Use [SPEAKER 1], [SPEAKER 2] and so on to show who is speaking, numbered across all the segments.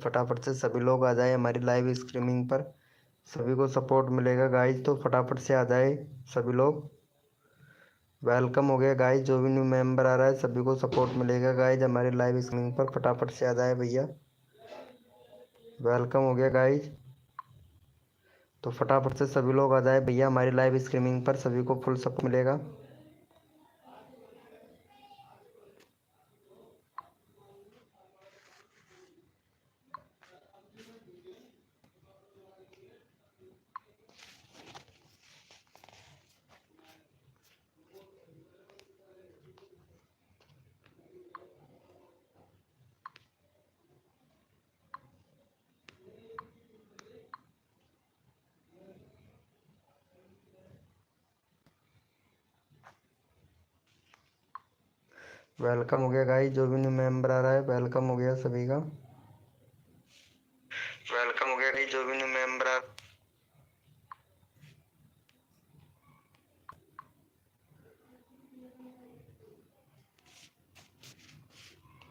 [SPEAKER 1] फटाफट से सभी लोग आ जाए हमारी लाइव स्ट्रीमिंग पर, सभी को सपोर्ट मिलेगा गाइज। तो फटाफट से आ जाए सभी लोग। वेलकम हो गया गाइज, जो भी न्यू मेंबर आ रहा है सभी को सपोर्ट मिलेगा गाइज हमारी लाइव स्ट्रीमिंग पर, फटाफट से आ जाए भैया। वेलकम हो गया गाइज, तो फटाफट से सभी लोग आ जाए भैया हमारी लाइव स्ट्रीमिंग पर, सभी को फुल सपोर्ट मिलेगा। वेलकम हो गया गाइज, जो भी न्यू मेंबर आ रहा है वेलकम हो गया सभी का। वेलकम हो गया गाइज, जो भी न्यू मेंबर आ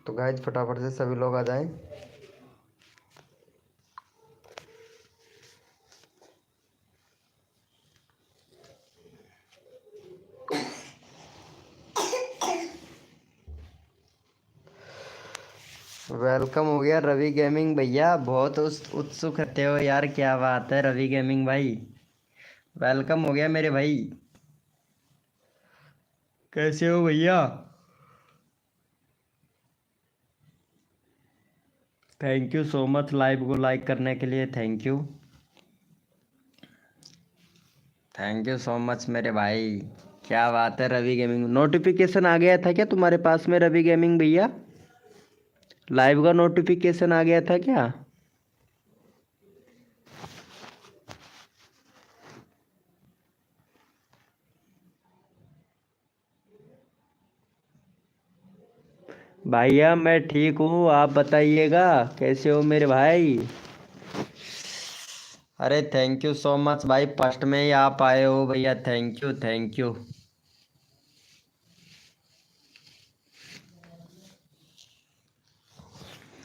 [SPEAKER 1] तो गाइज फटाफट से सभी लोग आ जाएं। वेलकम हो गया रवि गेमिंग भैया, बहुत उत्सुक रहते हो यार, क्या बात है रवि गेमिंग भाई। वेलकम हो गया मेरे भाई, कैसे हो भैया। Thank you so much live को लाइक करने के लिए, thank you, thank you so much मेरे भाई। क्या बात है रवि गेमिंग, नोटिफिकेशन आ गया था क्या तुम्हारे पास में रवि गेमिंग भैया? लाइव का नोटिफिकेशन आ गया था क्या? भैया मैं ठीक हूँ, आप बताइएगा कैसे हो मेरे भाई। अरे थैंक यू सो मच भाई, फर्स्ट में ही आप आए हो भैया, थैंक यू थैंक यू।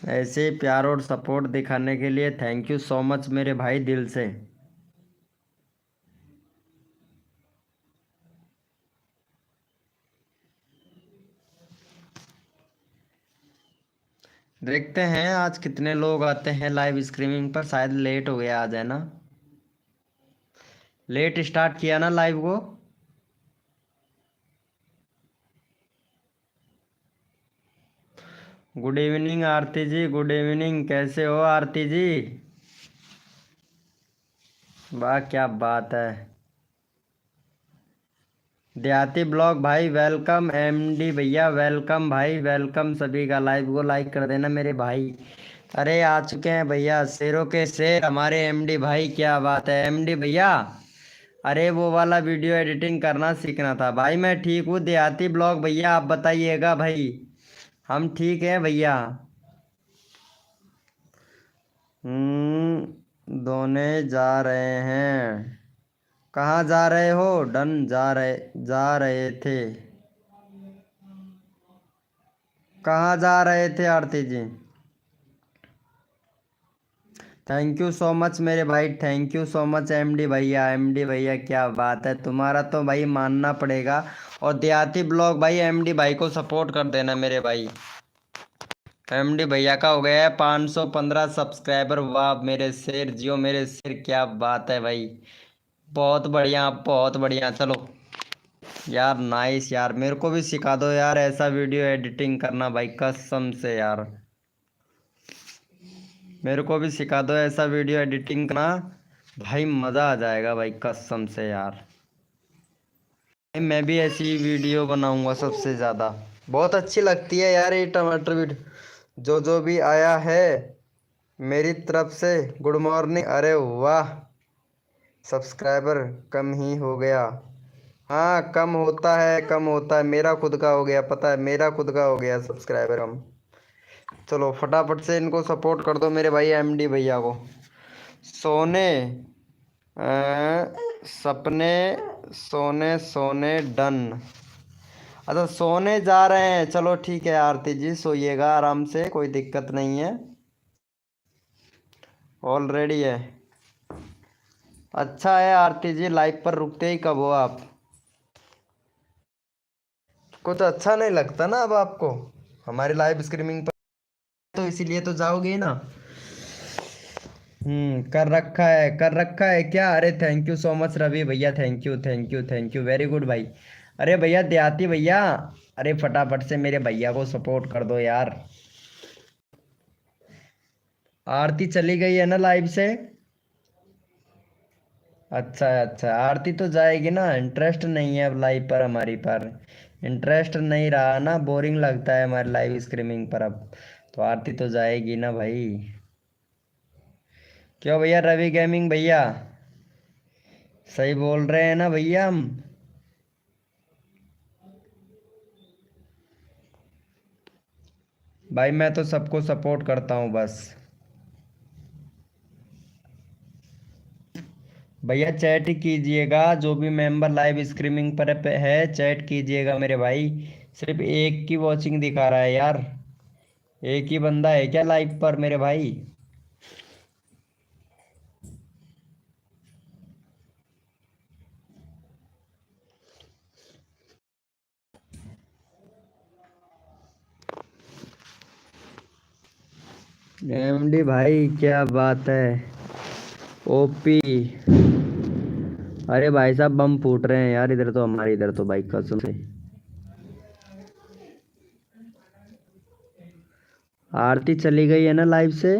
[SPEAKER 1] ऐसे प्यार और सपोर्ट दिखाने के लिए थैंक यू सो मच मेरे भाई, दिल से। देखते हैं आज कितने लोग आते हैं लाइव स्ट्रीमिंग पर, शायद लेट हो गया आज, है ना, लेट स्टार्ट किया ना लाइव को। गुड इवनिंग आरती जी, गुड इवनिंग, कैसे हो आरती जी? वाह क्या बात है। देहाती ब्लॉग भाई वेलकम, एमडी भैया वेलकम भाई, वेलकम सभी का, लाइव को लाइक कर देना मेरे भाई। अरे आ चुके हैं भैया शेरों के शेर हमारे एमडी भाई, क्या बात है एमडी भैया। अरे वो वाला वीडियो एडिटिंग करना सीखना था भाई। मैं ठीक हूँ देहाती ब्लॉग भैया, आप बताइएगा भाई। हम ठीक हैं भैया। दोने जा रहे हैं, कहाँ जा रहे हो? डन, जा रहे थे, कहाँ जा रहे थे आरती जी? थैंक यू सो मच मेरे भाई, thank you so much MD भैया, एमडी भैया क्या बात है, तुम्हारा तो भाई मानना पड़ेगा। और देहाती ब्लॉग भाई एमडी भाई को सपोर्ट कर देना मेरे भाई। एमडी भैया का हो गया है 515 सब्सक्राइबर, वाह मेरे शेर, जियो मेरे शेर, क्या बात है भाई। बहुत बढ़िया बहुत बढ़िया, चलो यार नाइस यार, मेरे को भी सिखा दो यार ऐसा वीडियो एडिटिंग करना भाई, कसम से यार मेरे को भी सिखा दो ऐसा वीडियो एडिटिंग करना भाई, मज़ा आ जाएगा भाई कसम से यार। मैं भी ऐसी वीडियो बनाऊंगा सबसे ज़्यादा, बहुत अच्छी लगती है यार ये टमाटर वीडियो। जो भी आया है मेरी तरफ से गुड मॉर्निंग, अरे वाह, सब्सक्राइबर कम ही हो गया। हाँ कम होता है, कम होता है, मेरा खुद का हो गया, पता है मेरा खुद का हो गया सब्सक्राइबर कम। चलो फटाफट से इनको सपोर्ट कर दो मेरे भाई एमडी भैया को। सोने सपने, सोने सोने डन। अच्छा सोने जा रहे हैं, चलो ठीक है आरती जी, सोइएगा आराम से, कोई दिक्कत नहीं है। ऑलरेडी है। अच्छा है आरती जी, लाइव पर रुकते ही कब हो आप? कुछ अच्छा नहीं लगता ना अब आपको हमारी लाइव स्ट्रीमिंग पर, तो इसीलिए तो जाओगे ही ना। कर रखा है क्या? अरे thank you so much Ravi भैया, thank you thank you thank you, very good भाई। अरे भैया देहाती भैया, अरे फटाफट से मेरे भैया को सपोर्ट कर दो यार। आरती चली गई है ना लाइव से? अच्छा अच्छा, आरती तो जाएगी ना, इंटरेस्ट नहीं है अब लाइव पर हमारी पर। इंटरेस्ट नहीं रहा ना, बोरिंग लगता है हमारी लाइव स्ट्रीमिंग पर अब। तो आरती तो जाएगी ना भाई। क्यों भैया रवि गेमिंग भैया, सही बोल रहे हैं ना भैया हम? भाई मैं तो सबको सपोर्ट करता हूँ बस। भैया चैट ही कीजिएगा, जो भी मेंबर लाइव स्ट्रीमिंग पर है चैट कीजिएगा मेरे भाई। सिर्फ एक की वॉचिंग दिखा रहा है यार, एक ही बंदा है क्या लाइव पर मेरे भाई? एमडी भाई क्या बात है। ओपी। अरे भाई साहब बम फूट रहे हैं यार इधर तो, हमारे इधर तो भाई कसम से। आरती चली गई है ना लाइव से?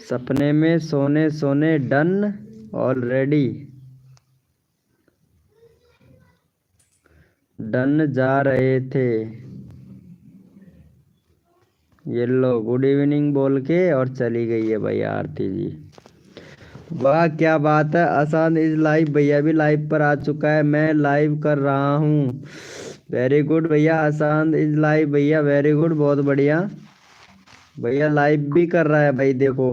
[SPEAKER 1] सपने में सोने सोने डन ऑलरेडी। डन जा रहे थे, ये लो गुड इवनिंग बोल के और चली गई है भाई आरती जी। वाह क्या बात है, आसान इज लाइव भैया भी लाइव पर आ चुका है, मैं लाइव कर रहा हूँ। वेरी गुड भैया, आसान इज लाइव भैया, वेरी गुड, बहुत बढ़िया। भैया लाइव भी कर रहा है भाई, देखो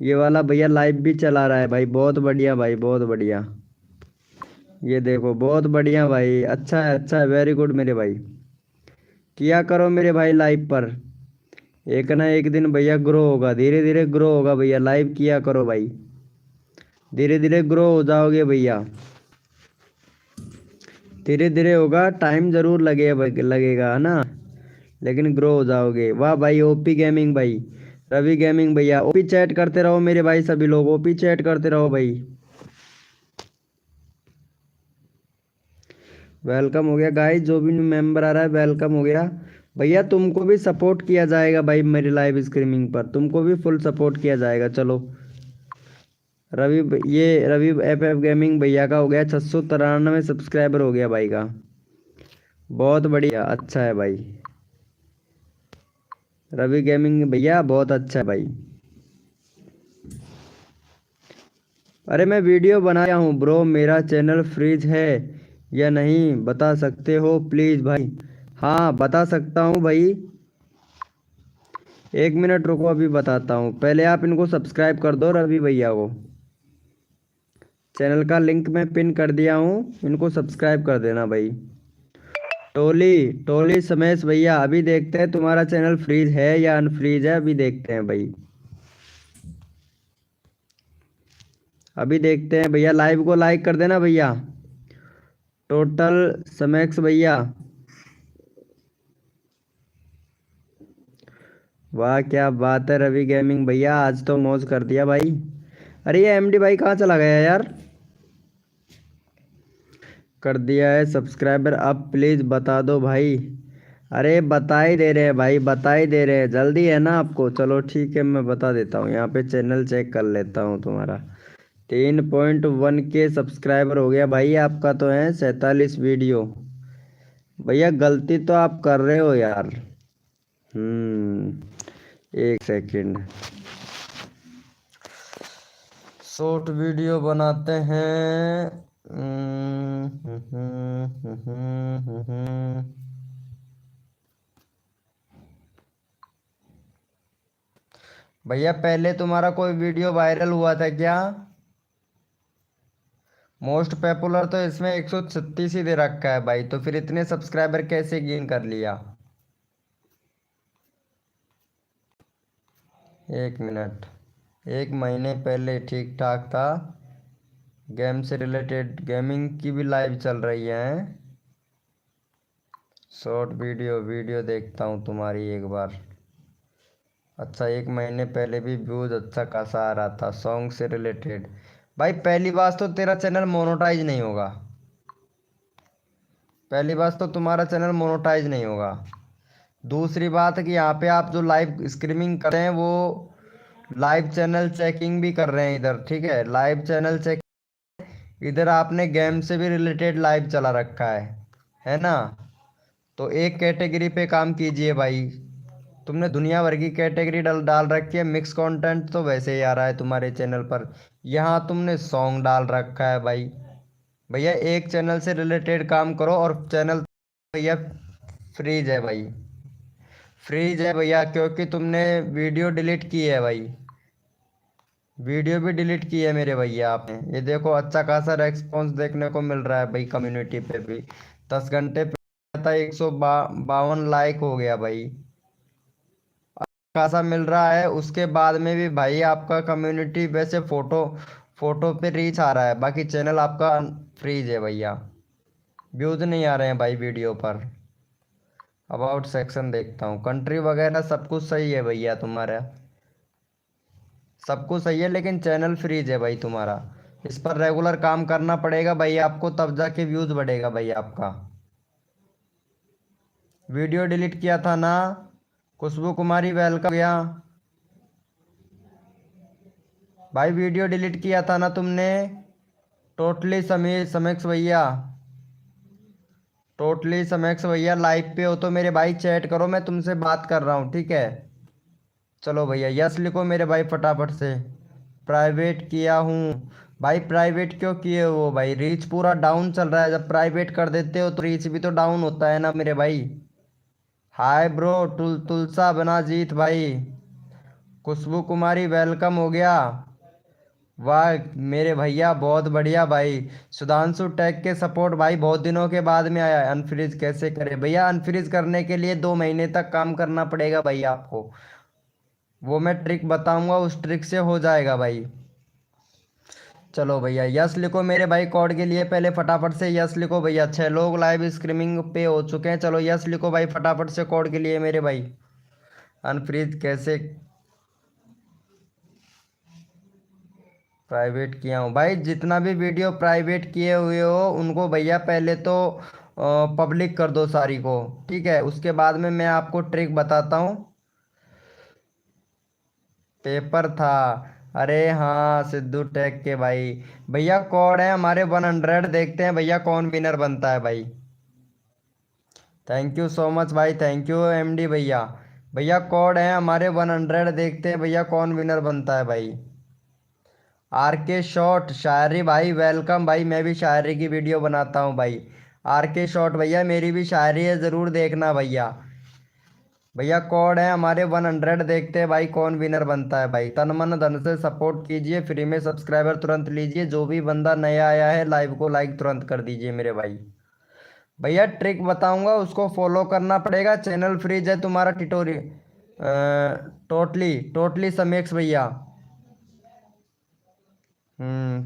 [SPEAKER 1] ये वाला भैया लाइव भी चला रहा है भाई, बहुत बढ़िया भाई, बहुत बढ़िया। ये देखो बहुत बढ़िया भाई, अच्छा है, वेरी गुड मेरे भाई। किया करो मेरे भाई लाइव पर, एक ना एक दिन भैया ग्रो होगा, धीरे धीरे ग्रो होगा भैया, लाइव किया करो भाई, धीरे धीरे ग्रो हो जाओगे भैया। धीरे धीरे होगा, टाइम जरूर लगेगा है ना, लेकिन ग्रो हो जाओगे। वाह भाई ओपी गेमिंग भाई, रवि गेमिंग भैया, ओपी चैट करते रहो मेरे भाई, सभी लोग ओपी चैट करते रहो भाई। वेलकम हो गया गाइस, जो भी मेंबर आ रहा है वेलकम हो गया। भैया तुमको भी सपोर्ट किया जाएगा भाई, मेरी लाइव स्ट्रीमिंग पर तुमको भी फुल सपोर्ट किया जाएगा। चलो ये रवि एफ एफ गेमिंग भैया का हो गया 693 सब्सक्राइबर हो गया भाई का, बहुत बढ़िया, अच्छा है भाई। रवि गेमिंग भैया बहुत अच्छा है भाई। अरे मैं वीडियो बनाया हूँ ब्रो, मेरा चैनल फ्रीज है या नहीं बता सकते हो प्लीज़ भाई? हाँ बता सकता हूँ भाई, एक मिनट रुको अभी बताता हूँ, पहले आप इनको सब्सक्राइब कर दो रवि भैया को। चैनल का लिंक मैं पिन कर दिया हूँ, इनको सब्सक्राइब कर देना भाई। टोली टोली समेश भैया, अभी देखते हैं तुम्हारा चैनल फ्रीज है या अनफ्रीज है, अभी देखते हैं भाई, अभी देखते हैं भैया। लाइव को लाइक कर देना भैया। टोटल समेक्स भैया, वाह क्या बात है रवि गेमिंग भैया, आज तो मौज कर दिया भाई। अरे ये एमडी भाई कहाँ चला गया यार? कर दिया है सब्सक्राइबर, अब प्लीज़ बता दो भाई। अरे बता ही दे रहे हैं भाई, बता ही दे रहे हैं, जल्दी है ना आपको? चलो ठीक है मैं बता देता हूँ, यहाँ पे चैनल चेक कर लेता हूँ तुम्हारा। 3.1 के सब्सक्राइबर हो गया भाई आपका, तो है 47 वीडियो। भैया गलती तो आप कर रहे हो यार। एक सेकंड, शॉर्ट वीडियो बनाते हैं। भैया पहले तुम्हारा कोई वीडियो वायरल हुआ था क्या? मोस्ट पॉपुलर तो इसमें 136 ही दे रखा है भाई, तो फिर इतने सब्सक्राइबर कैसे गेन कर लिया? एक मिनट, एक महीने पहले ठीक ठाक था। गेम से रिलेटेड गेमिंग की भी लाइव चल रही है। शॉर्ट वीडियो देखता हूँ तुम्हारी एक बार। अच्छा, एक महीने पहले भी व्यूज अच्छा खासा आ रहा था सॉन्ग से रिलेटेड। भाई पहली बात तो तेरा चैनल मोनोटाइज नहीं होगा। पहली बात तो तुम्हारा चैनल मोनोटाइज नहीं होगा। दूसरी बात है कि यहाँ पे आप जो लाइव स्ट्रीमिंग कर रहे हैं वो लाइव चैनल चेकिंग भी कर रहे हैं इधर, ठीक है? लाइव चैनल चेक, इधर आपने गेम से भी रिलेटेड लाइव चला रखा है ना? तो एक कैटेगरी पे काम कीजिए भाई। तुमने दुनिया भर की कैटेगरी डाल डाल रखी है। मिक्स कंटेंट तो वैसे ही आ रहा है तुम्हारे चैनल पर, यहाँ तुमने सॉन्ग डाल रखा है भाई। भैया एक चैनल से रिलेटेड काम करो। और चैनल भैया फ्रीज है भाई, फ्रीज है भैया, क्योंकि तुमने वीडियो डिलीट की है भाई। वीडियो भी डिलीट की है मेरे भैया आपने। ये देखो अच्छा खासा रेस्पॉन्स देखने को मिल रहा है भाई कम्युनिटी पे भी। 10 घंटे पे था 152 लाइक हो गया भाई, खासा मिल रहा है। उसके बाद में भी भाई आपका कम्युनिटी वैसे फोटो फोटो पे रीच आ रहा है, बाकी चैनल आपका फ्रीज है भैया। व्यूज नहीं आ रहे हैं भाई वीडियो पर। अबाउट सेक्शन देखता हूँ, कंट्री वगैरह सब कुछ सही है भैया तुम्हारा, सब कुछ सही है, लेकिन चैनल फ्रीज है भाई तुम्हारा। इस पर रेगुलर काम करना पड़ेगा भाई आपको, तब जाके व्यूज बढ़ेगा भाई आपका। वीडियो डिलीट किया था ना? खुशबू कुमारी वेलकम गया भाई। वीडियो डिलीट किया था ना तुमने? टोटली समीर समेक्स भैया, टोटली समेक्स भैया लाइव पे हो तो मेरे भाई चैट करो, मैं तुमसे बात कर रहा हूँ, ठीक है? चलो भैया यस लिखो मेरे भाई फटाफट से। प्राइवेट किया हूँ भाई। प्राइवेट क्यों किए हो भाई? रीच पूरा डाउन चल रहा है, जब प्राइवेट कर देते हो तो रीच भी तो डाउन होता है ना मेरे भाई। हाय ब्रो, तुलसा बना जीत भाई। खुशबू कुमारी वेलकम हो गया। वाह मेरे भैया बहुत बढ़िया भाई। सुधांशु टैग के सपोर्ट भाई बहुत दिनों के बाद में आया। अनफ्रीज कैसे करे भैया? अनफ्रीज करने के लिए 2 महीने तक काम करना पड़ेगा भाई आपको। वो मैं ट्रिक बताऊंगा, उस ट्रिक से हो जाएगा भाई। चलो भैया यस लिखो मेरे भाई कोड के लिए, पहले फटाफट से यस लिखो भैया। 6 लोग लाइव स्ट्रीमिंग पे हो चुके हैं। चलो यस लिखो भाई फटाफट से कोड के लिए मेरे भाई। अनफ्रीज कैसे प्राइवेट किया हूँ भाई? जितना भी वीडियो प्राइवेट किए हुए हो उनको भैया पहले तो पब्लिक कर दो सारी को, ठीक है? उसके बाद में मैं आपको ट्रिक बताता हूँ। पेपर था, अरे हाँ सिद्धू टेक के भाई। भैया कोड है हमारे 100, देखते हैं भैया कौन विनर बनता है भाई। थैंक यू सो मच भाई, थैंक यू एमडी भैया। भैया कोड है हमारे 100, देखते हैं भैया कौन विनर बनता है भाई। आर के शॉट शायरी भाई वेलकम भाई, मैं भी शायरी की वीडियो बनाता हूँ भाई। आर के शॉट भैया मेरी भी शायरी है, ज़रूर देखना भैया। भैया कोड है हमारे 100, देखते हैं भाई कौन विनर बनता है भाई। तन मन धन से सपोर्ट कीजिए, फ्री में सब्सक्राइबर तुरंत लीजिए। जो भी बंदा नया आया है लाइव को लाइक तुरंत कर दीजिए मेरे भाई। भैया ट्रिक बताऊंगा, उसको फॉलो करना पड़ेगा। चैनल फ्रीज है तुम्हारा ट्यूटोरियल। टोटली टोटली समीक्ष भैया।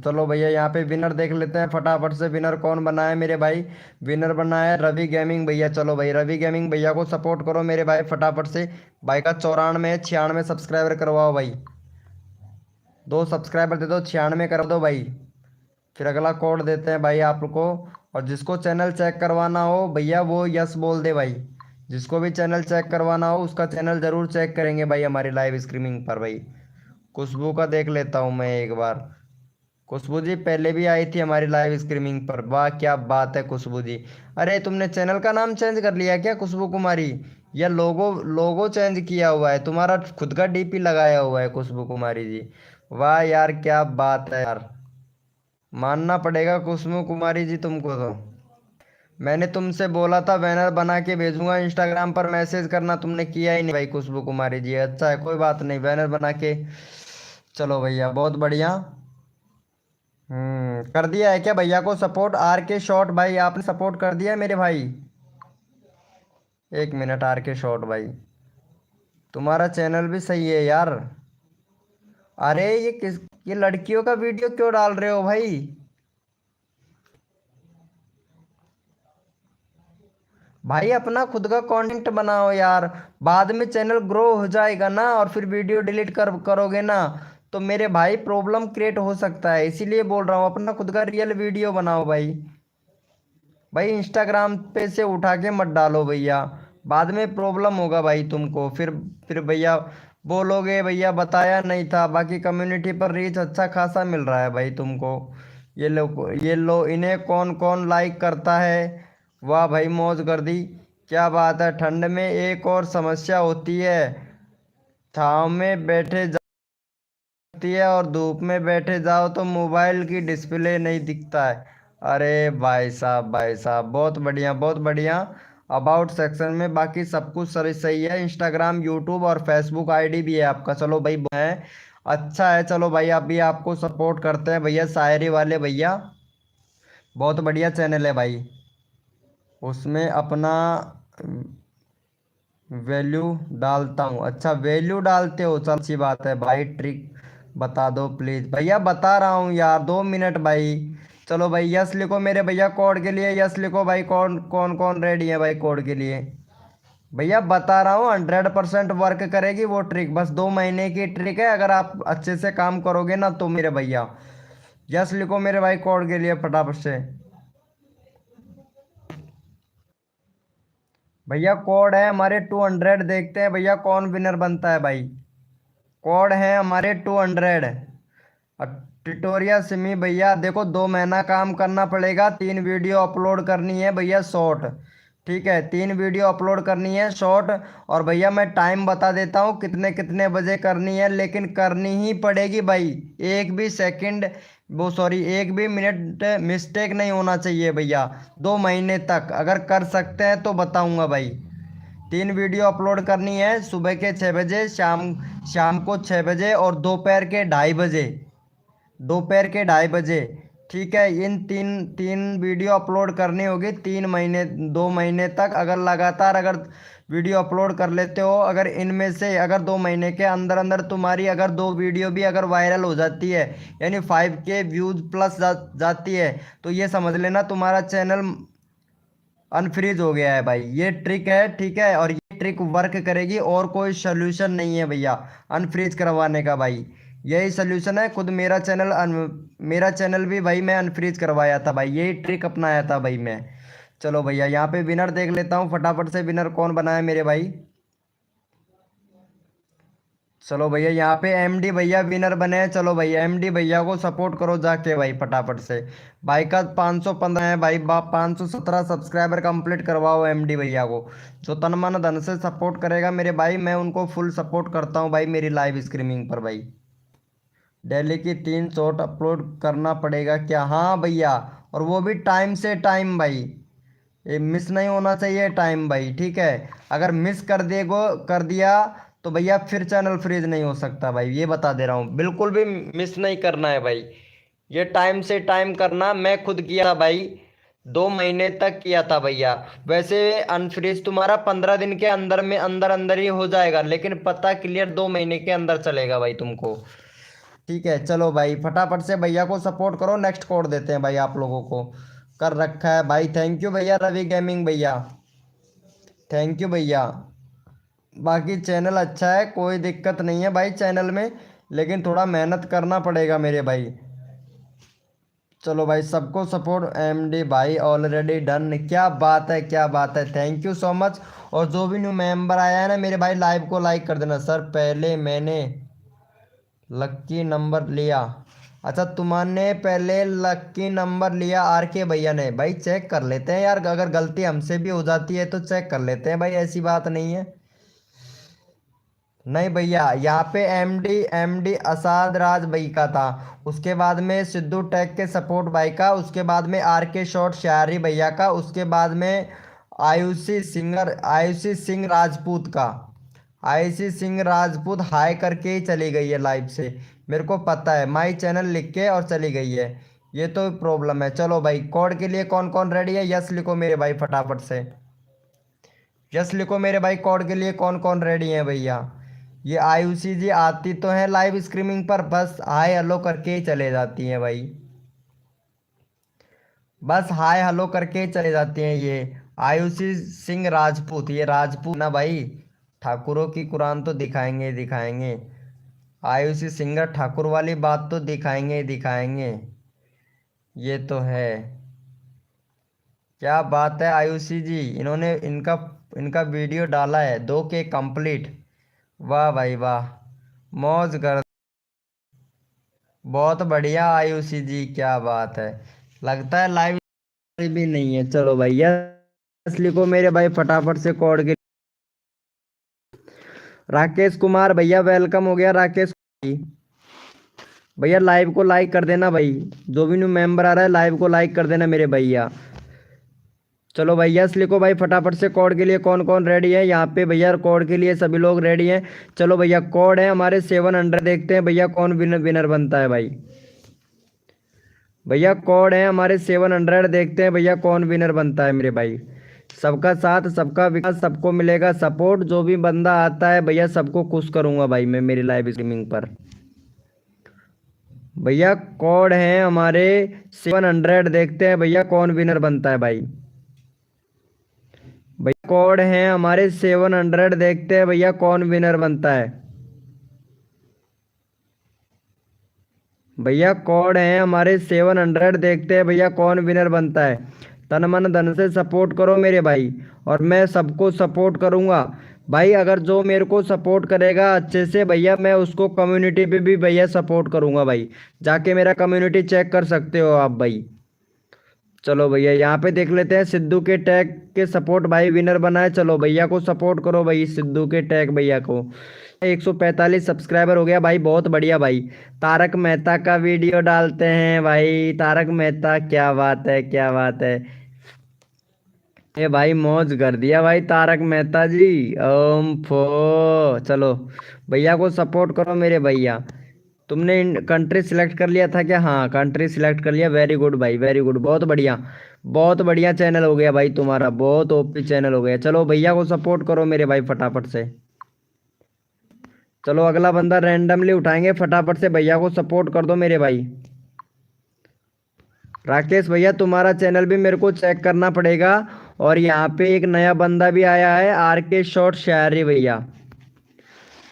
[SPEAKER 1] चलो भैया यहाँ पे विनर देख लेते हैं फटाफट से। विनर कौन बना है मेरे भाई? विनर बना है रवि गेमिंग भैया। चलो भाई रवि गेमिंग भैया को सपोर्ट करो मेरे भाई फटाफट से। भाई का 94 96 सब्सक्राइबर करवाओ भाई। 2 सब्सक्राइबर दे दो, 96 कर दो भाई। फिर अगला कोड देते हैं भाई आपको। और जिसको चैनल चेक करवाना हो भैया वो यस बोल दे भाई। जिसको भी चैनल चेक करवाना हो उसका चैनल ज़रूर चेक करेंगे भाई हमारी लाइव स्ट्रीमिंग पर भाई। खुशबू का देख लेता हूँ मैं एक बार। खुशबू जी पहले भी आई थी हमारी लाइव स्ट्रीमिंग पर। वाह क्या बात है खुशबू जी। अरे तुमने चैनल का नाम चेंज कर लिया क्या खुशबू कुमारी? या लोगो लोगो चेंज किया हुआ है? तुम्हारा खुद का डीपी लगाया हुआ है खुशबू कुमारी जी। वाह यार क्या बात है यार, मानना पड़ेगा खुशबू कुमारी जी तुमको तो। मैंने तुमसे बोला था बैनर बना के भेजूंगा इंस्टाग्राम पर, मैसेज करना, तुमने किया ही नहीं भाई खुशबू कुमारी जी। अच्छा है कोई बात नहीं, बैनर बना के। चलो भैया बहुत बढ़िया। कर दिया है क्या भैया को सपोर्ट? आर के शॉट भाई आपने सपोर्ट कर दिया है मेरे भाई? एक मिनट, आर के शॉट भाई तुम्हारा चैनल भी सही है यार। अरे ये लड़कियों का वीडियो क्यों डाल रहे हो भाई? भाई अपना खुद का कंटेंट बनाओ यार। बाद में चैनल ग्रो हो जाएगा ना और फिर वीडियो डिलीट करोगे ना, तो मेरे भाई प्रॉब्लम क्रिएट हो सकता है, इसीलिए बोल रहा हूँ अपना खुद का रियल वीडियो बनाओ भाई। भाई इंस्टाग्राम पे से उठा के मत डालो भैया, बाद में प्रॉब्लम होगा भाई तुमको। फिर भैया बोलोगे भैया बताया नहीं था। बाकी कम्युनिटी पर रीच अच्छा खासा मिल रहा है भाई तुमको। ये लो इन्हें कौन कौन लाइक करता है। वाह भाई मौज कर दी। क्या बात है, ठंड में एक और समस्या होती है, छाँव में बैठे जाती है और धूप में बैठे जाओ तो मोबाइल की डिस्प्ले नहीं दिखता है। अरे भाई साहब बहुत बढ़िया बहुत बढ़िया। अबाउट सेक्शन में बाकी सब कुछ सही सही है। इंस्टाग्राम यूट्यूब और फेसबुक आईडी भी है आपका, चलो भाई है। अच्छा है, चलो भाई अभी आपको सपोर्ट करते हैं भैया, शायरी वाले भैया बहुत बढ़िया चैनल है भाई। उसमें अपना वैल्यू डालता हूँ। अच्छा वैल्यू डालते हो, चल अच्छी बात है भाई। ट्रिक बता दो प्लीज भैया, बता रहा हूँ यार 2 मिनट भाई। चलो भाई यस लिखो मेरे भैया कोड के लिए, यस लिखो भाई। कौन कौन कौन रेडी है भाई कोड के लिए? भैया बता रहा हूँ 100% वर्क करेगी वो ट्रिक, बस 2 महीने की ट्रिक है, अगर आप अच्छे से काम करोगे ना तो मेरे भैया। यस लिखो मेरे भाई कोड के लिए फटाफट से। भैया कोड है हमारे 200, देखते हैं भैया कौन विनर बनता है भाई। कोड है हमारे 200। ट्यूटोरियल सिमी भैया देखो, 2 महीना काम करना पड़ेगा, 3 वीडियो अपलोड करनी है भैया शॉर्ट। ठीक है 3 वीडियो अपलोड करनी है शॉर्ट। और भैया मैं टाइम बता देता हूँ कितने कितने बजे करनी है, लेकिन करनी ही पड़ेगी भाई। एक भी सेकंड, वो सॉरी एक भी मिनट मिस्टेक नहीं होना चाहिए भैया। 2 महीने तक अगर कर सकते हैं तो बताऊंगा भाई। 3 वीडियो अपलोड करनी है, सुबह के 6 बजे, शाम शाम को 6 बजे और दोपहर के 2:30 बजे। दोपहर के 2:30 बजे। ठीक है इन तीन तीन वीडियो अपलोड करनी होगी 3 महीने, 2 महीने तक। अगर लगातार अगर वीडियो अपलोड कर लेते हो, अगर इनमें से अगर 2 महीने के अंदर अंदर तुम्हारी अगर 2 वीडियो भी अगर वायरल हो जाती है, यानी 5K व्यूज प्लस जाती है, तो ये समझ लेना तुम्हारा चैनल अनफ्रीज हो गया है भाई। ये ट्रिक है ठीक है, और ये ट्रिक वर्क करेगी, और कोई सोल्यूशन नहीं है भैया अनफ्रीज करवाने का भाई। यही सोल्यूशन है, खुद मेरा चैनल भी भाई मैं अनफ्रीज करवाया था भाई, यही ट्रिक अपनाया था भाई मैं। चलो भैया यहाँ पे विनर देख लेता हूँ फटाफट से, विनर कौन बना है मेरे भाई। चलो भैया यहाँ पे एमडी भैया विनर बने हैं। चलो भैया एमडी भैया को सपोर्ट करो जाके भाई फटाफट से। भाई का 515 है भाई, बाप 517 सब्सक्राइबर कंप्लीट करवाओ एमडी भैया को। जो तन मन धन से सपोर्ट करेगा मेरे भाई, मैं उनको फुल सपोर्ट करता हूँ भाई मेरी लाइव स्ट्रीमिंग पर भाई। डेली की 3 शॉट अपलोड करना पड़ेगा क्या? हाँ भैया, और वो भी टाइम से टाइम भाई। ये मिस नहीं होना चाहिए टाइम भाई, ठीक है। अगर मिस कर दिया तो भैया फिर चैनल फ्रीज नहीं हो सकता भाई, ये बता दे रहा हूँ। बिल्कुल भी मिस नहीं करना है भाई, ये टाइम से टाइम करना। मैं खुद किया था भाई, 2 महीने तक किया था भैया। वैसे अनफ्रीज तुम्हारा 15 दिन के अंदर में अंदर अंदर ही हो जाएगा, लेकिन पता क्लियर 2 महीने के अंदर चलेगा भाई तुमको। ठीक है चलो भाई फटाफट से भैया को सपोर्ट करो, नेक्स्ट कोड देते हैं भाई आप लोगों को। कर रखा है भाई, थैंक यू भैया रवि गेमिंग भैया, थैंक यू भैया। बाकी चैनल अच्छा है, कोई दिक्कत नहीं है भाई चैनल में, लेकिन थोड़ा मेहनत करना पड़ेगा मेरे भाई। चलो भाई सबको सपोर्ट एमडी भाई ऑलरेडी डन। क्या बात है क्या बात है, थैंक यू सो मच। और जो भी न्यू मेंबर आया है ना मेरे भाई, लाइव को लाइक कर देना। सर पहले मैंने लक्की नंबर लिया। अच्छा तुमने पहले लक्की नंबर लिया आर के भैया ने? भाई चेक कर लेते हैं यार, अगर गलती हमसे भी हो जाती है तो चेक कर लेते हैं भाई, ऐसी बात नहीं है। नहीं भैया यहाँ पे एमडी एमडी असाद राज भाई का था, उसके बाद में सिद्धू टेक के सपोर्ट भाई का, उसके बाद में आर के शॉट शायरी भैया का, उसके बाद में आयुषी सिंह राजपूत का। आयुषी सिंह राजपूत हाई करके ही चली गई है लाइव से, मेरे को पता है, माई चैनल लिख के और चली गई है। ये तो प्रॉब्लम है। चलो भाई, कोड के लिए कौन कौन रेडी है? यस लिखो मेरे भाई फटाफट से। यस लिखो मेरे भाई, कोड के लिए कौन कौन रेडी है भैया? ये आयुषी जी आती तो है लाइव स्ट्रीमिंग पर, बस हाय हेलो करके ही चले जाती हैं भाई। बस हाय हेलो करके ही चले जाती हैं ये। आयुषी सिंह राजपूत, ये राजपूत ना भाई। ठाकुरों की कुरान तो दिखाएंगे ही दिखाएंगे। आयुषी सिंगर ठाकुर वाली बात तो दिखाएंगे ही दिखाएंगे। ये तो है। क्या बात है आयुषी जी, इन्होंने इनका इनका वीडियो डाला है 2K कंप्लीट। वाह भाई वाह, मौज कर। बहुत बढ़िया आयुषी जी, क्या बात है। लगता है लाइव भी नहीं है। चलो भैया, लिखो मेरे भाई फटाफट से कोड के। राकेश कुमार भैया वेलकम हो गया राकेश जी। भैया लाइव को लाइक कर देना भाई, जो भी न्यू मेंबर आ रहा है लाइव को लाइक कर देना मेरे भैया। चलो भैया लिखो भाई फटाफट से, कोड के लिए कौन कौन रेडी है यहाँ पे भैया? कोड के लिए सभी लोग रेडी हैं। चलो भैया, कोड है हमारे 700, देखते हैं भैया कौन विनर विनर बनता है भाई। भैया कोड है हमारे 700, देखते हैं भैया कौन विनर बनता है मेरे भाई। सबका साथ सबका विकास, सबको मिलेगा सपोर्ट। जो भी बंदा आता है भैया सबको खुश करूंगा भाई मैं मेरी लाइव स्ट्रीमिंग पर। भैया कोड है हमारे 700, देखते हैं भैया कौन विनर बनता है भाई। भैया कोड है हमारे 700, देखते हैं भैया कौन विनर बनता है। भैया कोड है हमारे 700, देखते हैं भैया कौन विनर बनता है। तन मन धन से सपोर्ट करो मेरे भाई, और मैं सबको सपोर्ट करूंगा भाई। अगर जो मेरे को सपोर्ट करेगा अच्छे से भैया, मैं उसको कम्युनिटी पे भी भैया सपोर्ट करूंगा भाई। जाके मेरा कम्युनिटी चेक कर सकते हो आप भाई। चलो भैया यहाँ पे देख लेते हैं, सिद्धू के टैग के सपोर्ट भाई विनर बना है। चलो भैया को सपोर्ट करो भाई, सिद्धू के टैग भैया को। 145 सब्सक्राइबर हो गया भाई, बहुत बढ़िया भाई। तारक मेहता का वीडियो डालते हैं भाई, तारक मेहता, क्या बात है क्या बात है। ये भाई मौज कर दिया भाई तारक मेहता जी। ओम फो। चलो भैया को सपोर्ट करो मेरे भैया। तुमने कंट्री सिलेक्ट कर लिया था क्या? हाँ कंट्री सिलेक्ट कर लिया, वेरी गुड भाई वेरी गुड, बहुत बढ़िया। बहुत बढ़िया चैनल हो गया भाई तुम्हारा, बहुत ओपी चैनल हो गया। चलो भैया को सपोर्ट करो मेरे भाई फटाफट से। चलो अगला बंदा रैंडमली उठाएंगे, फटाफट से भैया को सपोर्ट कर दो मेरे भाई। राकेश भैया तुम्हारा चैनल भी मेरे को चेक करना पड़ेगा। और यहाँ पे एक नया बंदा भी आया है, RK शॉर्ट शायरी भैया।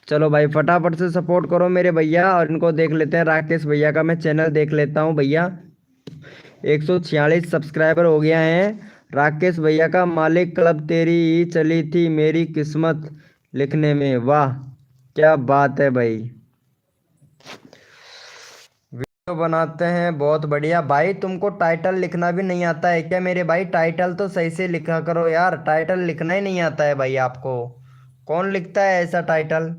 [SPEAKER 1] चलो भाई फटाफट से सपोर्ट करो मेरे भैया, और इनको देख लेते हैं। राकेश भैया का मैं चैनल देख लेता हूँ भैया। 146 सब्सक्राइबर हो गया है। राकेश भैया का, मालिक क्लब तेरी ही चली थी मेरी किस्मत लिखने में, वाह क्या बात है भाई। वीडियो बनाते हैं, बहुत बढ़िया भाई। तुमको टाइटल लिखना भी नहीं आता है क्या मेरे भाई? टाइटल तो सही से लिखा करो यार, टाइटल लिखना ही नहीं आता है भाई आपको। कौन लिखता है ऐसा टाइटल?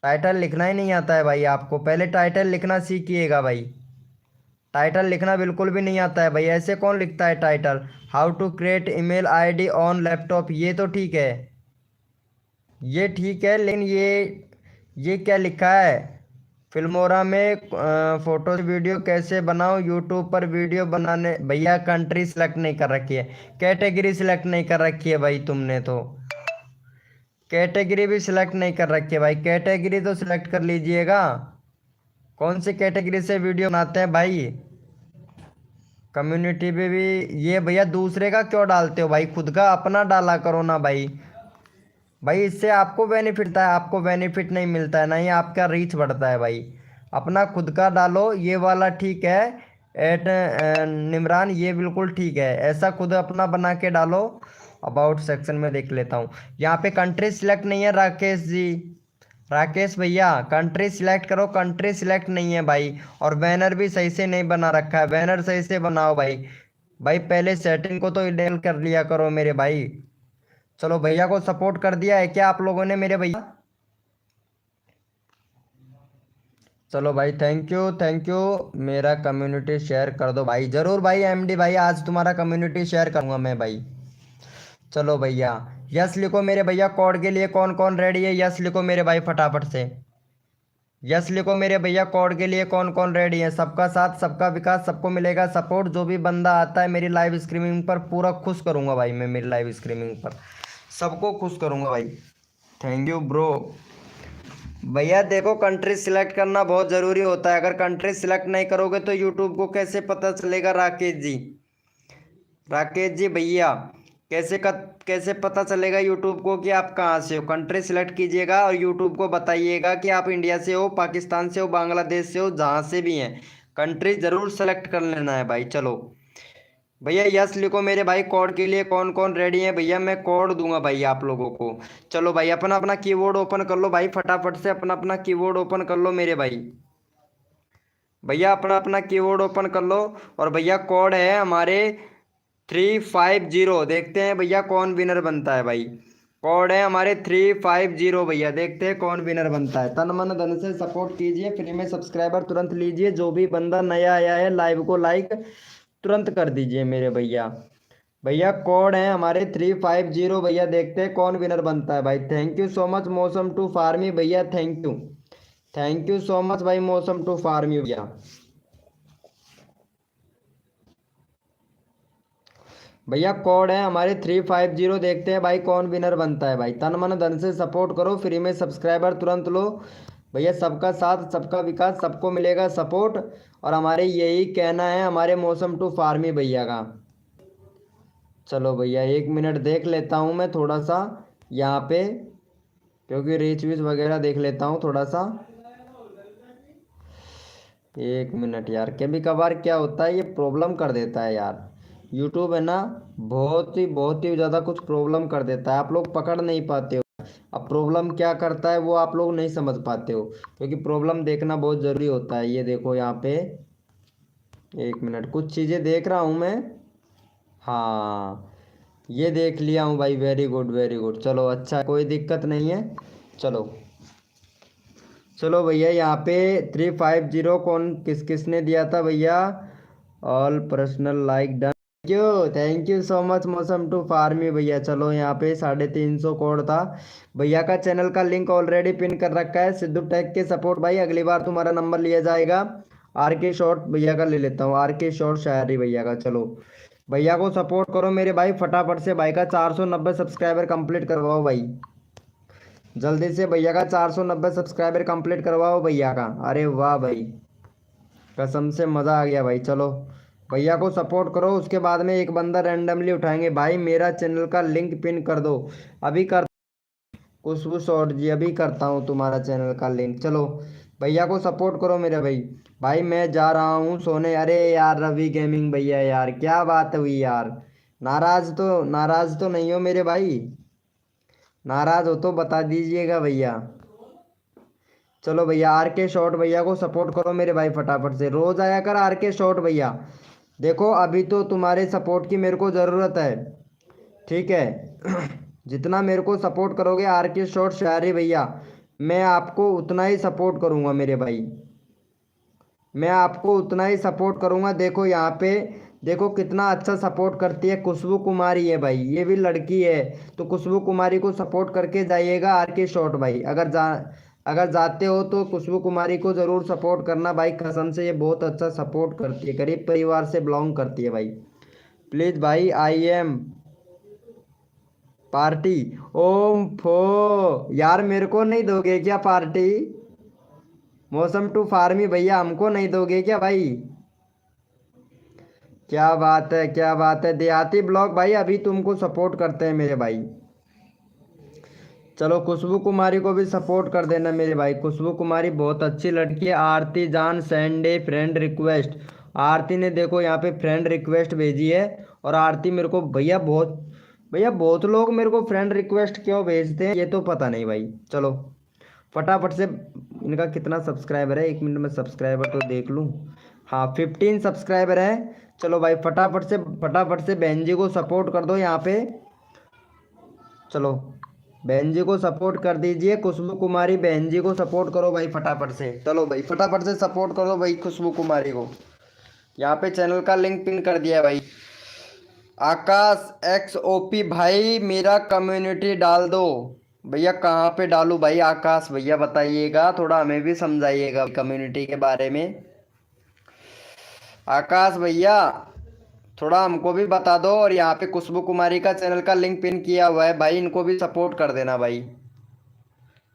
[SPEAKER 1] टाइटल लिखना ही नहीं आता है भाई आपको, पहले टाइटल लिखना सीखिएगा भाई। टाइटल लिखना बिल्कुल भी नहीं आता है भाई, ऐसे कौन लिखता है title? How to create email ID on laptop, ये तो ठीक है, ये ठीक है, लेकिन ये क्या लिखा है? फिल्मोरा में फोटो वीडियो कैसे बनाओ, यूट्यूब पर वीडियो बनाने। भैया कंट्री सिलेक्ट नहीं कर रखी है, कैटेगरी सिलेक्ट नहीं कर रखी है भाई तुमने तो। कैटेगरी भी सिलेक्ट नहीं कर रखी है भाई, कैटेगरी तो सिलेक्ट कर लीजिएगा। कौन सी कैटेगरी से वीडियो बनाते हैं भाई? कम्युनिटी पे भी ये भैया दूसरे का क्यों डालते हो भाई? खुद का अपना डाला करो ना भाई। भाई इससे आपको बेनिफिट है, आपको बेनिफिट नहीं मिलता है, ना ही आपका रीच बढ़ता है भाई। अपना खुद का डालो, ये वाला ठीक है। एट निमरान, ये बिल्कुल ठीक है, ऐसा खुद अपना बना के डालो। अबाउट सेक्शन में देख लेता हूँ, यहाँ पे कंट्री सिलेक्ट नहीं है राकेश जी। राकेश भैया कंट्री सिलेक्ट करो, कंट्री सिलेक्ट नहीं है भाई। और बैनर भी सही से नहीं बना रखा है, बैनर सही से बनाओ भाई। भाई पहले सेटिंग को तो इनेबल कर लिया करो मेरे भाई। चलो भैया को सपोर्ट कर दिया है क्या आप लोगों ने मेरे भैया? चलो भाई, थैंक यू थैंक यू। मेरा कम्युनिटी शेयर कर दो भाई, जरूर भाई MD भाई, आज तुम्हारा कम्युनिटी शेयर करूंगा मैं भाई। चलो भैया यस लिखो मेरे भैया, कोड के लिए कौन कौन रेडी है? यस लिखो मेरे भाई फटाफट से। यस लिखो मेरे भैया। कोड के लिए कौन कौन रेडी है? सबका साथ सबका विकास, सबको मिलेगा सपोर्ट। जो भी बंदा आता है मेरी लाइव स्ट्रीमिंग पर पूरा खुश करूंगा भाई मैं, मेरी लाइव स्ट्रीमिंग पर सबको खुश करूंगा भाई। Thank you bro. भैया देखो, कंट्री सिलेक्ट करना बहुत ज़रूरी होता है। अगर कंट्री सिलेक्ट नहीं करोगे तो यूट्यूब को कैसे पता चलेगा? राकेश जी, राकेश जी भैया, कैसे पता चलेगा यूट्यूब को कि आप कहाँ से हो? कंट्री सिलेक्ट कीजिएगा और यूट्यूब को बताइएगा कि आप इंडिया से हो, पाकिस्तान से हो, बांग्लादेश से हो, जहाँ से भी हैं। कंट्री ज़रूर सेलेक्ट कर लेना है भाई। चलो भैया यस लिखो मेरे भाई। कोड के लिए कौन कौन रेडी है भैया? मैं कोड दूंगा भाई आप लोगों को। चलो भाई अपना अपना कीबोर्ड ओपन कर लो भाई, फटाफट से अपना अपना कीबोर्ड ओपन कर लो मेरे भाई। भैया अपना अपना कीबोर्ड ओपन कर लो। और भैया कोड है हमारे 350। देखते हैं भैया कौन विनर बनता है भाई। कोड है हमारे 350 भैया। देखते हैं कौन विनर बनता है। तन मन धन से सपोर्ट कीजिए, फ्री में सब्सक्राइबर तुरंत लीजिए। जो भी बंदा नया आया है लाइव को लाइक तुरंत कर दीजिए मेरे भैया। भैया कोड है हमारे 350 भैया। देखते हैं कौन विनर बनता है भाई। थैंक यू सो मच मौसम टू फार्मी भैया। थैंक यू सो मच भाई मौसम टू फार्मी भैया। भैया कोड है हमारे 350। देखते हैं भाई कौन विनर बनता है भाई। तन मन धन से सपोर्ट करो, फ्री में सब्सक्राइबर तुरंत लो भैया। सबका साथ सबका विकास, सबको मिलेगा सपोर्ट। और हमारे यही कहना है हमारे मौसम टू फार्मी भैया का। चलो भैया 1 मिनट देख लेता हूँ मैं थोड़ा सा यहाँ पे, क्योंकि रीच वीच वगैरह देख लेता हूँ थोड़ा सा। 1 मिनट यार, कभी कभार क्या होता है ये प्रॉब्लम कर देता है यार। यूट्यूब है ना, बहुत ही ज़्यादा कुछ प्रॉब्लम कर देता है। आप लोग पकड़ नहीं पाते हो। अब प्रॉब्लम क्या करता है वो आप लोग नहीं समझ पाते हो, क्योंकि प्रॉब्लम देखना बहुत ज़रूरी होता है। ये देखो यहाँ पे 1 मिनट, कुछ चीज़ें देख रहा हूँ मैं। हाँ ये देख लिया हूँ भाई। Very good very good. चलो अच्छा, कोई दिक्कत नहीं है। चलो चलो भैया यहाँ पे 350 कौन किस किसने दिया था भैया? All personal like done. Thank you so much मौसम टू फार्मी भैया। चलो यहाँ पे 350 कोड था भैया का। चैनल का लिंक ऑलरेडी पिन कर रखा है। सिद्धू टेक के सपोर्ट भाई, अगली बार तुम्हारा नंबर लिया जाएगा। आर के शॉर्ट भैया का ले लेता हूँ, आर के शॉर्ट शायरी भैया का। चलो भैया को सपोर्ट करो मेरे भाई फटाफट से। भाई का 490 सब्सक्राइबर कंप्लीट करवाओ भाई, जल्दी से भैया का 490 सब्सक्राइबर कंप्लीट करवाओ भैया का। अरे वाह भाई, कसम से मज़ा आ गया भाई। चलो भैया को सपोर्ट करो, उसके बाद में एक बंदा रैंडमली उठाएंगे भाई। मेरा चैनल का लिंक पिन कर दो अभी कर। खुशबू शॉर्ट जी अभी करता हूँ तुम्हारा चैनल का लिंक। चलो भैया को सपोर्ट करो मेरे भाई। भाई मैं जा रहा हूँ सोने। अरे यार रवि गेमिंग भैया, यार क्या बात हुई यार? नाराज तो नहीं हो मेरे भाई? नाराज हो तो बता दीजिएगा भैया। चलो भैया आर के शॉर्ट भैया को सपोर्ट करो मेरे भाई फटाफट से। रोज आया कर आर के शॉर्ट भैया। देखो अभी तो तुम्हारे सपोर्ट की मेरे को ज़रूरत है, ठीक है? जितना मेरे को सपोर्ट करोगे आर के शॉर्ट शायरी भैया, मैं आपको उतना ही सपोर्ट करूंगा मेरे भाई। मैं आपको उतना ही सपोर्ट करूंगा। देखो यहाँ पे, देखो कितना अच्छा सपोर्ट करती है खुशबू कुमारी है भाई। ये भी लड़की है, तो खुशबू कुमारी को सपोर्ट करके जाइएगा आर के शॉर्ट भाई। अगर जाते हो तो खुशबू कुमारी को ज़रूर सपोर्ट करना भाई। कसम से ये बहुत अच्छा सपोर्ट करती है, गरीब परिवार से बिलोंग करती है भाई। प्लीज़ भाई आई एम पार्टी। ओम फो, यार मेरे को नहीं दोगे क्या पार्टी? मौसम टू फार्मी भैया हमको नहीं दोगे क्या भाई? क्या बात है, क्या बात है। देहाती ब्लॉग भाई अभी तुमको सपोर्ट करते हैं मेरे भाई। चलो खुशबू कुमारी को भी सपोर्ट कर देना मेरे भाई। खुशबू कुमारी बहुत अच्छी लड़की है। आरती जान संडे फ्रेंड रिक्वेस्ट। आरती ने देखो यहाँ पे फ्रेंड रिक्वेस्ट भेजी है। और आरती मेरे को भैया बहुत लोग मेरे को फ्रेंड रिक्वेस्ट क्यों भेजते हैं ये तो पता नहीं भाई। चलो फटाफट से, इनका कितना सब्सक्राइबर है? 1 मिनट में सब्सक्राइबर तो देख लूँ। हाँ 15 सब्सक्राइबर है। चलो भाई फटाफट से बहन जी को सपोर्ट कर दो यहाँ पे। चलो बहन जी को सपोर्ट कर दीजिए। खुशबू कुमारी बहन जी को सपोर्ट करो भाई फटाफट से। चलो भाई फटाफट से सपोर्ट करो भाई खुशबू कुमारी को। यहाँ पे चैनल का लिंक पिन कर दिया है भाई। आकाश XOP भाई मेरा कम्युनिटी डाल दो भैया कहाँ पे डालूं भाई? आकाश भैया बताइएगा, थोड़ा हमें भी समझाइएगा कम्युनिटी के बारे में। आकाश भैया थोड़ा हमको भी बता दो। और यहाँ पे खुशबू कुमारी का चैनल का लिंक पिन किया हुआ है भाई, इनको भी सपोर्ट कर देना भाई।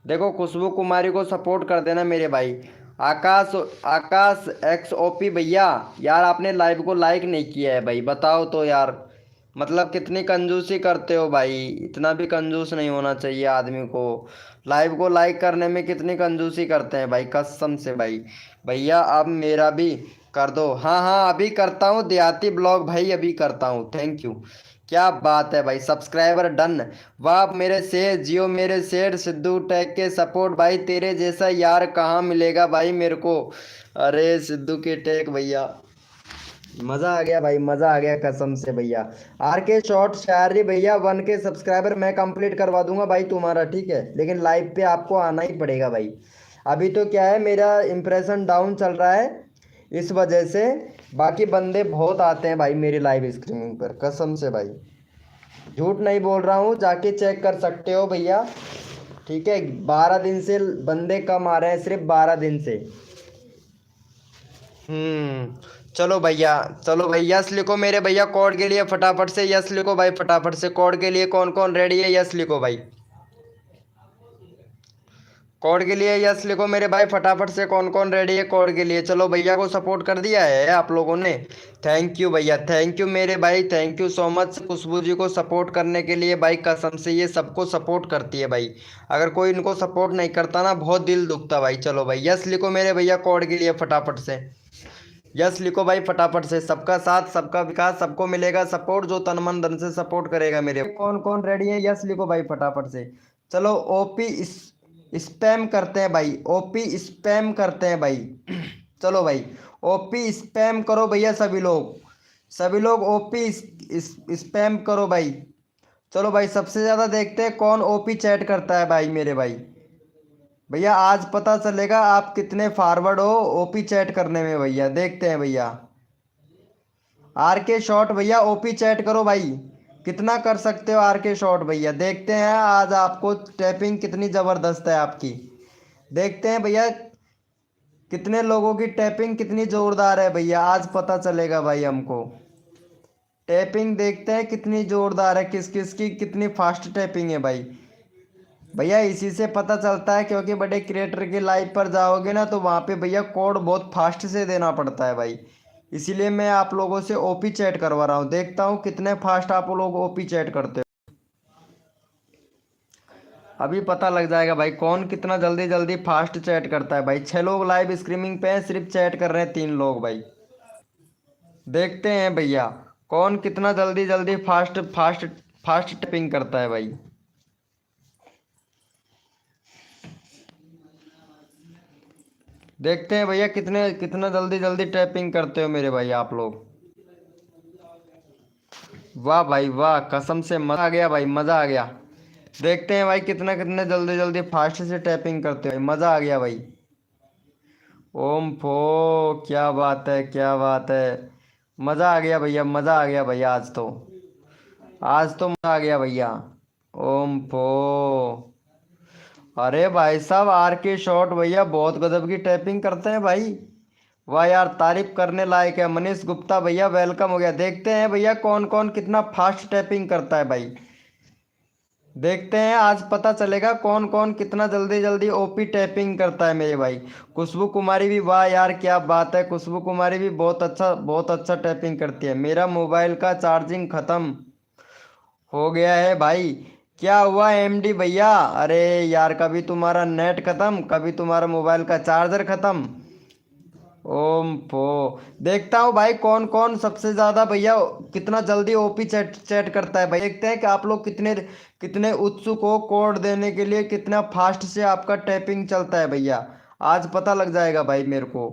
[SPEAKER 1] देखो खुशबू कुमारी को सपोर्ट कर देना मेरे भाई। आकाश आकाश XOP भैया, यार आपने लाइव को लाइक नहीं किया है भाई, बताओ तो यार। मतलब कितनी कंजूसी करते हो भाई, इतना भी कंजूस नहीं होना चाहिए आदमी को। लाइव को लाइक करने में कितनी कंजूसी करते हैं भाई, कसम से भाई। भैया अब मेरा भी कर दो। हाँ हाँ अभी करता हूँ, देहाती ब्लॉग भाई अभी करता हूँ, थैंक यू। क्या बात है भाई, सब्सक्राइबर डन। वाह मेरे शेर, जियो मेरे शेर, सिद्धू टैग के सपोर्ट भाई, तेरे जैसा यार कहाँ मिलेगा भाई मेरे को। अरे सिद्धू के टैग भैया, मजा आ गया भाई, मजा आ गया कसम से भैया। RK शॉर्ट शायरी भैया 1K सब्सक्राइबर मैं कंप्लीट करवा दूंगा भाई तुम्हारा, ठीक है, लेकिन लाइव पे आपको आना ही पड़ेगा भाई। अभी तो क्या है, मेरा इंप्रेशन डाउन चल रहा है इस वजह से। बाकी बंदे बहुत आते हैं भाई मेरी लाइव स्ट्रीमिंग पर, कसम से भाई, झूठ नहीं बोल रहा हूँ, जाके चेक कर सकते हो भैया। ठीक है, 12 दिन से बंदे कम आ रहे हैं, सिर्फ 12 दिन से। चलो भैया, चलो भाई यस लिखो मेरे भैया कोड के लिए, फटाफट से यस लिखो भाई, फटाफट से कोड के लिए कौन कौन रेडी है, यस लिखो भाई। कोड के लिए यस लिखो मेरे भाई, फटाफट से कौन कौन रेडी है कोड के लिए। चलो भैया को सपोर्ट कर दिया है आप लोगों ने, थैंक यू भैया, थैंक यू मेरे भाई, थैंक यू सो मच खुशबू जी को सपोर्ट करने के लिए भाई, कसम से ये सबको सपोर्ट करती है भाई। अगर कोई इनको सपोर्ट नहीं करता ना, बहुत दिल दुखता भाई। चलो भाई यस लिखो मेरे भैया कोड के लिए फटाफट से, यस लिखो भाई फटाफट से। सबका साथ सबका विकास, सबको मिलेगा सपोर्ट जो तन मन धन से सपोर्ट करेगा मेरे। कौन कौन रेडी है, यस लिखो भाई फटाफट से। चलो ओपी स्पैम करते हैं भाई, ओपी स्पैम करते हैं भाई। चलो भाई ओपी स्पैम करो भैया, सभी लोग, सभी लोग ओपी स्पैम करो भाई। चलो भाई सबसे ज़्यादा देखते हैं कौन ओपी चैट करता है भाई मेरे भाई। भैया आज पता चलेगा आप कितने फॉरवर्ड हो ओपी चैट करने में भैया, देखते हैं भैया। RK शॉट भैया ओपी चैट करो भाई, कितना कर सकते हो RK शॉट भैया, देखते हैं आज आपको टैपिंग कितनी ज़बरदस्त है आपकी। देखते हैं भैया कितने लोगों की टैपिंग कितनी ज़ोरदार है भैया, आज पता चलेगा भाई हमको। टैपिंग देखते हैं कितनी ज़ोरदार है, किस किस की कितनी फास्ट टैपिंग है भाई। भैया इसी से पता चलता है, क्योंकि बड़े क्रिएटर की लाइव पर जाओगे ना तो वहाँ पे भैया कोड बहुत फास्ट से देना पड़ता है भाई। इसीलिए मैं आप लोगों से ओपी चैट करवा रहा हूँ, देखता हूँ कितने फास्ट आप लोग ओपी चैट करते हो। अभी पता लग जाएगा भाई कौन कितना जल्दी जल्दी फास्ट चैट करता है भाई। 6 लोग लाइव स्ट्रीमिंग पे हैं, सिर्फ चैट कर रहे हैं 3 लोग भाई। देखते हैं भैया कौन कितना जल्दी जल्दी फास्ट फास्ट फास्ट टाइपिंग करता है भाई। देखते हैं भैया कितने कितना जल्दी जल्दी टैपिंग करते हो मेरे भाई आप लोग। वाह भाई वाह, कसम से मज़ा आ गया भाई, मज़ा आ गया। देखते हैं भाई कितना कितने जल्दी जल्दी फास्ट से टैपिंग करते हो, मज़ा आ गया भाई। ओम फो, क्या बात है क्या बात है, मज़ा आ गया भैया, मज़ा आ गया भैया, आज तो, आज तो मज़ा आ गया भैया। ओम फो, अरे भाई साहब RK शॉट भैया बहुत गजब की टैपिंग करते हैं भाई। वाह यार तारीफ करने लायक है। मनीष गुप्ता भैया वेलकम हो गया। देखते हैं भैया कौन कौन कितना फास्ट टैपिंग करता है भाई, देखते हैं आज पता चलेगा कौन कौन कितना जल्दी जल्दी ओपी टैपिंग करता है मेरे भाई। खुशबू कुमारी भी, वाह यार क्या बात है, खुशबू कुमारी भी बहुत अच्छा टैपिंग करती है। मेरा मोबाइल का चार्जिंग ख़त्म हो गया है भाई। क्या हुआ MD भैया? अरे यार कभी तुम्हारा नेट ख़त्म, कभी तुम्हारा मोबाइल का चार्जर ख़त्म। ओम पो, देखता हूँ भाई कौन कौन सबसे ज़्यादा भैया कितना जल्दी ओपी चैट चैट करता है भाई। देखते हैं कि आप लोग कितने कितने उत्सुक हो कोड देने के लिए, कितना फास्ट से आपका टैपिंग चलता है भैया, आज पता लग जाएगा भाई मेरे को।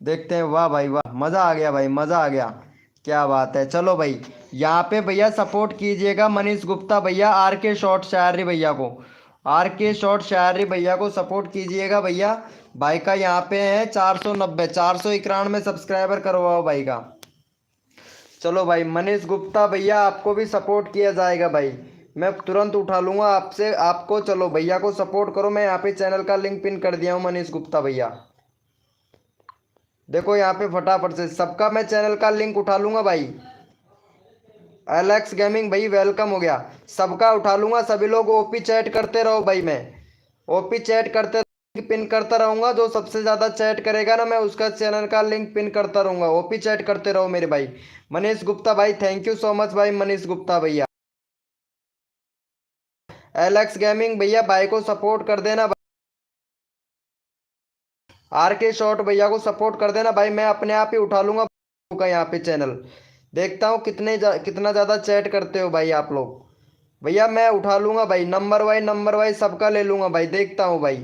[SPEAKER 1] देखते हैं, वाह भाई वाह, मज़ा आ गया भाई, मज़ा आ गया, क्या बात है। चलो भाई यहाँ पे भैया सपोर्ट कीजिएगा मनीष गुप्ता भैया, RK शॉर्ट शायरी भैया को, RK शॉर्ट शायरी भैया को सपोर्ट कीजिएगा भैया। भाई का यहाँ पे है 490, 491 सब्सक्राइबर करवाओ भाई का। चलो भाई मनीष गुप्ता भैया आपको भी सपोर्ट किया जाएगा भाई। मैं तुरंत उठा लूंगा आपसे आपको। चलो भैया को सपोर्ट करो। मैं यहाँ पे चैनल का लिंक पिन कर दिया हूँ, मनीष गुप्ता भैया। देखो यहाँ पे फटाफट से सबका मैं चैनल का लिंक उठा लूंगा भाई। एलेक्स गेमिंग भाई वेलकम हो गया। सबका उठा लूंगा। सभी लोग ओपी चैट करते रहो भाई। मैं ओपी चैट करते पिन करता रहूंगा। जो सबसे ज्यादा चैट करेगा ना, मैं उसका चैनल का लिंक पिन करता रहूंगा। ओपी चैट करते रहो मेरे भाई। मनीष गुप्ता भाई थैंक यू सो मच भाई। मनीष गुप्ता भैया, एलेक्स गेमिंग भैया भाई को सपोर्ट कर देना। आर के शॉट भैया को सपोर्ट कर देना भाई। मैं अपने आप ही उठा लूंगा का यहाँ पे चैनल। देखता हूँ कितना ज्यादा चैट करते हो भाई आप लोग। भैया मैं उठा लूंगा भाई, नंबर वाइज सबका ले लूंगा भाई। देखता हूँ भाई।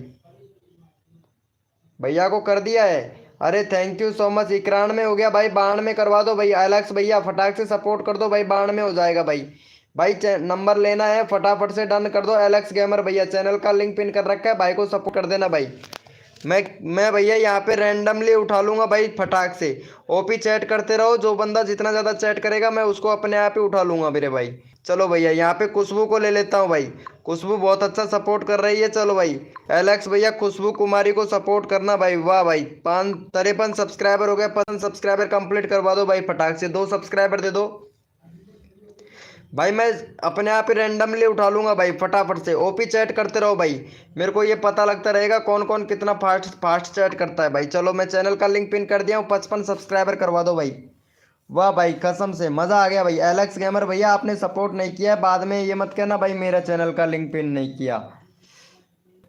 [SPEAKER 1] भैया को कर दिया है। अरे थैंक यू सो मच। 91 हो गया भाई, 92 करवा दो भाई। एलेक्स भैया फटाक से सपोर्ट कर दो भाई, 92 हो जाएगा भाई। भाई नंबर लेना है, फटाफट से डन कर दो। एलेक्स गेमर भैया चैनल का लिंक पिन कर रखा है, भाई को सपोर्ट कर देना भाई। मैं भैया यहाँ पे रैंडमली उठा लूंगा भाई फटाक से। ओपी चैट करते रहो। जो बंदा जितना ज़्यादा चैट करेगा मैं उसको अपने आप ही उठा लूंगा मेरे भाई। चलो भैया यहाँ पे खुशबू को ले लेता हूँ भाई। खुशबू बहुत अच्छा सपोर्ट कर रही है। चलो भाई एलेक्स भैया खुशबू कुमारी को सपोर्ट करना भाई। वाह भाई 53 सब्सक्राइबर हो गए। 5 सब्सक्राइबर कंप्लीट करवा दो भाई फटाक से। 2 सब्सक्राइबर दे दो भाई। मैं अपने आप ही रैंडमली उठा लूंगा भाई फटाफट से। ओपी चैट करते रहो भाई। मेरे को ये पता लगता रहेगा कौन कौन कितना फास्ट फास्ट चैट करता है भाई। चलो मैं चैनल का लिंक पिन कर दिया हूँ। 55 सब्सक्राइबर करवा दो भाई। वाह भाई कसम से मज़ा आ गया भाई। एलेक्स गेमर भैया आपने सपोर्ट नहीं किया, बाद में ये मत कहना भाई मेरा चैनल का लिंक पिन नहीं किया।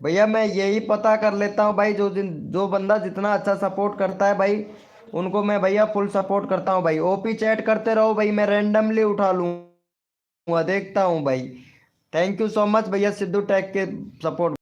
[SPEAKER 1] भैया मैं यही पता कर लेता हूँ भाई, जो बंदा जितना अच्छा सपोर्ट करता है भाई उनको मैं भैया फुल सपोर्ट करता हूँ भाई। ओपी चैट करते रहो भाई, मैं रैंडमली उठा लूँगा। देखता हूँ भाई। थैंक यू सो मच भैया सिद्धू टैग के सपोर्ट।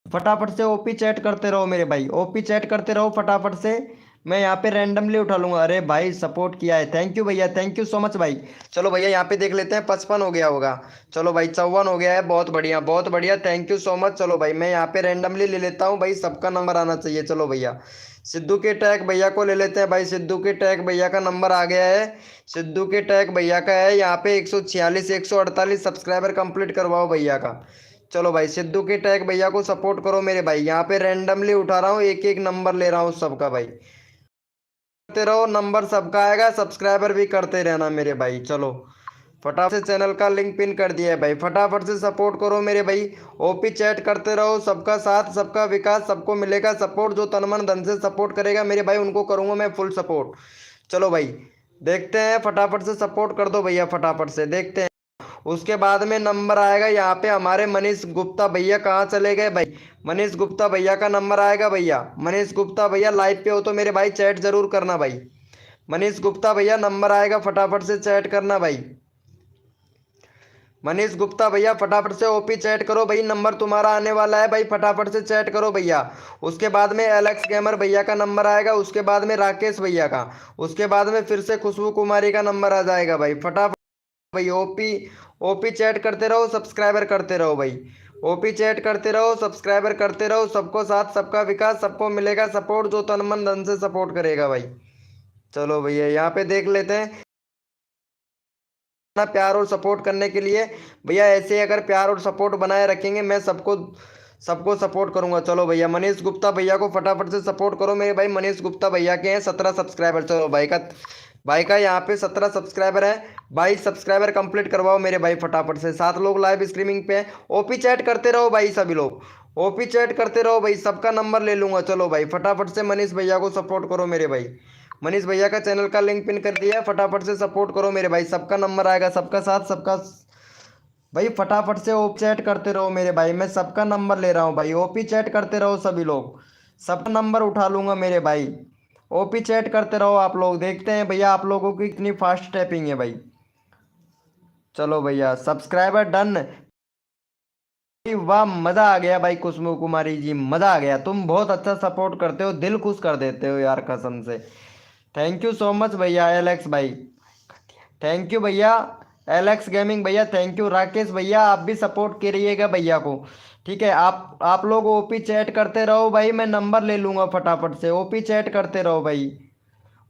[SPEAKER 1] फटाफट से ओपी चैट करते रहो मेरे भाई। ओपी चैट करते रहो फटाफट से। मैं यहाँ पे रैंडमली उठा लूंगा। अरे भाई सपोर्ट किया है, थैंक यू भैया, थैंक यू सो मच भाई। चलो भैया यहाँ पे देख लेते हैं 55 हो गया होगा। चलो भाई 54 हो गया है। बहुत बढ़िया बहुत बढ़िया, थैंक यू सो मच। चलो भाई मैं यहाँ पे रैंडमली ले लेता हूँ भाई, सबका नंबर आना चाहिए। चलो भैया सिद्धू के टैग भैया को ले लेते हैं भाई। सिद्धू के टैग भैया का नंबर आ गया है। सिद्धू के टैग भैया का है यहाँ पे 146 148 सब्सक्राइबर कंप्लीट करवाओ भैया का। चलो भाई सिद्धू के टैग भैया को सपोर्ट करो मेरे भाई। यहाँ पे रैंडमली उठा रहा हूँ, एक एक नंबर ले रहा हूँ सबका भाई। करते रहो, नंबर सबका आएगा। सब्सक्राइबर भी करते रहना मेरे भाई। चलो फटाफट से चैनल का लिंक पिन कर दिया है भाई। फटाफट से सपोर्ट करो मेरे भाई। ओपी चैट करते रहो। सबका साथ सबका विकास, सबको मिलेगा सपोर्ट। जो तन मन धन से सपोर्ट करेगा मेरे भाई उनको करूँगा मैं फुल सपोर्ट। चलो भाई देखते हैं, फटाफट से सपोर्ट कर दो भैया फटाफट से। देखते हैं उसके बाद में नंबर आएगा यहाँ पे हमारे मनीष गुप्ता भैया कहाँ चले गए भाई। मनीष गुप्ता भैया का नंबर आएगा भैया। मनीष गुप्ता भैया लाइव पे हो तो मेरे भाई चैट जरूर करना भाई। मनीष गुप्ता भैया नंबर आएगा, फटाफट से चैट करना भाई। मनीष गुप्ता भैया फटाफट से ओपी चैट करो भाई, नंबर तुम्हारा आने वाला है भाई। फटाफट से चैट करो भैया। उसके बाद में एलेक्स गेमर भैया का नंबर आएगा। उसके बाद में राकेश भैया का। उसके बाद में फिर से खुशबू कुमारी का नंबर आ जाएगा भाई। फटाफट भाई ओपी ओपी चैट करते रहो, सब्सक्राइबर करते रहो भाई। ओपी चैट करते रहो, सब्सक्राइबर करते रहो। सबको साथ सबका विकास, सबको मिलेगा सपोर्ट। जो तन मन धन से सपोर्ट करेगा भाई। चलो भैया यहाँ पे देख लेते हैं अपना प्यार और सपोर्ट करने के लिए भैया। ऐसे ही अगर प्यार और सपोर्ट बनाए रखेंगे मैं सबको सबको सपोर्ट करूंगा। चलो भैया मनीष गुप्ता भैया को फटाफट से सपोर्ट करो मेरे भाई। मनीष गुप्ता भैया के हैं 17 सब्सक्राइबर। चलो भाई का यहाँ पे 17 सब्सक्राइबर है। 22 सब्सक्राइबर कंप्लीट करवाओ मेरे भाई फटाफट से। 7 लोग लाइव स्ट्रीमिंग पे हैं। ओपी चैट करते रहो भाई, सभी लोग ओपी चैट करते रहो भाई, सबका नंबर ले लूंगा। चलो भाई फटाफट से मनीष भैया को सपोर्ट करो मेरे भाई। मनीष भैया का चैनल का लिंक पिन कर दिया है, फटाफट से सपोर्ट करो मेरे भाई। सबका नंबर आएगा, सबका साथ सबका भाई। फटाफट से ओपी चैट करते रहो मेरे भाई। मैं सबका नंबर ले रहा हूँ भाई। ओपी चैट करते रहो सभी लोग, सबका नंबर उठा लूंगा मेरे भाई। ओपी चैट करते रहो आप लोग। देखते हैं भैया आप लोगों की कितनी फास्ट टैपिंग है भाई। चलो भैया सब्सक्राइबर डन। वाह मज़ा आ गया भाई। खुशबू कुमारी जी मज़ा आ गया। तुम बहुत अच्छा सपोर्ट करते हो, दिल खुश कर देते हो यार कसम से। थैंक यू सो मच भैया एलेक्स भाई। थैंक यू भैया एलेक्स गेमिंग भैया। थैंक यू राकेश भैया, आप भी सपोर्ट करिएगा भैया को। ठीक है आप लोग ओपी चैट करते रहो भाई। मैं नंबर ले लूँगा फटाफट से। ओपी चैट करते रहो भाई।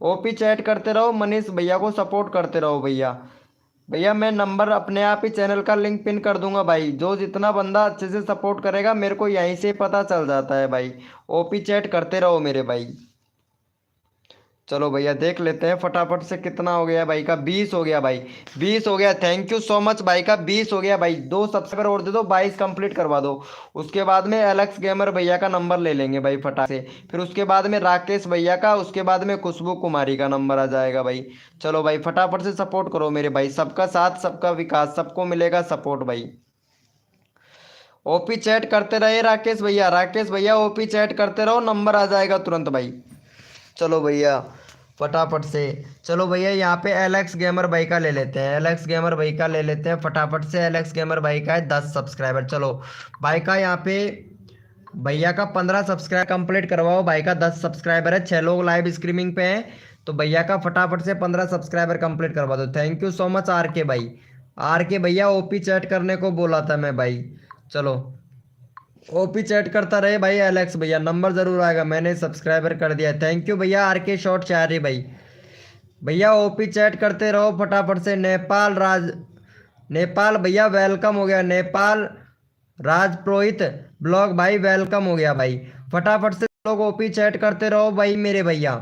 [SPEAKER 1] ओपी चैट करते रहो। मनीष भैया को सपोर्ट करते रहो भैया। भैया मैं नंबर अपने आप ही चैनल का लिंक पिन कर दूंगा भाई। जो जितना बंदा अच्छे से सपोर्ट करेगा मेरे को यहीं से पता चल जाता है भाई। ओपी चैट करते रहो मेरे भाई। चलो भैया देख लेते हैं फटाफट से कितना हो गया भाई का। 20 हो गया भाई। 20 हो गया। थैंक यू सो मच भाई का। 20 हो गया भाई। दो सब्सक्राइबर और दे दो, 22 कंप्लीट करवा दो। उसके बाद में एलेक्स गेमर भैया का नंबर ले लेंगे भाई फटाक से। फिर उसके बाद में राकेश भैया का, उसके बाद में खुशबू कुमारी का नंबर आ जाएगा भाई। चलो भाई फटाफट से सपोर्ट करो मेरे भाई। सबका साथ सबका विकास, सबको मिलेगा सपोर्ट भाई। ओपी चैट करते रहे राकेश भैया। राकेश भैया ओपी चैट करते रहो, नंबर आ जाएगा तुरंत भाई। चलो भैया फटाफट से। चलो भैया यहाँ पे एलेक्स गेमर भाई का ले लेते हैं। एलेक्स गेमर भाई का ले लेते हैं फटाफट से। एलेक्स गेमर भाई का है 10 सब्सक्राइबर। चलो भाई का यहाँ पे, भैया का 15 सब्सक्राइब कंप्लीट करवाओ। भाई का 10 सब्सक्राइबर है, 6 लोग लाइव स्ट्रीमिंग पे हैं। तो भैया का फटाफट से 15 सब्सक्राइबर कंप्लीट करवा दो। Thank you so much R K भाई। आर के भैया ओपी चैट करने को बोला था मैं भाई। चलो ओपी चैट करता रहे भाई। एलेक्स भैया नंबर जरूर आएगा, मैंने सब्सक्राइबर कर दिया। थैंक यू भैया आर के शॉर्ट चारी भाई। भैया ओपी चैट करते रहो फटाफट से। नेपाल राज, नेपाल भैया वेलकम हो गया। नेपाल राज पुरोहित ब्लॉग भाई वेलकम हो गया भाई। फटाफट से लोग ओपी चैट करते रहो भाई मेरे भैया।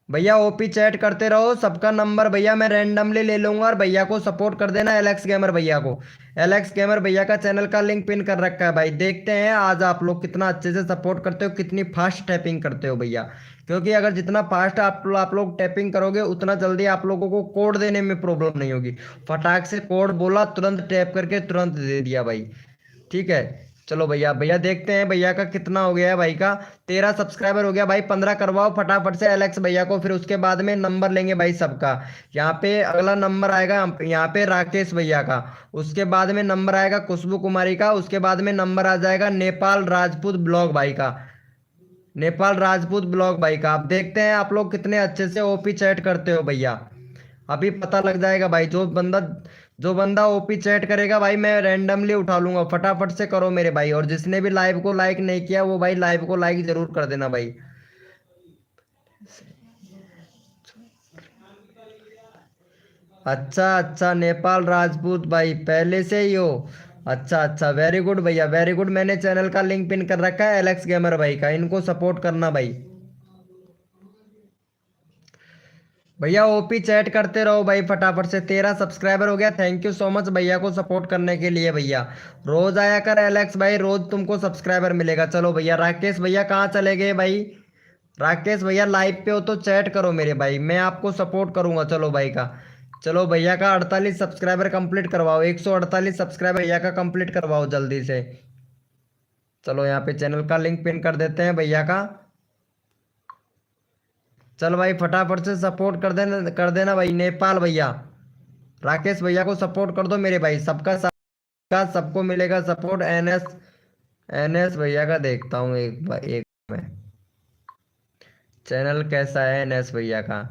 [SPEAKER 1] भैया ओपी चैट करते रहो। सबका नंबर भैया मैं रैंडमली ले लूंगा और भैया को सपोर्ट कर देना एलेक्स गेमर भैया को। एलेक्स गेमर भैया का चैनल का लिंक पिन कर रखा है भाई। देखते हैं आज आप लोग कितना अच्छे से सपोर्ट करते हो, कितनी फास्ट टैपिंग करते हो भैया। क्योंकि अगर जितना फास्ट आप लोग टैपिंग करोगे उतना जल्दी आप लोगों को कोड देने में प्रॉब्लम नहीं होगी। फटाक से कोड बोला, तुरंत टैप करके तुरंत दे दिया भाई। ठीक है। चलो भैया, भैया देखते हैं भैया का कितना हो गया है। भाई का 13 सब्सक्राइबर हो गया भाई। 15 करवाओ फटाफट से एलेक्स भैया को। फिर उसके बाद में नंबर लेंगे भाई सबका। यहाँ पे अगला नंबर आएगा यहाँ पे राकेश भैया का। उसके बाद में नंबर आएगा खुशबू कुमारी का। उसके बाद में नंबर आ जाएगा नेपाल राजपूत ब्लॉग भाई का। नेपाल राजपूत ब्लॉग भाई का। आप देखते हैं आप लोग कितने अच्छे से ओपी चैट करते हो भैया। अभी पता लग जाएगा भाई। जो बंदा ओपी चैट करेगा भाई मैं रैंडमली उठा लूंगा। फटाफट से करो मेरे भाई। और जिसने भी लाइव को लाइक नहीं किया वो भाई लाइव को लाइक जरूर कर देना भाई। अच्छा अच्छा, नेपाल राजपूत भाई पहले से ही हो। अच्छा अच्छा, वेरी गुड भैया वेरी गुड। मैंने चैनल का लिंक पिन कर रखा है एलेक्स गेमर भाई का, इनको सपोर्ट करना भाई। भैया ओपी चैट करते रहो भाई फटाफट से। 13 सब्सक्राइबर हो गया। थैंक यू सो मच भैया को सपोर्ट करने के लिए भैया। रोज आया कर एलेक्स भाई, रोज तुमको सब्सक्राइबर मिलेगा। चलो भैया राकेश भैया कहाँ चले गए भाई। राकेश भैया लाइव पे हो तो चैट करो मेरे भाई, मैं आपको सपोर्ट करूंगा। चलो भाई का, चलो भैया का 48 सब्सक्राइबर कंप्लीट करवाओ। 148 सब्सक्राइबर भैया का कंप्लीट करवाओ जल्दी से। चलो यहाँ पे चैनल का लिंक पिन कर देते हैं भैया का। चल भाई फटाफट से सपोर्ट कर देना भाई। नेपाल भैया, राकेश भैया को सपोर्ट कर दो मेरे भाई। सबका सबको मिलेगा सपोर्ट। एनएस, एनएस भैया का देखता हूँ एक में चैनल कैसा है एनएस भैया का।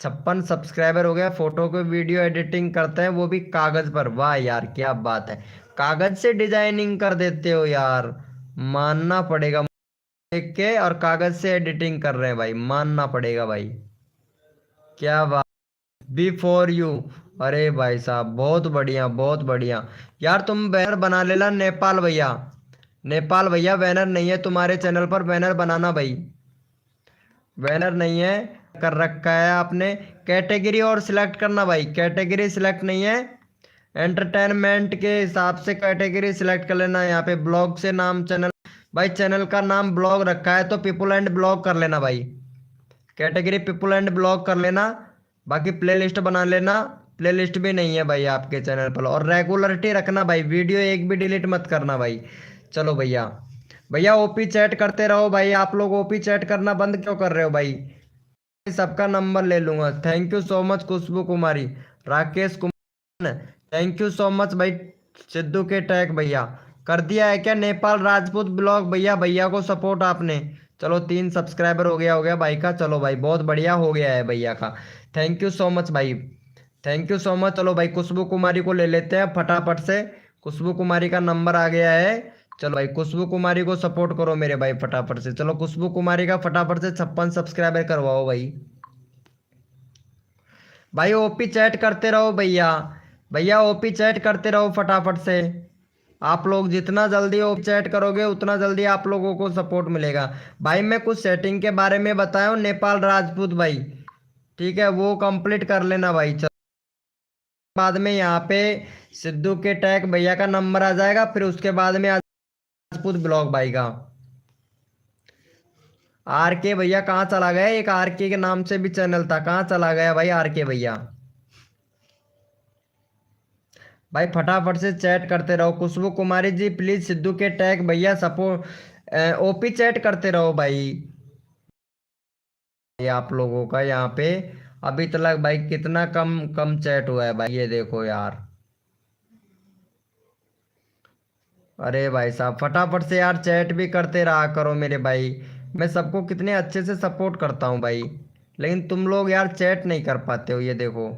[SPEAKER 1] 56 सब्सक्राइबर हो गया। फोटो को वीडियो एडिटिंग करते हैं वो भी कागज पर। वाह यार क्या बात है, कागज से डिजाइनिंग कर देते हो यार, मानना पड़ेगा। देख के और कागज से एडिटिंग कर रहे हैं भाई, मानना पड़ेगा भाई। क्या बात, बी फॉर यू। अरे भाई साहब बहुत बढ़िया बहुत बढ़िया। यार तुम बैनर बना लेना नेपाल भैया। नेपाल भैया बैनर नहीं है तुम्हारे चैनल पर, बैनर बनाना भाई। बैनर नहीं है, कर रखा है आपने। कैटेगरी और सिलेक्ट करना भाई, कैटेगरी सिलेक्ट नहीं है। एंटरटेनमेंट के हिसाब से कैटेगरी सिलेक्ट कर लेना। यहाँ पे ब्लॉग से नाम चैनल, भाई चैनल का नाम ब्लॉग रखा है तो पीपल एंड ब्लॉग कर लेना भाई। कैटेगरी पीपल एंड ब्लॉग कर लेना। बाकी प्लेलिस्ट बना लेना, प्लेलिस्ट भी नहीं है भाई आपके चैनल पर। और रेगुलरिटी रखना भाई, वीडियो एक भी डिलीट मत करना भाई। चलो भैया, भैया ओपी चैट करते रहो भाई। आप लोग ओपी चैट करना बंद क्यों कर रहे हो भाई। सबका नंबर ले लूंगा। Thank you so much Khushbu Kumari, Rakesh Kumar, thank you so much भाई। सिद्धू के टैग भैया कर दिया है क्या। नेपाल राजपूत ब्लॉग भैया, भैया को सपोर्ट आपने। चलो 3 सब्सक्राइबर हो गया भाई का। चलो भाई बहुत बढ़िया हो गया है भैया का। थैंक यू सो मच भाई, थैंक यू सो मच। चलो भाई खुशबू कुमारी को ले लेते हैं फटाफट से। खुशबू कुमारी का नंबर आ गया है। चलो भाई खुशबू कुमारी को सपोर्ट करो मेरे भाई फटाफट से। चलो खुशबू कुमारी का फटाफट से 56 सब्सक्राइबर करवाओ भाई। भाई ओपी चैट करते रहो भैया, भैया ओपी चैट करते रहो फटाफट से। आप लोग जितना जल्दी ओपी चैट करोगे उतना जल्दी आप लोगों को सपोर्ट मिलेगा। भाई मैं कुछ सेटिंग के बारे में बताया हूँ, नेपाल राजपूत भाई, ठीक है, वो कंप्लीट कर लेना भाई। चलो बाद में यहाँ पे सिद्धू के टैग भैया का नंबर आ जाएगा, फिर उसके बाद में राजपूत ब्लॉग भाई का। आर के भैया कहाँ चला गया? एक आर के नाम से भी चैनल था, कहाँ चला गया भाई आर के भैया? भाई फटाफट से चैट करते रहो। खुशबू कुमारी जी प्लीज सिद्धू के टैग भैया सपोर्ट ओपी चैट करते रहो भाई। ये आप लोगों का यहाँ पे अभी तक भाई कितना कम कम चैट हुआ है भाई, ये देखो यार। अरे भाई साहब फटाफट से यार चैट भी करते रहा करो मेरे भाई। मैं सबको कितने अच्छे से सपोर्ट करता हूँ भाई, लेकिन तुम लोग यार चैट नहीं कर पाते हो, ये देखो।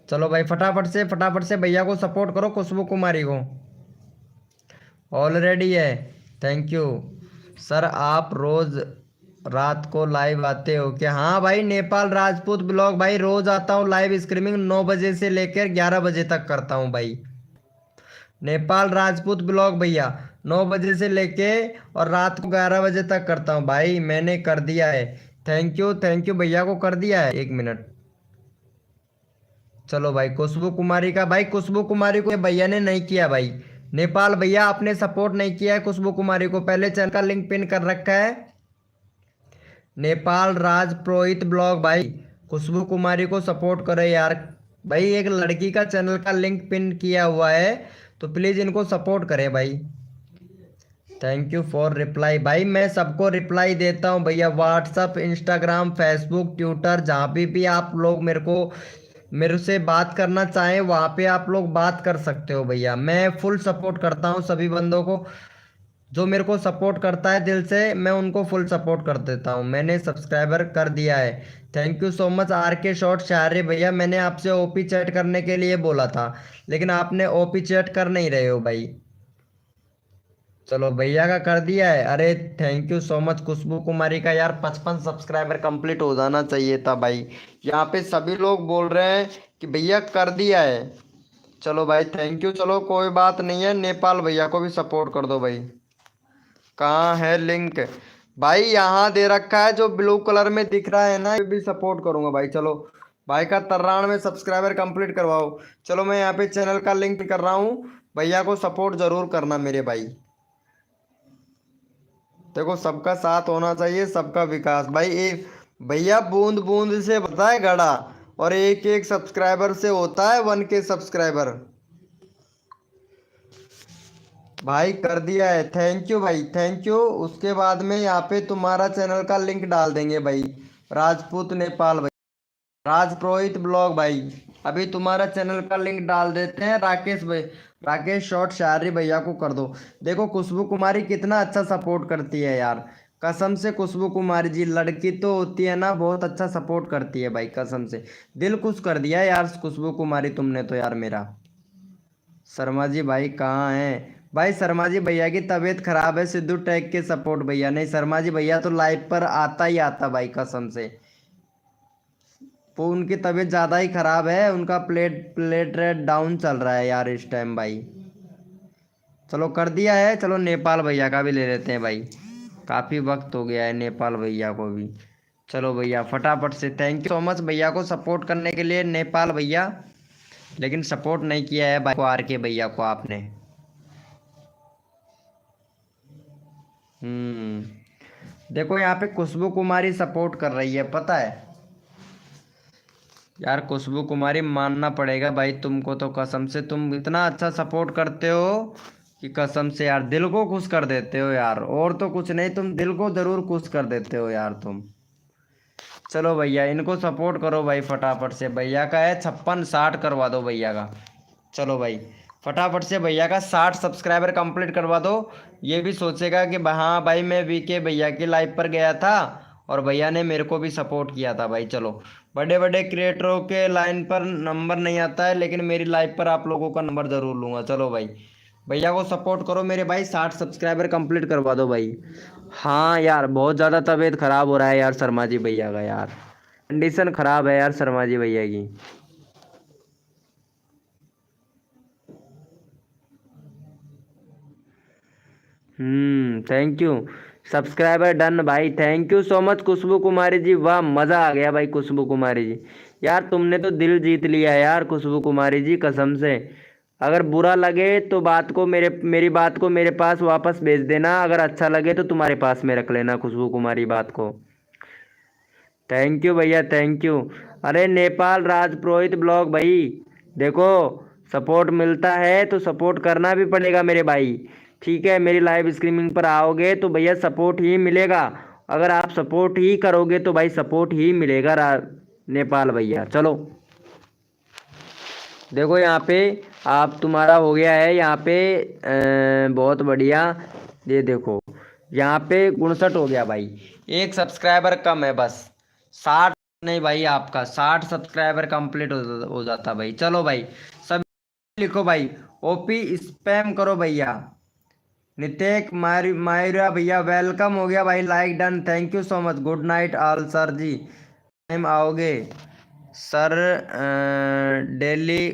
[SPEAKER 1] चलो भाई फटाफट से भैया को सपोर्ट करो, खुशबू कुमारी को। ऑलरेडी है, थैंक यू सर। आप रोज रात को लाइव आते हो क्या? हाँ भाई, नेपाल राजपूत ब्लॉग भाई रोज आता हूँ लाइव स्ट्रीमिंग, 9 बजे से लेकर 11 बजे तक करता हूँ भाई। नेपाल राजपूत ब्लॉग भैया 9 बजे से लेके और रात को 11 बजे तक करता हूँ भाई। मैंने कर दिया है, थैंक यू भैया को कर दिया है। 1 मिनट। चलो भाई खुशबू कुमारी का, भाई खुशबू कुमारी को भैया ने नहीं किया भाई। नेपाल भैया आपने सपोर्ट नहीं किया है खुशबू कुमारी को, पहले चैनल का लिंक पिन कर रखा है। नेपाल राज पुरोहित ब्लॉग भाई, खुशबू कुमारी को सपोर्ट करे यार भाई। एक लड़की का चैनल का लिंक पिन किया हुआ है, तो प्लीज इनको सपोर्ट करें भाई। थैंक यू फॉर रिप्लाई भाई, मैं सबको रिप्लाई देता हूँ भैया। व्हाट्सअप, इंस्टाग्राम, फेसबुक, ट्विटर, जहाँ भी आप लोग मेरे से बात करना चाहें वहाँ पे आप लोग बात कर सकते हो भैया। मैं फुल सपोर्ट करता हूँ सभी बंदों को, जो मेरे को सपोर्ट करता है दिल से मैं उनको फुल सपोर्ट कर देता हूँ। मैंने सब्सक्राइबर कर दिया है, thank you so much. R K short Shayari भैया, मैंने आपसे ओपी चैट करने के लिए बोला था, लेकिन आपने ओपी चैट कर नहीं रहे हो भाई। चलो भैया का कर दिया है, अरे thank you so much. Khushbu कुमारी का यार 55 सब्सक्राइबर कंप्लीट हो जाना चाहिए था भाई। यहाँ पे सभी लोग बोल रहे हैं कि भैया कर दिया है। चलो भाई थैंक यू, चलो कोई बात नहीं है। नेपाल भैया को भी सपोर्ट कर दो भाई। कहाँ है लिंक? भाई यहाँ दे रखा है, जो ब्लू कलर में दिख रहा है ना, ये भी सपोर्ट करूंगा भाई। चलो भाई का 93 में सब्सक्राइबर कंप्लीट करवाओ। चलो मैं यहाँ पे चैनल का लिंक कर रहा हूँ, भैया को सपोर्ट जरूर करना मेरे भाई। देखो सबका साथ होना चाहिए, सबका विकास भाई। एक भैया बूंद बूंद से बनता है घड़ा, और एक एक सब्सक्राइबर से होता है 1K सब्सक्राइबर। भाई कर दिया है, थैंक यू भाई, थैंक यू। उसके बाद में यहाँ पे तुम्हारा चैनल का लिंक डाल देंगे भाई। राजपूत नेपाल भाई, राज पुरोहित ब्लॉग भाई, अभी तुम्हारा चैनल का लिंक डाल देते हैं। राकेश भाई, राकेश शॉर्ट शायरी भैया को कर दो। देखो खुशबू कुमारी कितना अच्छा सपोर्ट करती है यार, कसम से। खुशबू कुमारी जी लड़की तो होती है ना, बहुत अच्छा सपोर्ट करती है भाई, कसम से। दिल खुश कर दिया यार खुशबू कुमारी तुमने तो यार मेरा। शर्मा जी भाई कहाँ हैं? भाई शर्मा जी भैया की तबीयत खराब है, सिद्धू टैग के सपोर्ट भैया नहीं। शर्मा जी भैया तो लाइव पर आता ही आता भाई, कसम से। वो उनकी तबीयत ज़्यादा ही खराब है, उनका प्लेट रेट डाउन चल रहा है यार इस टाइम भाई। चलो कर दिया है, चलो नेपाल भैया का भी ले लेते हैं भाई, काफ़ी वक्त हो गया है नेपाल भैया को भी। चलो भैया फटाफट से, थैंक यू सो मच भैया को सपोर्ट करने के लिए नेपाल भैया, लेकिन सपोर्ट नहीं किया है भाई को, आर के भैया को आपने। देखो यहाँ पे खुशबू कुमारी सपोर्ट कर रही है, पता है यार। खुशबू कुमारी मानना पड़ेगा भाई तुमको, तो कसम से तुम इतना अच्छा सपोर्ट करते हो कि कसम से यार दिल को खुश कर देते हो यार। और तो कुछ नहीं, तुम दिल को जरूर खुश कर देते हो यार तुम। चलो भैया इनको सपोर्ट करो भाई फटाफट से। भैया का है 56, 60 करवा दो भैया का। चलो भाई फटाफट से भैया का 60 सब्सक्राइबर कंप्लीट करवा दो। ये भी सोचेगा कि हाँ भाई मैं वीके भैया की लाइव पर गया था और भैया ने मेरे को भी सपोर्ट किया था भाई। चलो बड़े बड़े क्रिएटरों के लाइन पर नंबर नहीं आता है, लेकिन मेरी लाइव पर आप लोगों का नंबर ज़रूर लूँगा। चलो भाई भैया को सपोर्ट करो मेरे भाई, 60 सब्सक्राइबर कंप्लीट करवा दो भाई। हाँ यार बहुत ज़्यादा तबीयत ख़राब हो रहा है यार शर्मा जी भैया का यार, कंडीशन खराब है यार शर्मा जी भैया की। Thank you. सब्सक्राइबर डन भाई, thank you so much Khushbu Kumari ji. वाह मज़ा आ गया भाई खुशबू कुमारी जी। यार तुमने तो दिल जीत लिया यार खुशबू कुमारी जी, कसम से। अगर बुरा लगे तो बात को मेरी बात को मेरे पास वापस भेज देना, अगर अच्छा लगे तो तुम्हारे पास में रख लेना खुशबू कुमारी बात को। थैंक यू भैया, थैंक यू। अरे नेपाल राजपुरोहित ब्लॉग भाई, देखो सपोर्ट मिलता है तो सपोर्ट करना भी पड़ेगा मेरे भाई। ठीक है, मेरी लाइव स्ट्रीमिंग पर आओगे तो भैया सपोर्ट ही मिलेगा। अगर आप सपोर्ट ही करोगे तो भाई सपोर्ट ही मिलेगा नेपाल भैया। चलो देखो यहाँ पे आप तुम्हारा हो गया है यहाँ पे बहुत बढ़िया। ये देखो यहाँ पे 59 हो गया भाई। एक सब्सक्राइबर कम है बस। 60 नहीं भाई, आपका 60 सब्सक्राइबर कंप्लीट हो जाता भाई। चलो भाई सब लिखो भाई, ओपी स्पैम करो भैया। नितेक मायरा भैया वेलकम हो गया भाई, like done, thank you so much. Good night all sir ji. Time आओगे सर डेली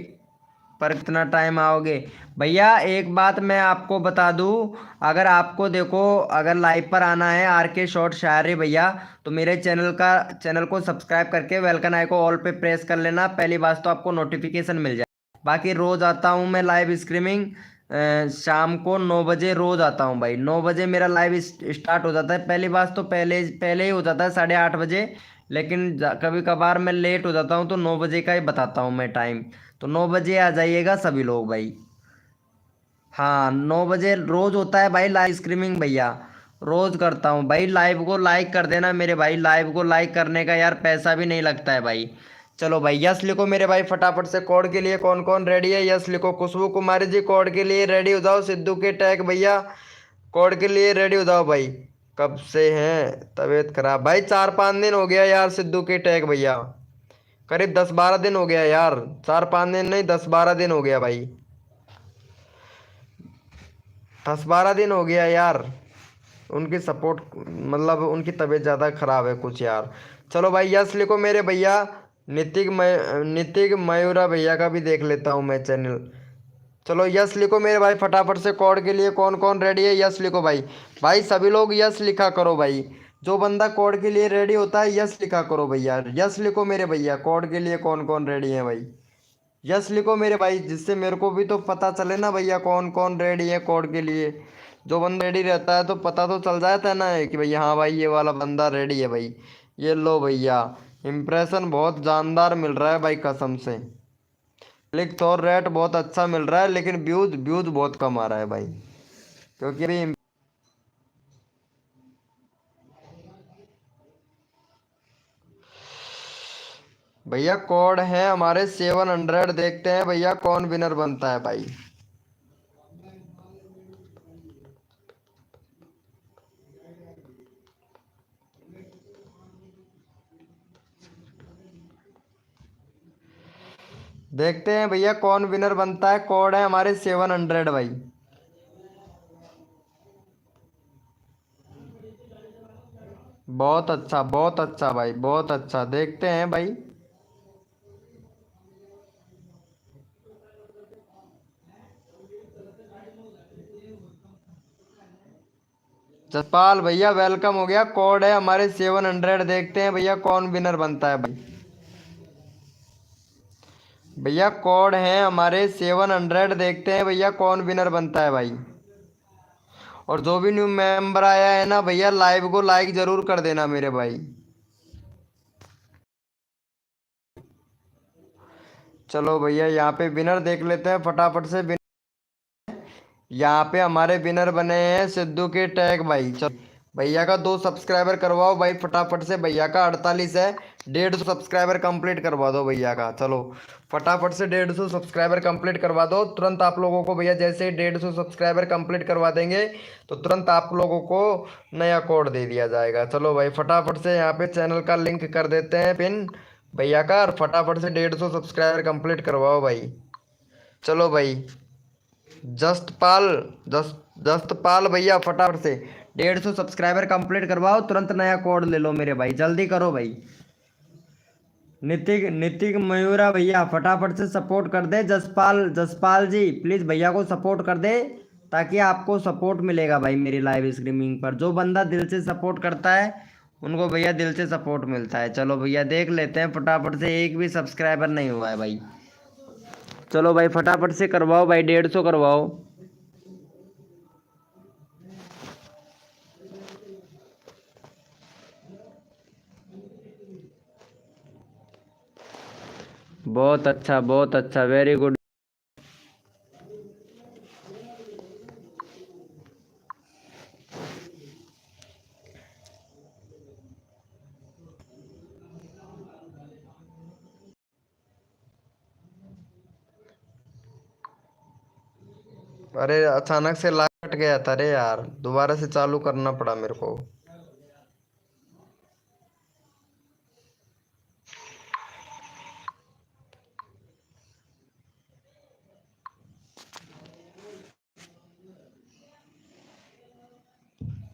[SPEAKER 1] पर कितना टाइम आओगे भैया? एक बात मैं आपको बता दूं, अगर आपको देखो अगर लाइव पर आना है आर के शॉर्ट शायरी भैया, तो मेरे चैनल को सब्सक्राइब करके वेलकम आइकन ऑल पे प्रेस कर लेना। पहली बात तो आपको नोटिफिकेशन मिल जाए। बाकी रोज़ आता हूँ मैं लाइव स्ट्रीमिंग, शाम को 9 बजे रोज़ आता हूँ भाई। 9 बजे मेरा लाइव स्टार्ट हो जाता है। पहली बात तो पहले पहले ही हो जाता है 8:30 बजे, लेकिन कभी कभार मैं लेट हो जाता हूँ तो 9 बजे का ही बताता हूँ मैं टाइम। तो 9 बजे आ जाइएगा सभी लोग भाई। हाँ 9 बजे रोज होता है भाई लाइव स्ट्रीमिंग भैया, रोज करता हूँ भाई। लाइव को लाइक कर देना मेरे भाई, लाइव को लाइक करने का यार पैसा भी नहीं लगता है भाई। चलो भाई यस लिखो मेरे भाई फटाफट से। कोड के लिए कौन कौन रेडी है? यस लिखो। खुशबू कुमारी जी कोड के लिए रेडी हो जाओ। सिद्धू के टैग भैया कोड के लिए रेडी हो जाओ भाई। कब से हैं तबीयत खराब भाई? 4-5 दिन हो गया यार सिद्धू के टैग भैया, करीब 10-12 दिन हो गया यार। 4-5 दिन नहीं, 10-12 दिन हो गया भाई। 10-12 दिन हो गया यार। उनकी सपोर्ट मतलब उनकी तबीयत ज़्यादा ख़राब है कुछ यार। चलो भाई यस लिखो मेरे भैया। नितिक मयूरा भैया का भी देख लेता हूँ मैं चैनल। चलो यस लिखो मेरे भाई फटाफट से। कोड के लिए कौन कौन रेडी है? यस लिखो भाई। भाई सभी लोग यस लिखा करो भाई। जो बंदा कोड के लिए रेडी होता है यस लिखा करो भैया। यस लिखो मेरे भैया। कोड के लिए कौन कौन रेडी है भाई? यस लिखो मेरे भाई, जिससे मेरे को भी तो पता चले ना भैया कौन कौन रेडी है कोड के लिए। जो बंदा रेडी रहता है तो पता तो चल जाता है ना कि भैया हाँ भाई ये वाला बंदा रेडी है भाई। ये लो भैया, इम्प्रेशन बहुत जानदार मिल रहा है भाई कसम से। क्लिक थ्रो रेट बहुत अच्छा मिल रहा है, लेकिन व्यूज व्यूज बहुत कम आ रहा है भाई, क्योंकि अभी भैया कोड है हमारे 700। देखते हैं भैया कौन विनर बनता है भाई। देखते हैं भैया कौन विनर बनता है। कोड है हमारे 700 भाई। बहुत अच्छा भाई, बहुत अच्छा। देखते हैं भाई। जसपाल भैया वेलकम हो गया। कोड है हमारे 700। देखते हैं भैया कौन विनर बनता है भाई। भैया कोड है हमारे 700। देखते हैं भैया कौन विनर बनता है भाई। और जो भी न्यू मेंबर आया है ना भैया, लाइव को लाइक जरूर कर देना मेरे भाई। चलो भैया यहाँ पे विनर देख लेते हैं फटाफट से। यहाँ पे हमारे विनर बने हैं सिद्धू के टैग भाई। चलो भैया का 2 सब्सक्राइबर करवाओ भाई फटाफट से। भैया का 48 है, 150 सब्सक्राइबर कंप्लीट करवा दो भैया का। चलो फटाफट से 150 सब्सक्राइबर कंप्लीट करवा दो तुरंत आप लोगों को भैया। जैसे ही 150 सब्सक्राइबर कंप्लीट करवा देंगे तो तुरंत आप लोगों को नया कोड दे दिया जाएगा। चलो भाई फटाफट से यहाँ पे चैनल का लिंक कर देते हैं पिन भैया का, और फटाफट से 150 सब्सक्राइबर कंप्लीट करवाओ भाई। चलो भाई जस्तपाल जस्तपाल भैया फटाफट से 150 सब्सक्राइबर कंप्लीट करवाओ, तुरंत नया कोड ले लो मेरे भाई, जल्दी करो भाई। नितिक नितिक मयूरा भैया फटाफट से सपोर्ट कर दे। जसपाल जसपाल जी प्लीज भैया को सपोर्ट कर दे, ताकि आपको सपोर्ट मिलेगा भाई मेरी लाइव स्ट्रीमिंग पर। जो बंदा दिल से सपोर्ट करता है उनको भैया दिल से सपोर्ट मिलता है। चलो भैया देख लेते हैं फटाफट से, एक भी सब्सक्राइबर नहीं हुआ है भाई। चलो भाई फटाफट से करवाओ भाई, 150 करवाओ। बहुत अच्छा, वेरी गुड। अरे अचानक से लाइट कट गया था रे यार, दोबारा से चालू करना पड़ा मेरे को।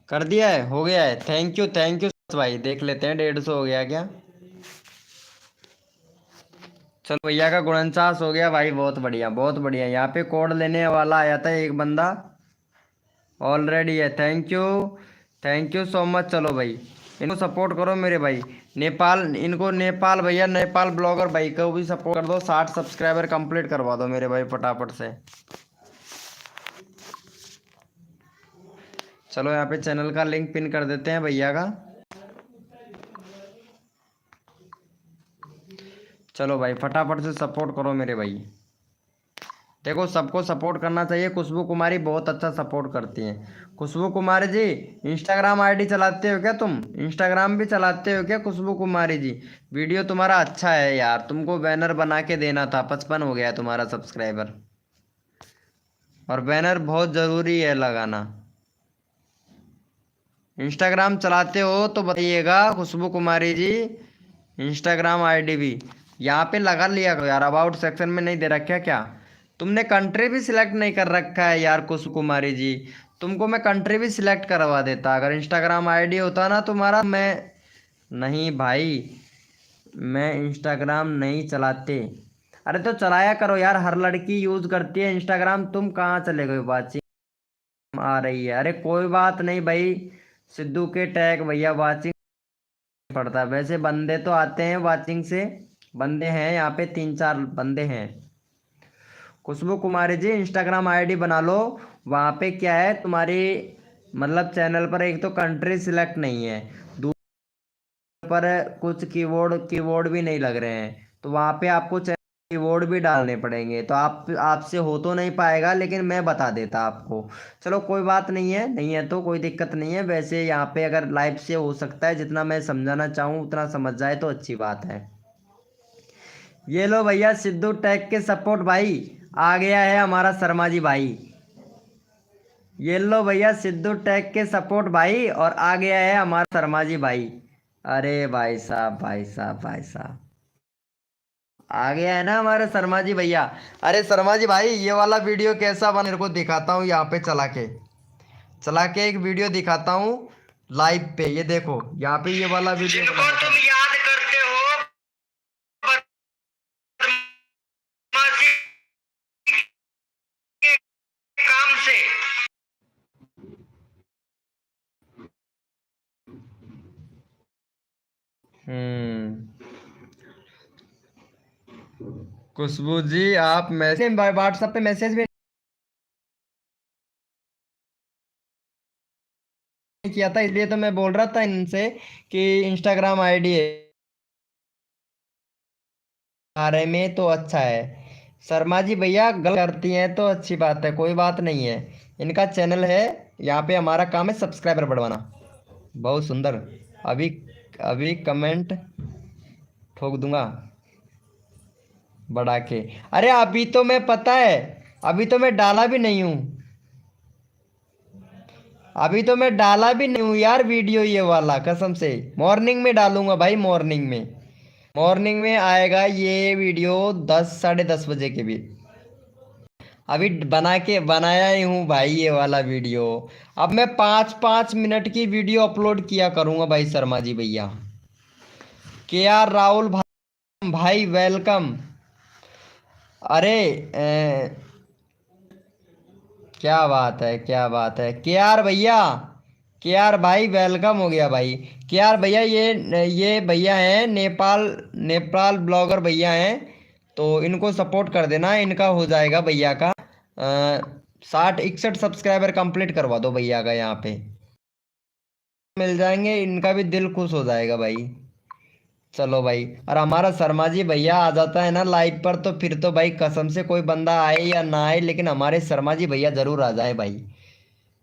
[SPEAKER 1] कर दिया है, हो गया है। थैंक यू भाई। देख लेते हैं 150 हो गया क्या। चलो भैया का 49 हो गया भाई, बहुत बढ़िया बहुत बढ़िया। यहाँ पे कोड लेने वाला आया था एक बंदा, ऑलरेडी है। Thank you so much. चलो भाई इनको सपोर्ट करो मेरे भाई। नेपाल, इनको नेपाल भैया, नेपाल ब्लॉगर भाई को भी सपोर्ट कर दो। 60 सब्सक्राइबर कंप्लीट करवा दो मेरे भाई फटाफट से। चलो यहाँ पे चैनल का लिंक पिन कर देते हैं भैया का। चलो भाई फटाफट से सपोर्ट करो मेरे भाई। देखो सबको सपोर्ट करना चाहिए। खुशबू कुमारी बहुत अच्छा सपोर्ट करती हैं। खुशबू कुमारी जी इंस्टाग्राम आईडी चलाते हो क्या तुम? इंस्टाग्राम भी चलाते हो क्या खुशबू कुमारी जी? वीडियो तुम्हारा अच्छा है यार, तुमको बैनर बना के देना था। 55 हो गया तुम्हारा सब्सक्राइबर, और बैनर बहुत ज़रूरी है लगाना। इंस्टाग्राम चलाते हो तो बताइएगा खुशबू कुमारी जी। इंस्टाग्राम आईडी भी यहाँ पे लगा लिया करो यार। अबाउट सेक्शन में नहीं दे रखा क्या? तुमने कंट्री भी सिलेक्ट नहीं कर रखा है यार खुशबू कुमारी जी। तुमको मैं कंट्री भी सिलेक्ट करवा देता अगर इंस्टाग्राम आईडी होता ना तुम्हारा। मैं नहीं भाई, मैं इंस्टाग्राम नहीं चलाते। अरे तो चलाया करो यार, हर लड़की यूज करती है इंस्टाग्राम। तुम कहाँ चले गए? वाचिंग आ रही है। अरे कोई बात नहीं भाई, सिद्धू के टैग भैया वाचिंग पड़ता है। वैसे बंदे तो आते हैं वाचिंग से, बंदे हैं यहाँ पे 3-4 बंदे हैं। खुशबू कुमारी जी इंस्टाग्राम आईडी बना लो। वहाँ पे क्या है तुम्हारी, मतलब चैनल पर एक तो कंट्री सिलेक्ट नहीं है, दूसरे पर कुछ कीवर्ड कीवर्ड भी नहीं लग रहे हैं। तो वहाँ पे आपको कीवर्ड भी डालने पड़ेंगे। तो आप आपसे हो तो नहीं पाएगा, लेकिन मैं बता देता आपको। चलो कोई बात नहीं है, नहीं है तो कोई दिक्कत नहीं है। वैसे यहाँ पे अगर लाइव से हो सकता है, जितना मैं समझाना चाहूँ उतना समझ जाए तो अच्छी बात है। ये लो भैया सिद्धू टैग के सपोर्ट भाई, आ गया है हमारा शर्मा जी भाई। ये लो भैया सिद्धू टैग के सपोर्ट भाई, और आ गया है हमारा शर्मा जी भाई। अरे भाई साहब भाई साहब भाई साहब, आ गया है ना हमारे शर्मा जी भैया। अरे शर्मा जी भाई ये वाला वीडियो कैसा बना मेरे को दिखाता हूँ यहाँ पे चला के एक वीडियो दिखाता हूँ लाइव पे। ये देखो यहाँ पे ये वाला वीडियो बनाया था। तुम याद करते हो बदमाशी के काम से। खुशबू जी आप मैसेज व्हाट्सएप पे मैसेज भी नहीं किया था, इसलिए तो मैं बोल रहा था इनसे कि इंस्टाग्राम आईडी है बारे में तो अच्छा है। शर्मा जी भैया गलत करती हैं तो अच्छी बात है, कोई बात नहीं है। इनका चैनल है, यहाँ पे हमारा काम है सब्सक्राइबर बढ़वाना। बहुत सुंदर। अभी अभी कमेंट ठोक दूंगा बढ़ा के। अरे अभी तो मैं, पता है अभी तो मैं डाला भी नहीं हूँ। अभी तो मैं डाला भी नहीं हूँ यार वीडियो ये वाला, कसम से। मॉर्निंग में डालूंगा भाई, मॉर्निंग में आएगा ये वीडियो 10 साढ़े 10 बजे के भी। अभी बनाया ही हूँ भाई ये वाला वीडियो। अब मैं 5-5 मिनट की वीडियो अपलोड किया करूँगा भाई शर्मा जी भैया। के आर राहुल भाई भाई वेलकम। अरे ए, क्या बात है, क्या बात है, के आर भैया। के आर भाई वेलकम हो गया भाई। के आर भैया, ये भैया हैं नेपाल, नेपाल ब्लॉगर भैया हैं। तो इनको सपोर्ट कर देना, इनका हो जाएगा भैया का 60 61 सब्सक्राइबर कंप्लीट करवा दो भैया का यहाँ पे। मिल जाएंगे, इनका भी दिल खुश हो जाएगा भाई। चलो भाई, और हमारा शर्मा जी भैया आ जाता है ना लाइव पर, तो फिर तो भाई कसम से कोई बंदा आए या ना आए, लेकिन हमारे शर्मा जी भैया जरूर आ जाए भाई।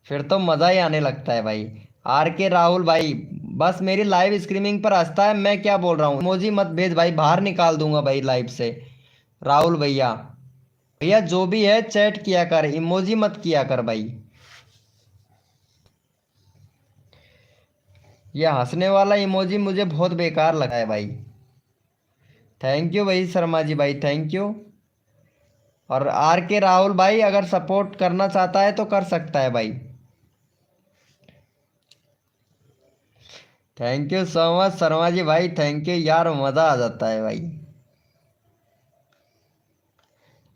[SPEAKER 1] फिर तो मजा ही आने लगता है भाई। आर के राहुल भाई, बस मेरी लाइव स्ट्रीमिंग पर हंसता है, मैं क्या बोल रहा हूँ, इमोजी मत भेज भाई, बाहर निकाल दूंगा भाई लाइव से। राहुल भैया, भैया जो भी है चैट किया कर, इमोजी मत किया कर भाई। ये हंसने वाला इमोजी मुझे बहुत बेकार लगा है भाई। थैंक यू भाई शर्मा जी भाई, थैंक यू। और आर के राहुल भाई अगर सपोर्ट करना चाहता है तो कर सकता है भाई। Thank you so much Sharma ji भाई, थैंक यू यार, मजा आ जाता है भाई।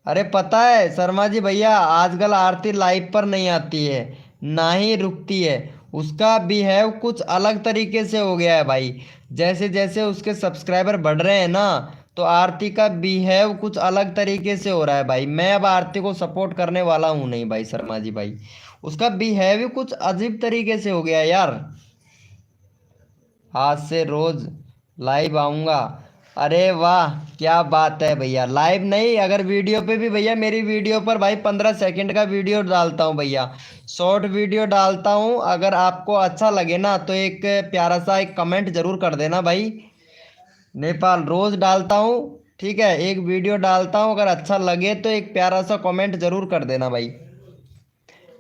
[SPEAKER 1] अरे पता है शर्मा जी भैया, आजकल आरती लाइव पर नहीं आती है, ना ही रुकती है। उसका बिहेव कुछ अलग तरीके से हो गया है भाई। जैसे जैसे उसके सब्सक्राइबर बढ़ रहे हैं ना, तो आरती का बिहेव कुछ अलग तरीके से हो रहा है भाई। मैं अब आरती को सपोर्ट करने वाला हूँ नहीं भाई शर्मा जी भाई। उसका बिहेव ही कुछ अजीब तरीके से हो गया है यार। आज से रोज लाइव आऊंगा। अरे वाह, क्या बात है भैया, लाइव नहीं, अगर वीडियो पे भी भैया, मेरी वीडियो पर भाई 15 सेकंड का वीडियो डालता हूँ भैया, शॉर्ट वीडियो डालता हूँ। अगर आपको अच्छा लगे ना तो एक प्यारा सा एक कमेंट जरूर कर देना भाई। नेपाल रोज डालता हूँ, ठीक है, एक वीडियो डालता हूँ, अगर अच्छा लगे तो एक प्यारा सा कमेंट जरूर कर देना भाई।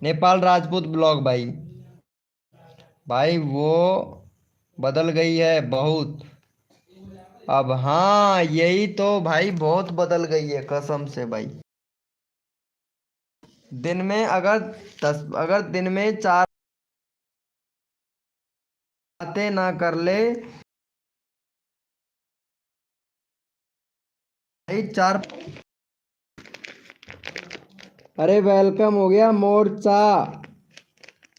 [SPEAKER 1] नेपाल राजपूत ब्लॉग भाई। भाई वो बदल गई है बहुत। अब हाँ, यही तो भाई, बहुत बदल गई है कसम से भाई। दिन में अगर 4 बातें ना कर ले भाई, चार। अरे वेलकम हो गया मोर्चा,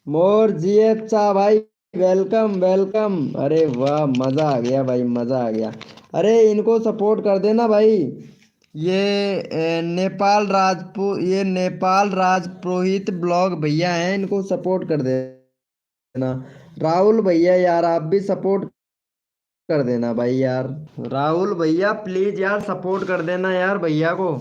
[SPEAKER 1] मोर जीएफ चा भाई, वेलकम वेलकम। अरे वाह, मजा आ गया भाई, मजा आ गया। अरे इनको सपोर्ट कर देना भाई। ये ये नेपाल राजपुरोहित ब्लॉग भैया हैं, इनको सपोर्ट कर देना। राहुल भैया यार, आप भी सपोर्ट कर देना भाई यार। राहुल भैया प्लीज यार सपोर्ट कर देना यार भैया को।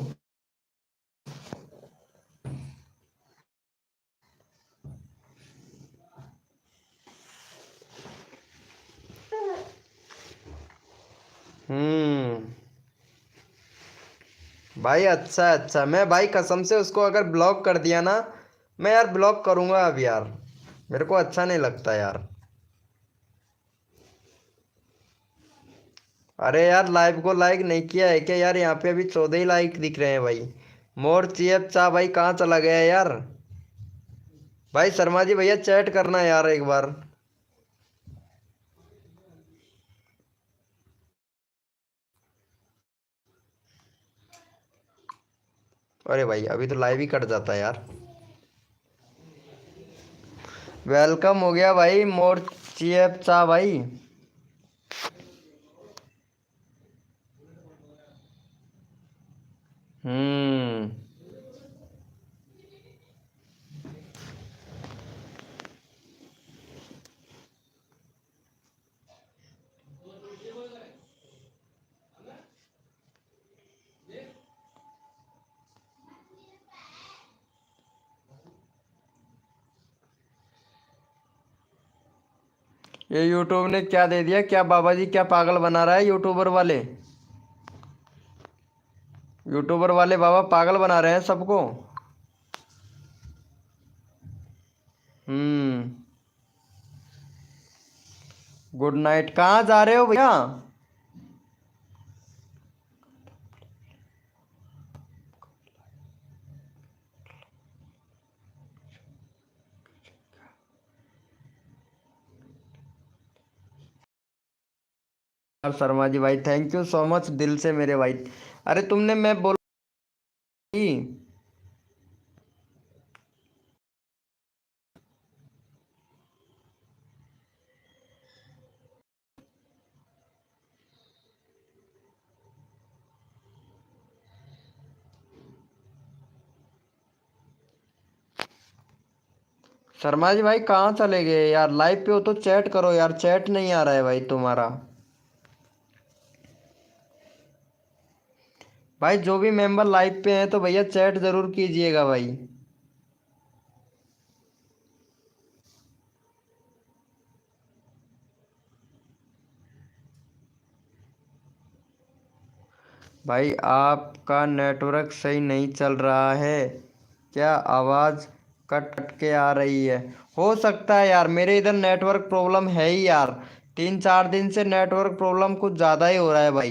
[SPEAKER 1] हम्म। भाई अच्छा अच्छा, मैं भाई कसम से उसको अगर ब्लॉक कर दिया ना, मैं यार ब्लॉक करूंगा अब यार, मेरे को अच्छा नहीं लगता यार। अरे यार लाइव को लाइक नहीं किया है क्या यार, यहाँ पे अभी 14 ही लाइक दिख रहे हैं भाई। मोर चीएफ चा भाई कहाँ चला गया यार। भाई शर्मा जी भैया चैट करना यार एक बार। अरे भाई अभी तो लाइव ही कट जाता है यार। वेलकम हो गया भाई मोर चीएफ चा भाई। हम्म। ये यूट्यूब ने क्या दे दिया, क्या बाबा जी क्या पागल बना रहा है यूट्यूबर वाले। यूट्यूबर वाले बाबा पागल बना रहे हैं सबको। हम्म। गुड नाइट, कहाँ जा रहे हो भैया। यार शर्मा जी भाई, थैंक यू सो मच दिल से मेरे भाई। अरे तुमने मैं बोल शर्मा जी भाई कहाँ चले गए यार? लाइव पे हो तो चैट करो यार, चैट नहीं आ रहा है भाई तुम्हारा। भाई जो भी मेंबर लाइव पे हैं तो भैया चैट जरूर कीजिएगा भाई। भाई आपका नेटवर्क सही नहीं चल रहा है क्या? आवाज़ कट कट के आ रही है। हो सकता है यार, मेरे इधर नेटवर्क प्रॉब्लम है ही यार। 3-4 दिन से नेटवर्क प्रॉब्लम कुछ ज़्यादा ही हो रहा है भाई।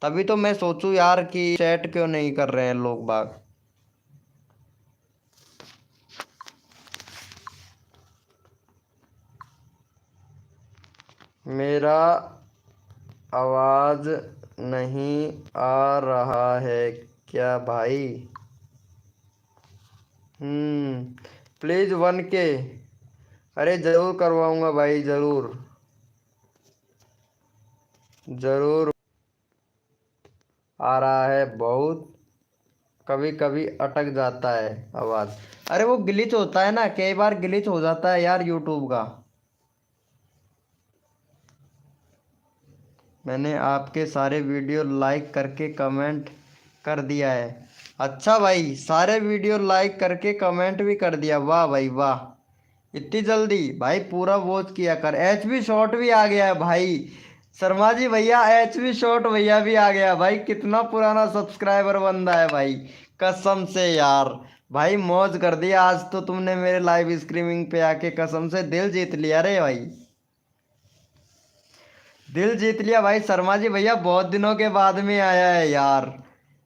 [SPEAKER 1] तभी तो मैं सोचूं यार कि चैट क्यों नहीं कर रहे हैं लोग बाग। मेरा आवाज़ नहीं आ रहा है क्या भाई? Please 1K। अरे ज़रूर करवाऊंगा भाई, ज़रूर ज़रूर। आ रहा है बहुत, कभी कभी अटक जाता है आवाज़। अरे वो ग्लिच होता है ना, कई बार ग्लिच हो जाता है यार यूट्यूब का। मैंने आपके सारे वीडियो लाइक करके कमेंट कर दिया है। अच्छा भाई, सारे वीडियो लाइक करके कमेंट भी कर दिया, वाह भाई वाह। इतनी जल्दी भाई, पूरा वॉच किया कर। HB शॉट भी आ गया है भाई। शर्मा जी भैया, HB शॉट भैया भी आ गया भाई। कितना पुराना सब्सक्राइबर बंदा है भाई, कसम से यार। भाई मौज कर दिया आज तो तुमने मेरे लाइव स्ट्रीमिंग पे आके, कसम से दिल जीत लिया रे भाई। दिल जीत लिया भाई। शर्मा जी भैया बहुत दिनों के बाद में आया है यार।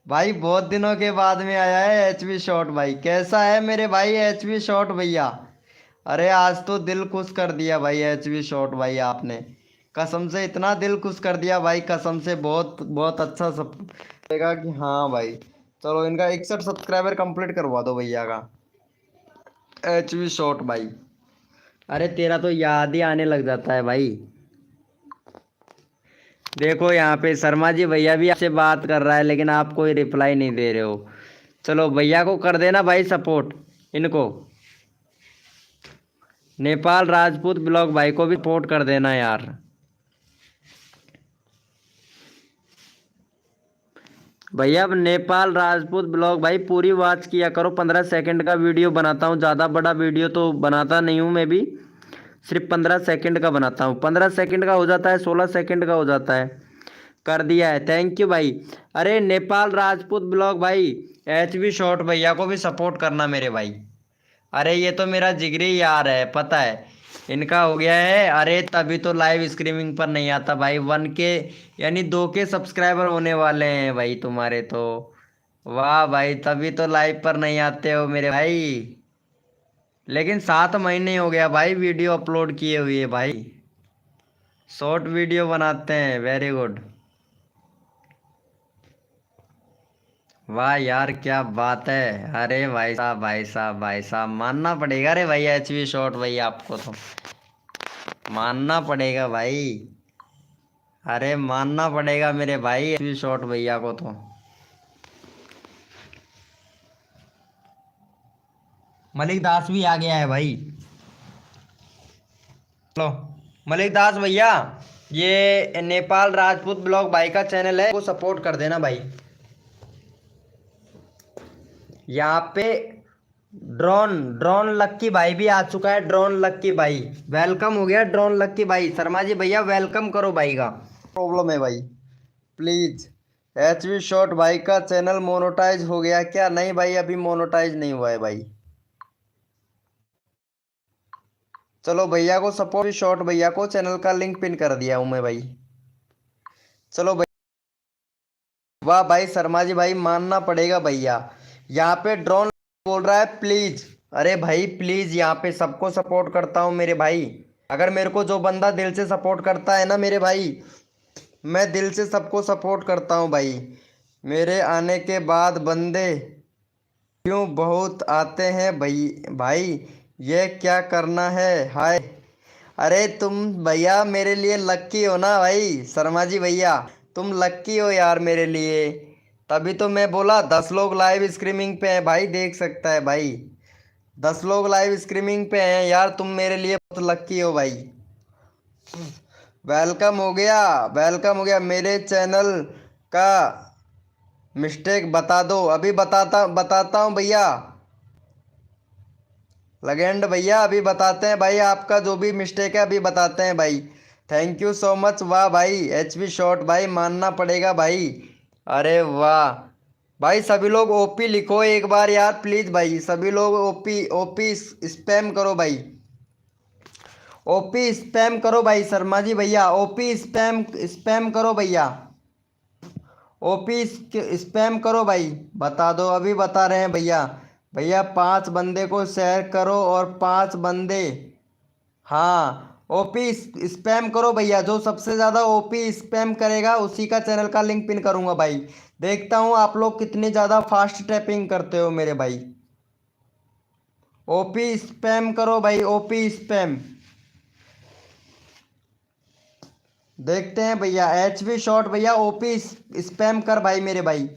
[SPEAKER 1] भाई बहुत दिनों के बाद में आया है HB शॉट भाई। कैसा है मेरे भाई HB शॉट भैया? अरे आज तो दिल खुश कर दिया भाई HB शॉट भाई आपने। कसम से इतना दिल खुश कर दिया भाई, कसम से बहुत बहुत अच्छा सब लगेगा कि हाँ भाई। चलो इनका 61 सब्सक्राइबर कंप्लीट करवा दो भैया का। HB शॉट भाई, अरे तेरा तो याद ही आने लग जाता है भाई। देखो यहाँ पे शर्मा जी भैया भी आपसे बात कर रहा है, लेकिन आप कोई रिप्लाई नहीं दे रहे हो। चलो भैया को कर देना भाई सपोर्ट, इनको। नेपाल राजपूत ब्लॉग भाई को भी सपोर्ट कर देना यार। भैया अब नेपाल राजपूत ब्लॉग भाई पूरी वॉच किया करो। 15 सेकंड का वीडियो बनाता हूँ, ज़्यादा बड़ा वीडियो तो बनाता नहीं हूँ मैं भी। सिर्फ 15 सेकंड का बनाता हूँ। 15 सेकंड का हो जाता है, 16 सेकंड का हो जाता है। कर दिया है, थैंक यू भाई। अरे नेपाल राजपूत ब्लॉग भाई, HB शॉर्ट भैया को भी सपोर्ट करना मेरे भाई। अरे ये तो मेरा जिगरी यार है, पता है। इनका हो गया है, अरे तभी तो लाइव स्ट्रीमिंग पर नहीं आता भाई। 1K यानी 2K सब्सक्राइबर होने वाले हैं भाई तुम्हारे तो। वाह भाई, तभी तो लाइव पर नहीं आते हो मेरे भाई। लेकिन 7 महीने हो गया भाई वीडियो अपलोड किए हुए भाई। शॉर्ट वीडियो बनाते हैं, वेरी गुड। वाह यार क्या बात है। अरे भाई साहब भाई साहब भाई साहब, मानना पड़ेगा रे भाई HB शॉट भाई आपको तो। मानना पड़ेगा भाई। अरे मानना पड़ेगा मेरे भाई HB शॉट भैया को तो। मलिक दास भी आ गया है भाई। लो मलिक दास भैया, ये नेपाल राजपूत ब्लॉग भाई का चैनल है, वो सपोर्ट कर देना भाई। यहाँ पे ड्रोन ड्रोन लक्की भाई भी आ चुका है। ड्रोन लक्की भाई वेलकम हो गया। ड्रोन लक्की भाई, शर्मा जी भैया वेलकम करो भाई का। प्रॉब्लम है भाई, प्लीज। HB शॉट भाई का चैनल मोनेटाइज हो गया क्या? नहीं भाई, अभी मोनेटाइज नहीं हुआ है भाई। चलो भैया को सपोर्ट, शॉट भैया को चैनल का लिंक पिन कर दिया हूं मैं भाई। चलो भाई, वाह भाई शर्मा जी भाई, मानना पड़ेगा भैया। यहाँ पे ड्रोन बोल रहा है प्लीज। अरे भाई प्लीज, यहाँ पे सबको सपोर्ट करता हूँ मेरे भाई। अगर मेरे को जो बंदा दिल से सपोर्ट करता है ना मेरे भाई, मैं दिल से सबको सपोर्ट करता हूँ भाई। मेरे आने के बाद बंदे क्यों बहुत आते हैं भाई भाई, ये क्या करना है हाय। अरे तुम भैया मेरे लिए लक्की हो ना भाई, शर्मा जी भैया। तुम लक्की हो यार मेरे लिए। तभी तो मैं बोला 10 लोग लाइव स्ट्रीमिंग पे हैं भाई, देख सकता है भाई। 10 लोग लाइव स्ट्रीमिंग पे हैं यार, तुम मेरे लिए बहुत लक्की हो भाई। वेलकम हो गया, वेलकम हो गया। मेरे चैनल का मिस्टेक बता दो, अभी बताता बताता हूँ भैया। लगेंड भैया अभी बताते हैं भाई, आपका जो भी मिस्टेक है अभी बताते हैं भाई। थैंक यू सो मच, वाह भाई एचवी शॉट भाई, मानना पड़ेगा भाई। अरे वाह भाई, सभी लोग ओपी लिखो एक बार यार प्लीज भाई, सभी लोग ओपी ओपी स्पैम करो भाई। ओपी स्पैम करो भाई, शर्मा जी भैया ओपी स्पैम स्पैम करो भैया। ओपी स्पैम करो भाई, बता दो अभी बता रहे हैं भैया। भैया 5 बंदे को शेयर करो और 5 बंदे, हाँ ओपी स्पैम करो भैया। जो सबसे ज़्यादा ओपी स्पैम करेगा उसी का चैनल का लिंक पिन करूंगा भाई। देखता हूँ आप लोग कितनी ज़्यादा फास्ट टैपिंग करते हो मेरे भाई। ओपी स्पैम करो भाई, ओपी स्पैम। देखते हैं भैया, एचवी शॉट भैया ओपी स्पैम कर भाई मेरे भाई।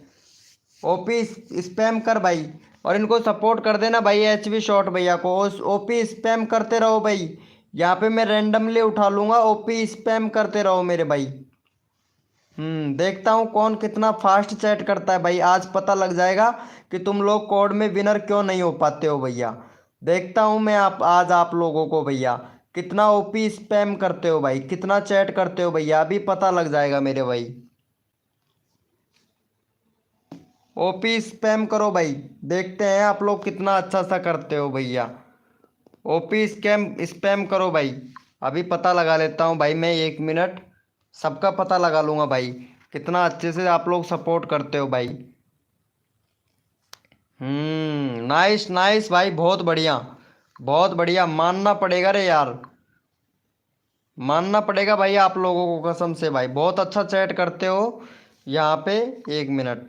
[SPEAKER 1] ओपी स्पैम कर भाई, और इनको सपोर्ट कर देना भाई एचवी शॉट भैया को। ओपी स्पैम करते रहो भाई। यहाँ पे मैं रैंडमली उठा लूंगा, ओपी स्पैम करते रहो मेरे भाई। देखता हूँ कौन कितना फास्ट चैट करता है भाई, आज पता लग जाएगा कि तुम लोग कोड में विनर क्यों नहीं हो पाते हो भैया। देखता हूँ मैं आप आज आप लोगों को भैया, कितना ओपी स्पैम करते हो भाई, कितना चैट करते हो भैया, अभी पता लग जाएगा मेरे भाई। ओपी स्पैम करो भाई, देखते हैं आप लोग कितना अच्छा सा करते हो भैया। ओपी स्पैम करो भाई। अभी पता लगा लेता हूँ भाई मैं, 1 मिनट सबका पता लगा लूँगा भाई, कितना अच्छे से आप लोग सपोर्ट करते हो भाई। नाइस नाइस भाई, बहुत बढ़िया, बहुत बढ़िया, मानना पड़ेगा रे यार, मानना पड़ेगा भाई आप लोगों को कसम से भाई, बहुत अच्छा चैट करते हो यहाँ पे। 1 मिनट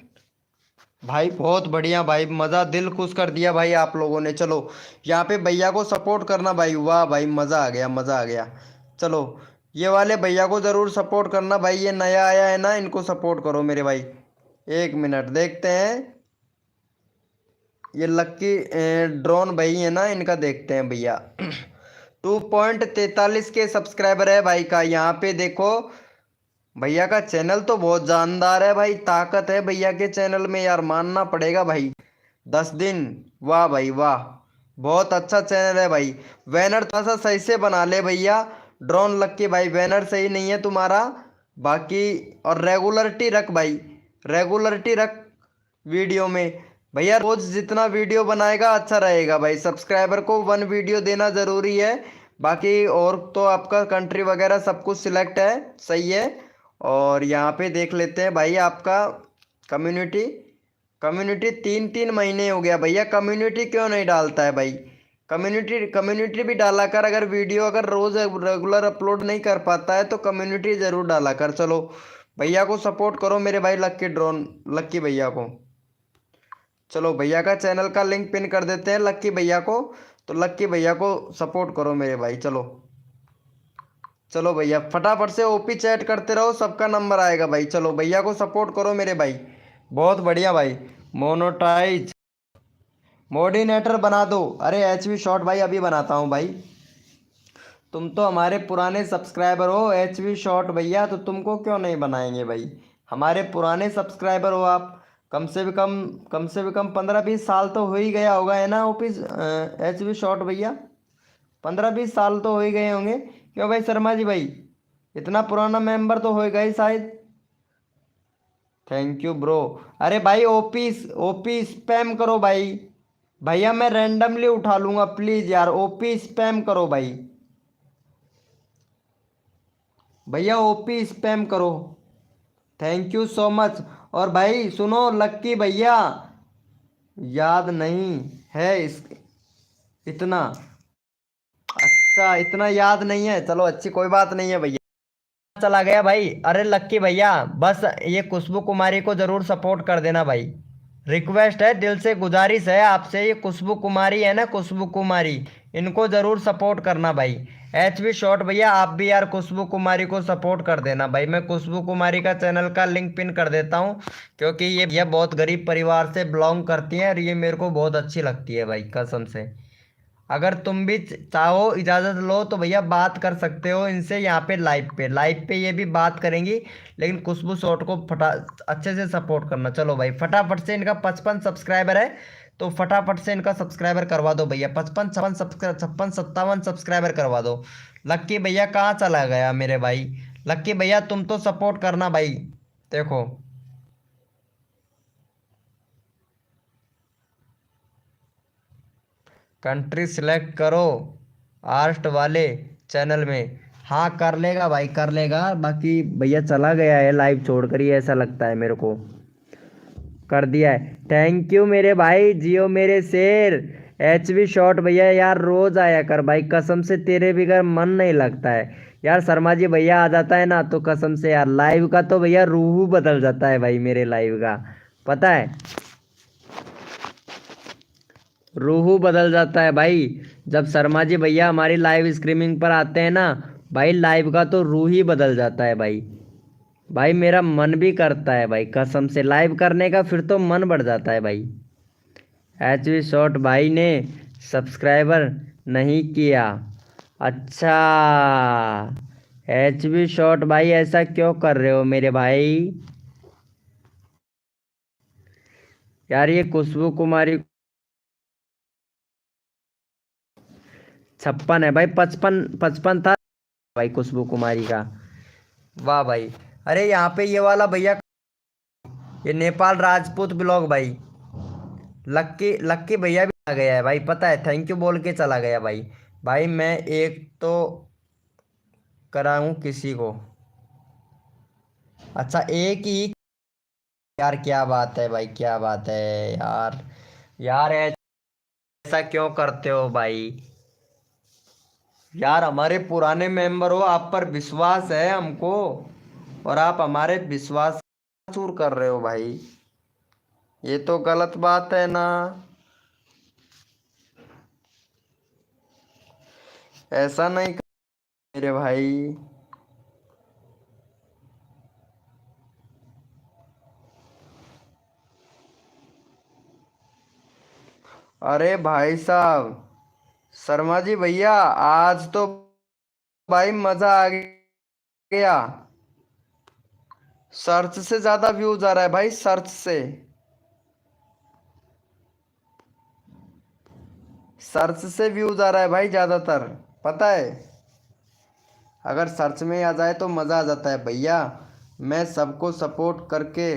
[SPEAKER 1] भाई, बहुत बढ़िया भाई, मज़ा दिल खुश कर दिया भाई आप लोगों ने। चलो यहाँ पे भैया को सपोर्ट करना भाई, वाह भाई मज़ा आ गया, मज़ा आ गया। चलो ये वाले भैया को ज़रूर सपोर्ट करना भाई, ये नया आया है ना, इनको सपोर्ट करो मेरे भाई। 1 मिनट देखते हैं, ये लक्की ड्रोन भाई है ना, इनका देखते हैं भैया। 2.43 के सब्सक्राइबर है भाई का, यहाँ पे देखो भैया का चैनल तो बहुत जानदार है भाई, ताकत है भैया के चैनल में यार, मानना पड़ेगा भाई। 10 दिन, वाह भाई वाह, बहुत अच्छा चैनल है भाई। बैनर थोड़ा सा सही से बना ले भैया, ड्रोन लक्की भाई बैनर सही नहीं है तुम्हारा। बाकी और रेगुलरिटी रख भाई, रेगुलरिटी रख वीडियो में भैया, रोज जितना वीडियो बनाएगा अच्छा रहेगा भाई। सब्सक्राइबर को 1 वीडियो देना ज़रूरी है। बाकी और तो आपका कंट्री वगैरह सब कुछ सिलेक्ट है, सही है। और यहाँ पे देख लेते हैं भाई आपका कम्युनिटी, कम्युनिटी 3 3 महीने हो गया भैया, कम्युनिटी क्यों नहीं डालता है भाई। कम्युनिटी कम्युनिटी भी डाला कर, अगर वीडियो अगर रोज़ रेगुलर अपलोड नहीं कर पाता है तो कम्युनिटी ज़रूर डाला कर। चलो भैया को सपोर्ट करो मेरे भाई, लक्की ड्रोन लक्की भैया को। चलो भैया का चैनल का लिंक पिन कर देते हैं लक्की भैया को, तो लक्की भैया को सपोर्ट करो मेरे भाई। चलो चलो भैया फटाफट से ओपी चैट करते रहो, सबका नंबर आएगा भाई। चलो भैया को सपोर्ट करो मेरे भाई, बहुत बढ़िया भाई। मोनोटाइज मोडिनेटर बना दो, अरे एचवी शॉट भाई अभी बनाता हूँ भाई। तुम तो हमारे पुराने सब्सक्राइबर हो एचवी शॉट भैया, तो तुमको क्यों नहीं बनाएंगे भाई, हमारे पुराने सब्सक्राइबर हो आप। कम से भी कम 15 20 साल तो हो ही गया होगा है ना ऑफिस, एचवी शॉट भैया 15 20 साल तो हो ही गए होंगे, क्यों भाई शर्मा जी भाई, इतना पुराना मेंबर तो हो गए ही शायद। Thank you bro. अरे भाई ओपी ओपी स्पैम करो भाई, भैया मैं रैंडमली उठा लूंगा प्लीज यार, ओपी स्पैम करो भाई, भैया ओपी स्पैम करो। Thank you so much. और भाई सुनो लक्की भैया, याद नहीं है इतना, अच्छा इतना याद नहीं है, चलो अच्छी कोई बात नहीं है भैया। चला गया भाई। अरे लक्की भैया, बस ये खुशबू कुमारी को जरूर सपोर्ट कर देना भाई। रिक्वेस्ट है, दिल से गुजारिश है आपसे। ये खुशबू कुमारी है ना, खुशबू कुमारी, इनको जरूर सपोर्ट करना भाई। HB शॉर्ट भैया, आप भी यार खुशबू कुमारी को सपोर्ट कर देना भाई। मैं खुशबू कुमारी का चैनल का लिंक पिन कर देता हूँ, क्योंकि ये बहुत गरीब परिवार से बिलोंग करती हैं और ये मेरे को बहुत अच्छी लगती है भाई, कसम से। अगर तुम भी चाहो, इजाज़त लो तो भैया बात कर सकते हो इनसे यहाँ पे, लाइव पे ये भी बात करेंगी। लेकिन खुशबू शॉट को फटा अच्छे से सपोर्ट करना। चलो भाई, फटाफट से इनका 55 सब्सक्राइबर है, तो फटाफट से इनका सब्सक्राइबर करवा दो भैया। 55 56 57 सब्सक्राइबर करवा दो। लक्की भैया कहाँ चला गया मेरे भाई? लक्की भैया तुम तो सपोर्ट करना भाई। देखो, कंट्री सिलेक्ट करो आर्ट वाले चैनल में। हाँ कर लेगा भाई, कर लेगा। बाकी भैया चला गया है लाइव छोड़कर ही, ऐसा लगता है मेरे को। कर दिया है, थैंक यू मेरे भाई, जियो मेरे शेर। HB शॉट भैया यार रोज आया कर भाई, कसम से तेरे बिगर मन नहीं लगता है यार। शर्मा जी भैया आ जाता है ना, तो कसम से यार लाइव का तो भैया रूह बदल जाता है भाई, मेरे लाइव का पता है, रूह बदल जाता है भाई। जब शर्मा जी भैया हमारी लाइव स्ट्रीमिंग पर आते हैं ना भाई, लाइव का तो रूह ही बदल जाता है भाई। भाई मेरा मन भी करता है भाई, कसम से लाइव करने का, फिर तो मन बढ़ जाता है भाई। HB शॉट भाई ने सब्सक्राइबर नहीं किया? अच्छा, HB शॉट भाई ऐसा क्यों कर रहे हो मेरे भाई? यार ये खुशबू कुमारी 56 है भाई, 55 55 था भाई खुशबू कुमारी का। वाह भाई। अरे यहाँ पे ये वाला भैया, ये नेपाल राजपूत ब्लॉग भाई, लक्की लक्की भैया भी आ गया है भाई, पता है, थैंक यू बोल के चला गया भाई। भाई मैं एक तो कराऊं किसी को, अच्छा एक ही, यार क्या बात है भाई, क्या बात है यार। यार ऐसा क्यों करते हो भाई? यार हमारे पुराने मेंबर हो, आप पर विश्वास है हमको, और आप हमारे विश्वास चूर कर रहे हो भाई, ये तो गलत बात है ना। ऐसा नहीं कर मेरे भाई। अरे भाई साहब, शर्मा जी भैया आज तो भाई मजा आ गया। सर्च से ज्यादा व्यूज आ रहा है भाई, सर्च से व्यूज आ रहा है भाई ज्यादातर, पता है। अगर सर्च में आ जाए तो मजा आ जाता है भैया। मैं सबको सपोर्ट करके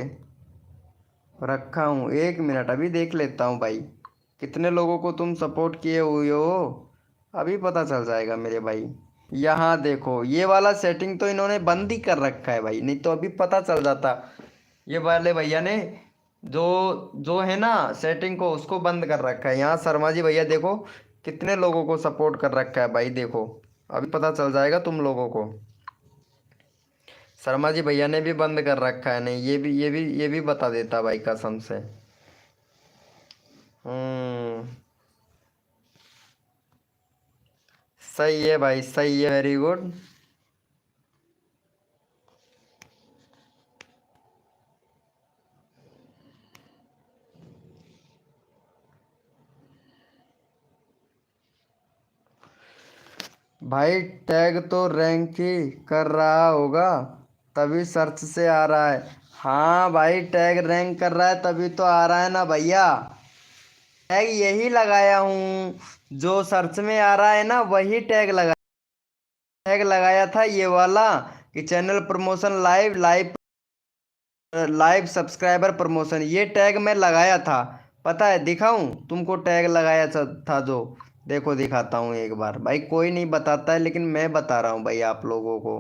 [SPEAKER 1] रखा हूँ, 1 मिनट अभी देख लेता हूँ भाई, कितने लोगों को तुम सपोर्ट किए हुए हो, अभी पता चल जाएगा मेरे भाई। यहाँ देखो, ये वाला सेटिंग तो इन्होंने बंद ही कर रखा है भाई, नहीं तो अभी पता चल जाता। ये वाले भैया ने जो जो है ना सेटिंग को, उसको बंद कर रखा है। यहाँ शर्मा जी भैया देखो कितने लोगों को सपोर्ट कर रखा है भाई, देखो अभी पता चल जाएगा तुम लोगों को। शर्मा जी भैया ने भी बंद कर रखा है, नहीं ये भी बता देता भाई, कसम से। हम्म, सही है भाई, सही है, वेरी गुड। भाई टैग तो रैंक ही कर रहा होगा, तभी सर्च से आ रहा है। हाँ भाई टैग रैंक कर रहा है तभी तो आ रहा है ना भैया। टैग यही लगाया हूँ, जो सर्च में आ रहा है ना वही टैग लगाया था, ये वाला, कि channel promotion live live live subscriber promotion, ये टैग मैं लगाया था। पता है, दिखाऊं तुमको टैग लगाया था जो, देखो दिखाता हूँ एक बार भाई, कोई नहीं बताता है लेकिन मैं बता रहा हूँ भाई आप लोगों को,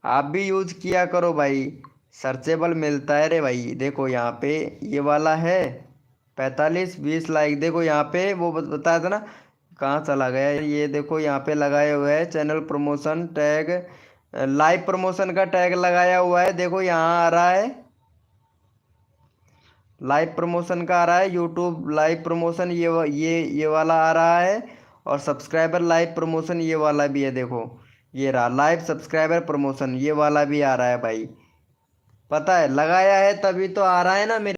[SPEAKER 1] आप भी यूज किया करो भाई, सर्चेबल मिलता है रे भाई। देखो यहाँ पे ये वाला है 45 20 लाइक, देखो यहाँ पे वो बताया था ना, कहाँ चला गया ये? देखो यहाँ पे लगाए हुए है channel promotion tag, live promotion का टैग लगाया हुआ है। देखो यहाँ आ रहा है लाइव प्रमोशन का आ रहा है, यूट्यूब लाइव प्रमोशन ये वाला आ रहा है, और सब्सक्राइबर लाइव प्रमोशन ये वाला भी है। देखो ये रहा लाइव सब्सक्राइबर प्रमोशन, ये वाला भी आ रहा है भाई। पता है लगाया है तभी तो आ रहा है ना मेरे।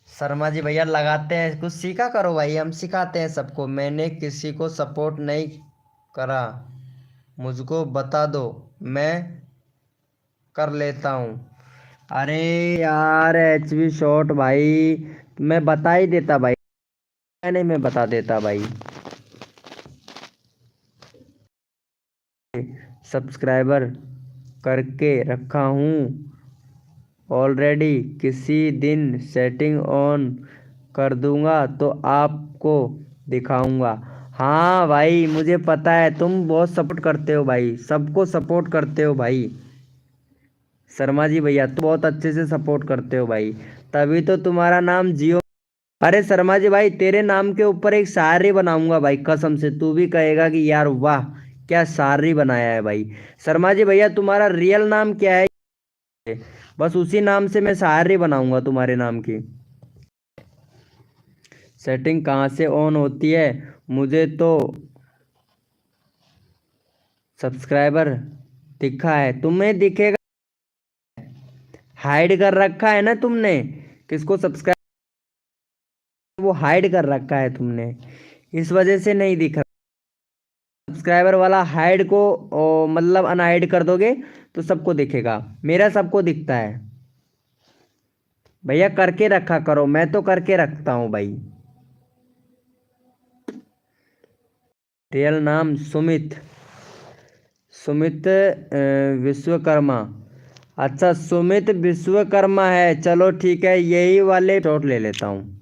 [SPEAKER 1] शर्मा जी भैया लगाते हैं, कुछ सीखा करो भाई, हम सिखाते हैं सबको। मैंने किसी को सपोर्ट नहीं करा, मुझको बता दो, मैं कर लेता हूँ। अरे यार HV शॉट भाई, मैं बता ही देता भाई, नहीं मैं बता देता भाई। सब्सक्राइबर करके रखा हूँ ऑलरेडी, किसी दिन सेटिंग ऑन कर दूंगा तो आपको दिखाऊंगा। हाँ भाई मुझे पता है, तुम बहुत सपोर्ट करते हो भाई, सबको सपोर्ट करते हो भाई। शर्मा जी भैया तुम बहुत अच्छे से सपोर्ट करते हो भाई, तभी तो तुम्हारा नाम जियो। अरे शर्मा जी भाई तेरे नाम के ऊपर एक शायरी बनाऊंगा भाई, कसम से तू भी कहेगा कि यार वाह क्या शायरी बनाया है भाई। शर्मा जी भैया तुम्हारा रियल नाम क्या है? बस उसी नाम से मैं शायरी बनाऊंगा तुम्हारे नाम की। सेटिंग कहाँ से ऑन होती है? मुझे तो सब्सक्राइबर दिखा है, तुम्हें दिखेगा, हाइड कर रखा है ना तुमने, किसको सब्सक्राइब वो हाइड कर रखा है तुमने, इस वजह से नहीं दिख रहा। सब्सक्राइबर वाला हाइड को मतलब अनहाइड कर दोगे तो सबको दिखेगा, मेरा सबको दिखता है भैया। करके रखा करो, मैं तो करके रखता हूँ भाई। रियल नाम सुमित, सुमित विश्वकर्मा। अच्छा सुमित विश्वकर्मा है, चलो ठीक है, यही वाले शॉट ले लेता हूँ।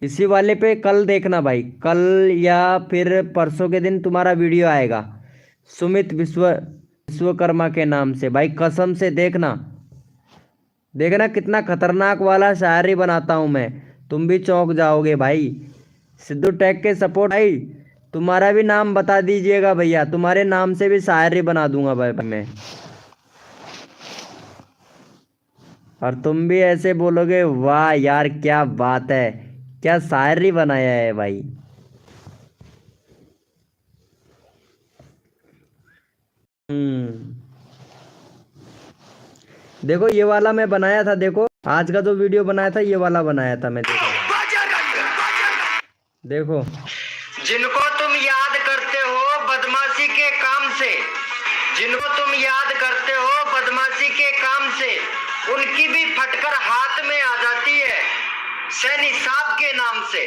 [SPEAKER 1] इसी वाले पे कल देखना भाई, कल या फिर परसों के दिन तुम्हारा वीडियो आएगा सुमित विश्वकर्मा के नाम से भाई, कसम से देखना। देखना कितना खतरनाक वाला शायरी बनाता हूँ मैं, तुम भी चौंक जाओगे भाई। सिद्धू टैग के सपोर्ट भाई, तुम्हारा भी नाम बता दीजिएगा भैया, तुम्हारे नाम से भी शायरी बना दूंगा भाई मैं। और तुम भी ऐसे बोलोगे वाह यार क्या बात है, क्या शायरी बनाया है भाई। हम्म, देखो ये वाला मैं बनाया था, देखो आज का जो वीडियो बनाया था ये वाला बनाया था मैं, देखो देखो। जिनको तुम याद करते हो बदमाशी के काम से, जिनको तुम याद करते हो बदमाशी के काम से, उनकी भी फटकर हाथ में आ जाती है सैनी साहब के नाम से।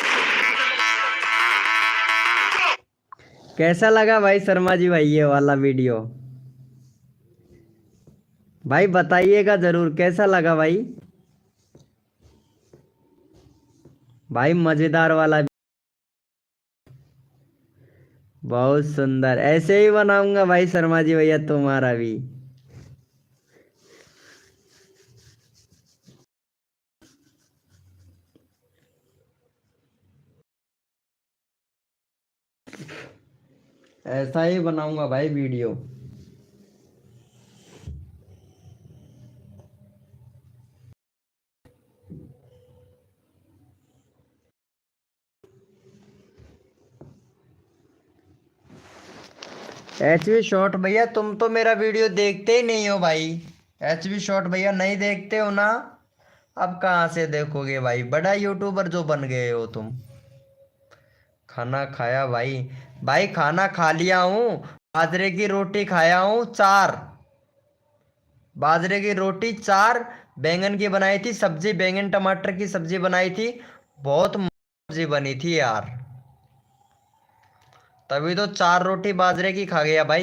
[SPEAKER 1] कैसा लगा भाई शर्मा जी भाई ये वाला वीडियो? भाई बताइएगा जरूर कैसा लगा भाई। भाई मजेदार वाला, बहुत सुंदर, ऐसे ही बनाऊंगा भाई शर्मा जी भैया तुम्हारा भी। ऐसा ही बनाऊंगा भाई वीडियो। HV शॉट भैया तुम तो मेरा वीडियो देखते ही नहीं हो भाई, HV शॉट भैया नहीं देखते हो ना, अब कहाँ से देखोगे भाई, बड़ा यूट्यूबर जो बन गए हो तुम। खाना खाया भाई? भाई खाना खा लिया हूँ, बाजरे की रोटी खाया हूँ 4, बाजरे की रोटी 4, बैंगन की बनाई थी सब्जी, बैंगन टमाटर की सब्जी बनाई थी, बहुत सब्जी बनी थी यार, तभी तो 4 रोटी बाजरे की खा गया भाई,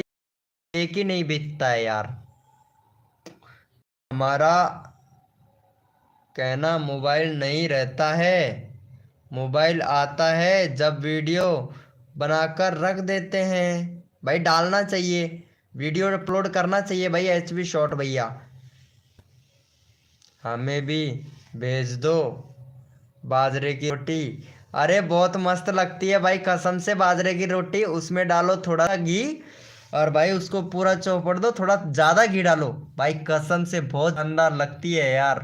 [SPEAKER 1] एक ही नहीं बीतता है यार। हमारा कहना मोबाइल नहीं रहता है, मोबाइल आता है जब वीडियो बनाकर रख देते हैं। भाई डालना चाहिए, वीडियो अपलोड करना चाहिए भाई HV शॉट भैया, हमें भी भेज दो बाजरे की रोटी, अरे बहुत मस्त लगती है भाई कसम से, बाजरे की रोटी, उसमें डालो थोड़ा घी और भाई उसको पूरा चौपड़ दो, थोड़ा ज्यादा घी डालो भाई, कसम से बहुत शानदार लगती है यार।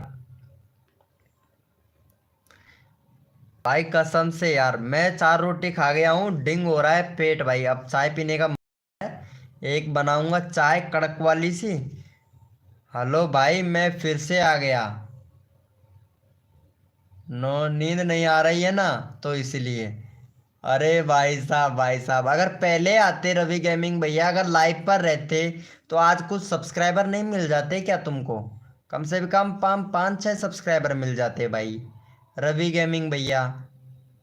[SPEAKER 1] भाई कसम से यार, मैं 4 रोटी खा गया हूँ, डिंग हो रहा है पेट भाई, अब चाय पीने का मन है। एक बनाऊंगा चाय कड़क वाली सी। हेलो भाई, मैं फिर से आ गया। नो, नींद नहीं आ रही है ना, तो इसलिए। अरे भाई साहब अगर पहले आते रवि गेमिंग भैया, अगर लाइव पर रहते तो आज कुछ सब्सक्राइबर नहीं मिल जाते क्या तुमको? कम से कम 5-6 सब्सक्राइबर मिल जाते भाई, रवि गेमिंग भैया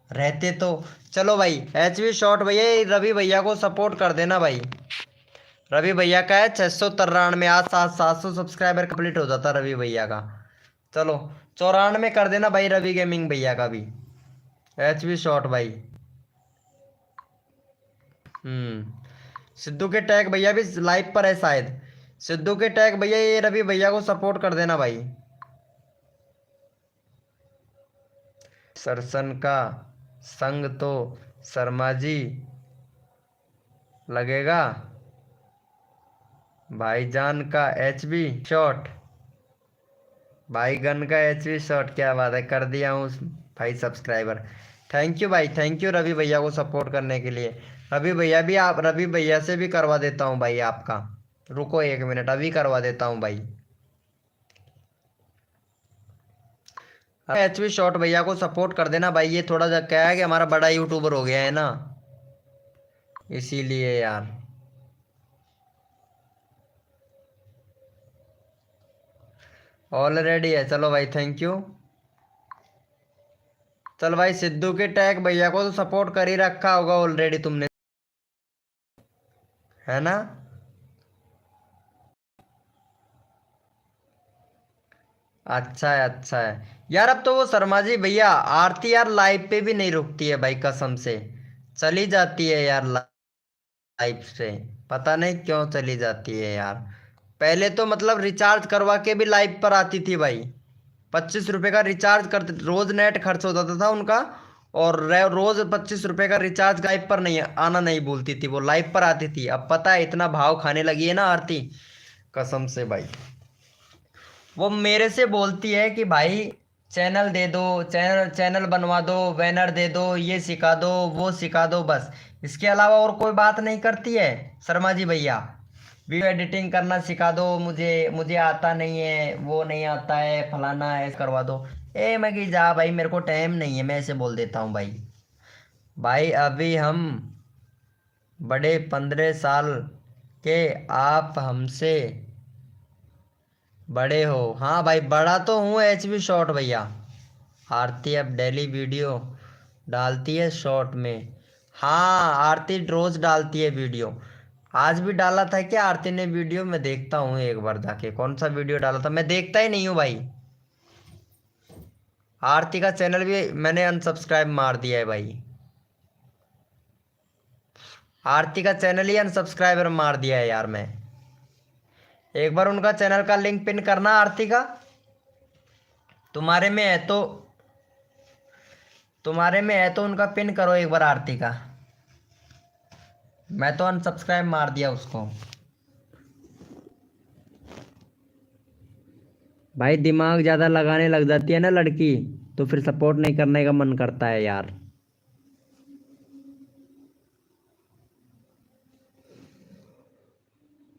[SPEAKER 1] रहते तो। चलो भाई, HV शॉट भैया, ये रवि भैया को सपोर्ट कर देना भाई। रवि भैया का है 693, आज 700 सब्सक्राइबर कंप्लीट हो जाता रवि भैया का। चलो 94 कर देना भाई रवि गेमिंग भैया का भी। HV शॉट भाई। सिद्धू के टैग भैया भी लाइव पर है शायद। सिद्धू के टैग भैया, ये रवि भैया को सपोर्ट कर देना भाई। सरसन का संग तो शर्मा जी लगेगा, भाईजान का HV शॉट, भाईगन का HV शॉट, क्या बात है, कर दिया हूँ भाई सब्सक्राइबर। थैंक यू भाई, थैंक यू रवि भैया को सपोर्ट करने के लिए। रवि भैया भी, आप रवि भैया से भी करवा देता हूँ भाई आपका। रुको 1 मिनट, अभी करवा देता हूँ भाई। HV शॉट भैया को सपोर्ट कर देना भाई, ये थोड़ा सा क्या है कि हमारा बड़ा यूट्यूबर हो गया है ना, इसीलिए यार। ऑलरेडी है, चलो भाई थैंक यू। चल भाई, सिद्धू के टैग भैया को तो सपोर्ट कर ही रखा होगा ऑलरेडी तुमने, है ना? अच्छा है, अच्छा है यार। अब तो वो शर्मा जी भैया, आरती यार लाइव पे भी नहीं रुकती है भाई, कसम से चली जाती है यार लाइव से, पता नहीं क्यों चली जाती है यार। पहले तो मतलब रिचार्ज करवा के भी लाइव पर आती थी भाई, 25 रुपए का रिचार्ज करते, रोज नेट खर्च हो जाता था उनका, और रोज 25 रुपए का रिचार्ज लाइव पर नहीं आना नहीं बोलती थी, वो लाइव पर आती थी। अब पता है इतना भाव खाने लगी है ना आरती, कसम से भाई। वो मेरे से बोलती है कि भाई चैनल दे दो, चैनल चैनल बनवा दो, बैनर दे दो, ये सिखा दो, वो सिखा दो, बस इसके अलावा और कोई बात नहीं करती है शर्मा जी भैया। वीडियो एडिटिंग करना सिखा दो मुझे, मुझे आता नहीं है, वो नहीं आता है, फलाना ऐसे करवा दो। मैं कि जा भाई, मेरे को टाइम नहीं है, मैं ऐसे बोल देता हूँ भाई। भाई अभी हम बड़े 15 साल के, आप हमसे बड़े हो। हाँ भाई, बड़ा तो हूँ HV शॉट भैया। आरती अब डेली वीडियो डालती है शॉर्ट में। हाँ, आरती रोज डालती है वीडियो। आज भी डाला था क्या आरती ने वीडियो? मैं देखता हूँ एक बार जाके, कौन सा वीडियो डाला था, मैं देखता ही नहीं हूँ भाई। आरती का चैनल भी मैंने अनसब्सक्राइब मार दिया है भाई, आरती का चैनल ही अनसब्सक्राइबर मार दिया है यार मैं। एक बार उनका चैनल का लिंक पिन करना आरती का, तुम्हारे में है तो, तुम्हारे में है तो उनका पिन करो एक बार आरती का। मैं तो अनसब्सक्राइब मार दिया उसको। भाई दिमाग ज्यादा लगाने लग जाती है ना लड़की, तो फिर सपोर्ट नहीं करने का मन करता है यार।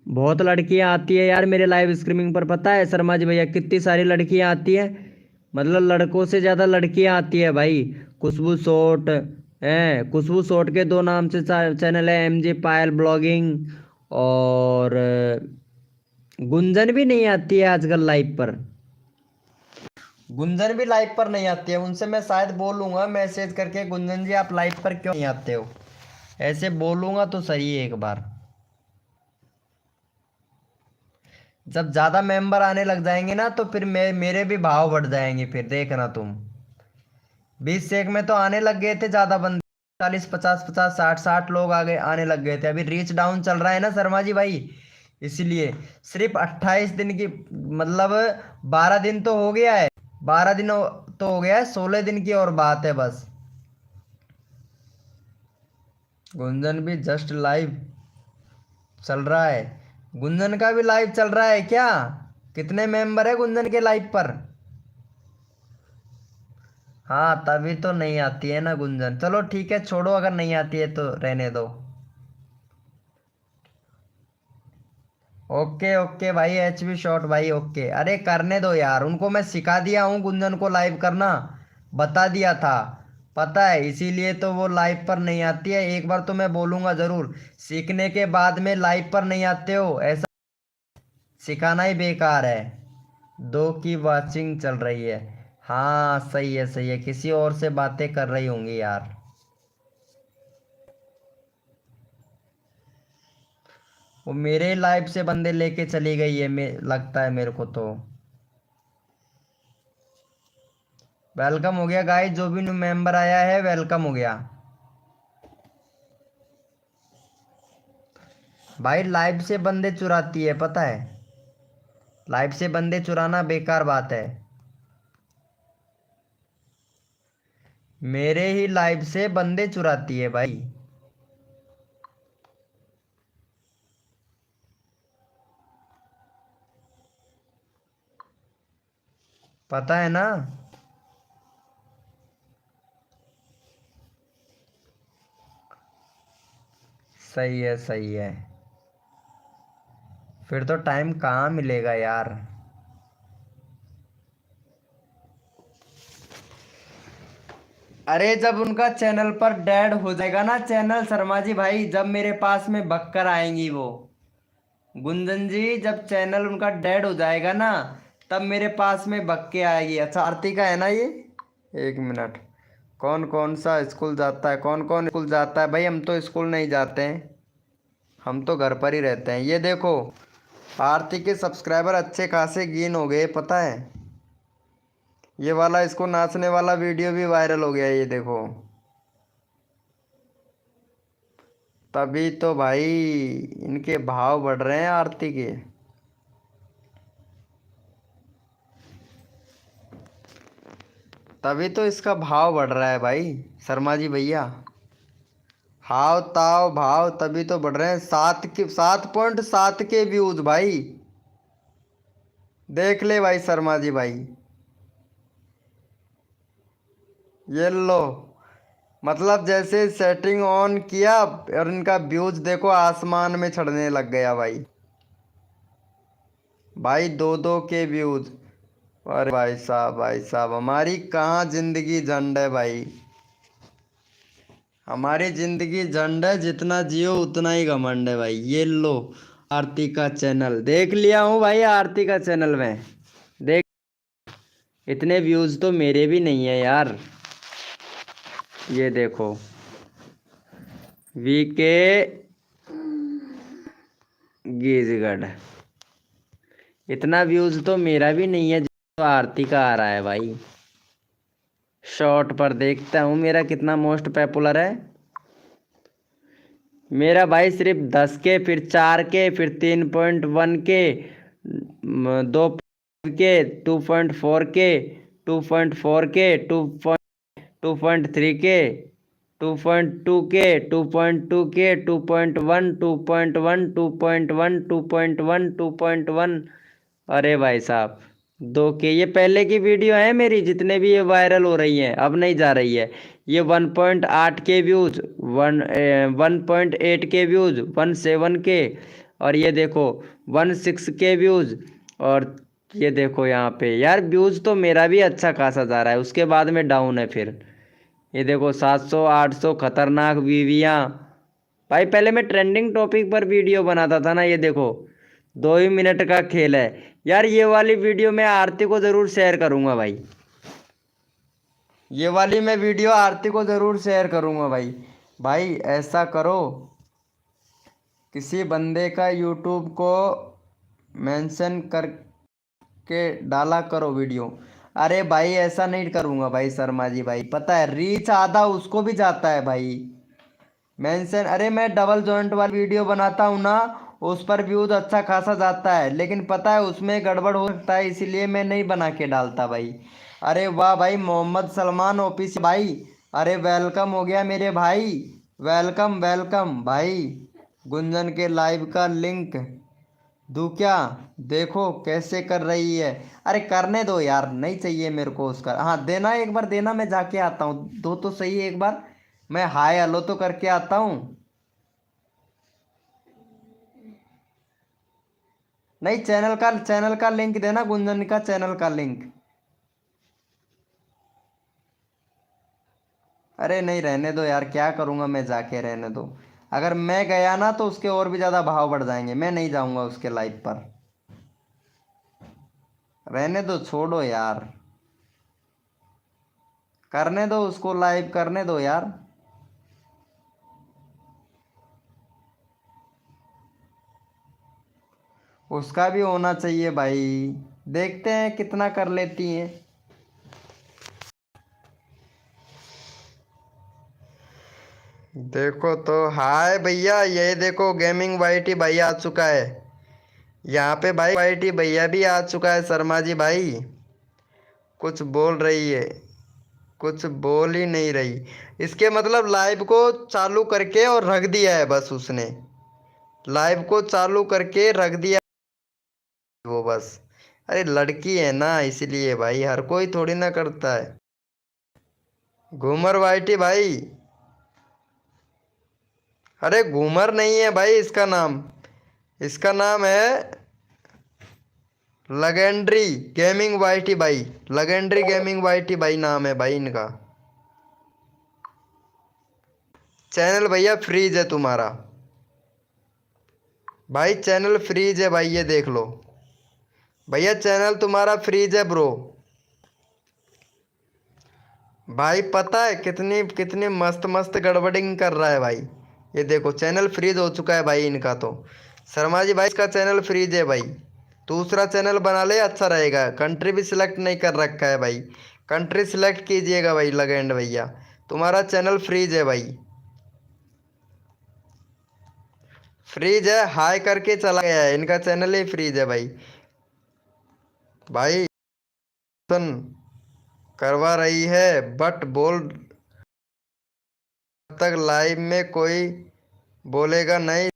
[SPEAKER 1] बहुत लड़कियां आती है यार मेरे लाइव स्ट्रीमिंग पर, पता है शर्मा जी भैया, कितनी सारी लड़कियां आती है, मतलब लड़कों से ज्यादा लड़कियां आती है भाई। खुशबू सोट है, खुशबू सोट के दो नाम से चैनल है, MJ पायल ब्लॉगिंग, और गुंजन भी नहीं आती है आजकल लाइव पर। गुंजन भी लाइव पर नहीं आती है, उनसे मैं शायद बोलूंगा मैसेज करके, गुंजन जी आप लाइव पर क्यों नहीं आते हो, ऐसे बोलूंगा तो सही है एक बार। जब ज्यादा मेंबर आने लग जाएंगे ना, तो फिर मेरे भी भाव बढ़ जाएंगे, फिर देखना तुम। 20 से 1 में तो आने लग गए थे ज्यादा बंदे, 40 50 50 60 60 लोग आगे आने लग गए थे। अभी रीच डाउन चल रहा है ना शर्मा जी भाई, इसलिए। सिर्फ 28 दिन की, मतलब 12 दिन तो हो गया है, 12 दिन तो हो गया है, 16 दिन की और बात है बस। गुंजन भी जस्ट लाइव चल रहा है। गुंजन का भी लाइव चल रहा है क्या? कितने मेंबर है गुंजन के लाइव पर? हाँ तभी तो नहीं आती है ना गुंजन। चलो ठीक है, छोड़ो, अगर नहीं आती है तो रहने दो। ओके ओके भाई, HB शॉट भाई, ओके। अरे करने दो यार, उनको मैं सिखा दिया हूँ गुंजन को लाइव करना, बता दिया था, पता है, इसीलिए तो वो लाइव पर नहीं आती है। एक बार तो मैं बोलूंगा जरूर, सीखने के बाद में लाइव पर नहीं आते हो, ऐसा सिखाना ही बेकार है। दो की वाचिंग चल रही है। हाँ सही है सही है, किसी और से बातें कर रही होंगी यार। वो मेरे लाइव से बंदे लेके चली गई है, लगता है मेरे को तो। वेलकम हो गया गाइस, जो भी न्यू मेंबर आया है वेलकम हो गया। भाई लाइव से बंदे चुराती है, पता है, लाइव से बंदे चुराना बेकार बात है। मेरे ही लाइव से बंदे चुराती है भाई। पता है ना। सही है सही है। फिर तो टाइम कहाँ मिलेगा यार। अरे जब उनका चैनल पर डेड हो जाएगा ना चैनल शर्मा जी भाई, जब मेरे पास में बक्कर आएंगी वो, गुंजन जी, जब चैनल उनका डेड हो जाएगा ना, तब मेरे पास में बक्के आएगी। अच्छा आरती का है ना ये? एक मिनट, कौन कौन सा स्कूल जाता है, कौन कौन स्कूल जाता है भाई? हम तो स्कूल नहीं जाते हैं, हम तो घर पर ही रहते हैं। ये देखो, आरती के सब्सक्राइबर अच्छे खासे गेन हो गए, पता है। ये वाला इसको नाचने वाला वीडियो भी वायरल हो गया, ये देखो। तभी तो भाई इनके भाव बढ़ रहे हैं आरती के। तभी तो इसका भाव बढ़ रहा है भाई, शर्मा जी भैया। हाव ताव भाव तभी तो बढ़ रहे हैं। 7.7 के व्यूज भाई, देख ले भाई शर्मा जी भाई। ये लो, मतलब जैसे सेटिंग ऑन किया और इनका व्यूज देखो आसमान में चढ़ने लग गया भाई। भाई 2-2 के व्यूज। अरे भाई साहब हमारी कहाँ जिंदगी झंड है भाई। हमारी जिंदगी झंड है, जितना जियो उतना ही घमंड है भाई। ये लो, आरती का चैनल देख लिया हूँ भाई, आरती का चैनल में देख। इतने व्यूज तो मेरे भी नहीं है यार। ये देखो, वीके गीजगढ़, इतना व्यूज तो मेरा भी नहीं है जो आरती का आ रहा है भाई। शॉर्ट पर देखता हूँ मेरा कितना मोस्ट पॉपुलर है। मेरा भाई सिर्फ 10 के, फिर 4 के, फिर 3.1 के, 2 के, 2.4 के, 2.4 के, 2.3 के, 2.2 के, 2.2 के, 2.1, 2.1, 2.1, 2.1, 2.1। अरे भाई साहब 2 के, ये पहले की वीडियो है मेरी, जितने भी ये वायरल हो रही हैं, अब नहीं जा रही है। ये 1.8 के व्यूज, 1.8 के व्यूज, 17 के, और ये देखो 16 के व्यूज। और ये देखो यहाँ पे यार व्यूज तो मेरा भी अच्छा खासा जा रहा है, उसके बाद में डाउन है फिर। ये देखो 700 800 खतरनाक बीवियाँ। भाई पहले मैं ट्रेंडिंग टॉपिक पर वीडियो बनाता था ना, ये देखो 2 ही मिनट का खेल है यार। ये वाली वीडियो मैं आरती को ज़रूर शेयर करूँगा भाई, ये वाली मैं वीडियो आरती को ज़रूर शेयर करूँगा भाई। भाई ऐसा करो, किसी बंदे का यूट्यूब को मेंशन करके डाला करो वीडियो। अरे भाई ऐसा नहीं करूँगा भाई शर्मा जी भाई, पता है रीच आधा उसको भी जाता है भाई मेंशन। अरे मैं डबल जॉइंट वाली वीडियो बनाता हूँ ना, उस पर व्यूज अच्छा खासा जाता है, लेकिन पता है उसमें गड़बड़ हो सकता है, इसीलिए मैं नहीं बना के डालता भाई। अरे वाह भाई, मोहम्मद सलमान ऑफिस भाई, अरे वेलकम हो गया मेरे भाई। वेलकम वेलकम भाई। गुंजन के लाइव का लिंक दूं क्या? देखो कैसे कर रही है। अरे करने दो यार, नहीं चाहिए मेरे को उसका। हाँ देना, एक बार देना, मैं जाके आता हूँ। दो तो सही एक बार, मैं हाय हेलो तो करके आता हूँ। नहीं, चैनल का लिंक देना, गुंजन का चैनल का लिंक। अरे नहीं, रहने दो यार, क्या करूंगा मैं जाके, रहने दो। अगर मैं गया ना तो उसके और भी ज्यादा भाव बढ़ जाएंगे, मैं नहीं जाऊंगा उसके लाइव पर। रहने दो, छोड़ो यार, करने दो उसको, लाइव करने दो यार। उसका भी होना चाहिए भाई। देखते हैं कितना कर लेती हैं। देखो तो, हाय भैया, ये देखो गेमिंग वाईटी भाई आ चुका है। यहाँ पे भाई वाईटी भैया भी आ चुका है। शर्मा जी भाई कुछ बोल रही है, कुछ बोल ही नहीं रही। इसके मतलब लाइव को चालू करके और रख दिया है बस उसने। लाइव को चालू करके रख दिया वो बस। अरे लड़की है ना इसलिए भाई, हर कोई थोड़ी ना करता है। घूमर वाईटी भाई। अरे घूमर नहीं है भाई इसका नाम। इसका नाम है लेजेंडरी गेमिंग वाईटी भाई। लेजेंडरी गेमिंग वाईटी भाई नाम है भाई इनका। चैनल भैया फ्रीज है तुम्हारा। भाई चैनल फ्रीज है भाई, ये देख लो। भैया चैनल तुम्हारा फ्रीज है ब्रो। भाई पता है कितनी कितनी मस्त मस्त गड़बड़िंग कर रहा है भाई। ये देखो चैनल फ्रीज हो चुका है भाई इनका तो। शर्मा जी भाई इसका चैनल फ्रीज है भाई। दूसरा चैनल बना ले, अच्छा रहेगा। कंट्री भी सिलेक्ट नहीं कर रखा है भाई। कंट्री सिलेक्ट कीजिएगा भाई लगेंड भैया। तुम्हारा चैनल फ्रीज है भाई। फ्रीज है, हाई करके चला गया है, इनका चैनल ही फ्रीज है भाई। भाई सुन, करवा रही है बट बोल, जब तक लाइव में कोई बोलेगा नहीं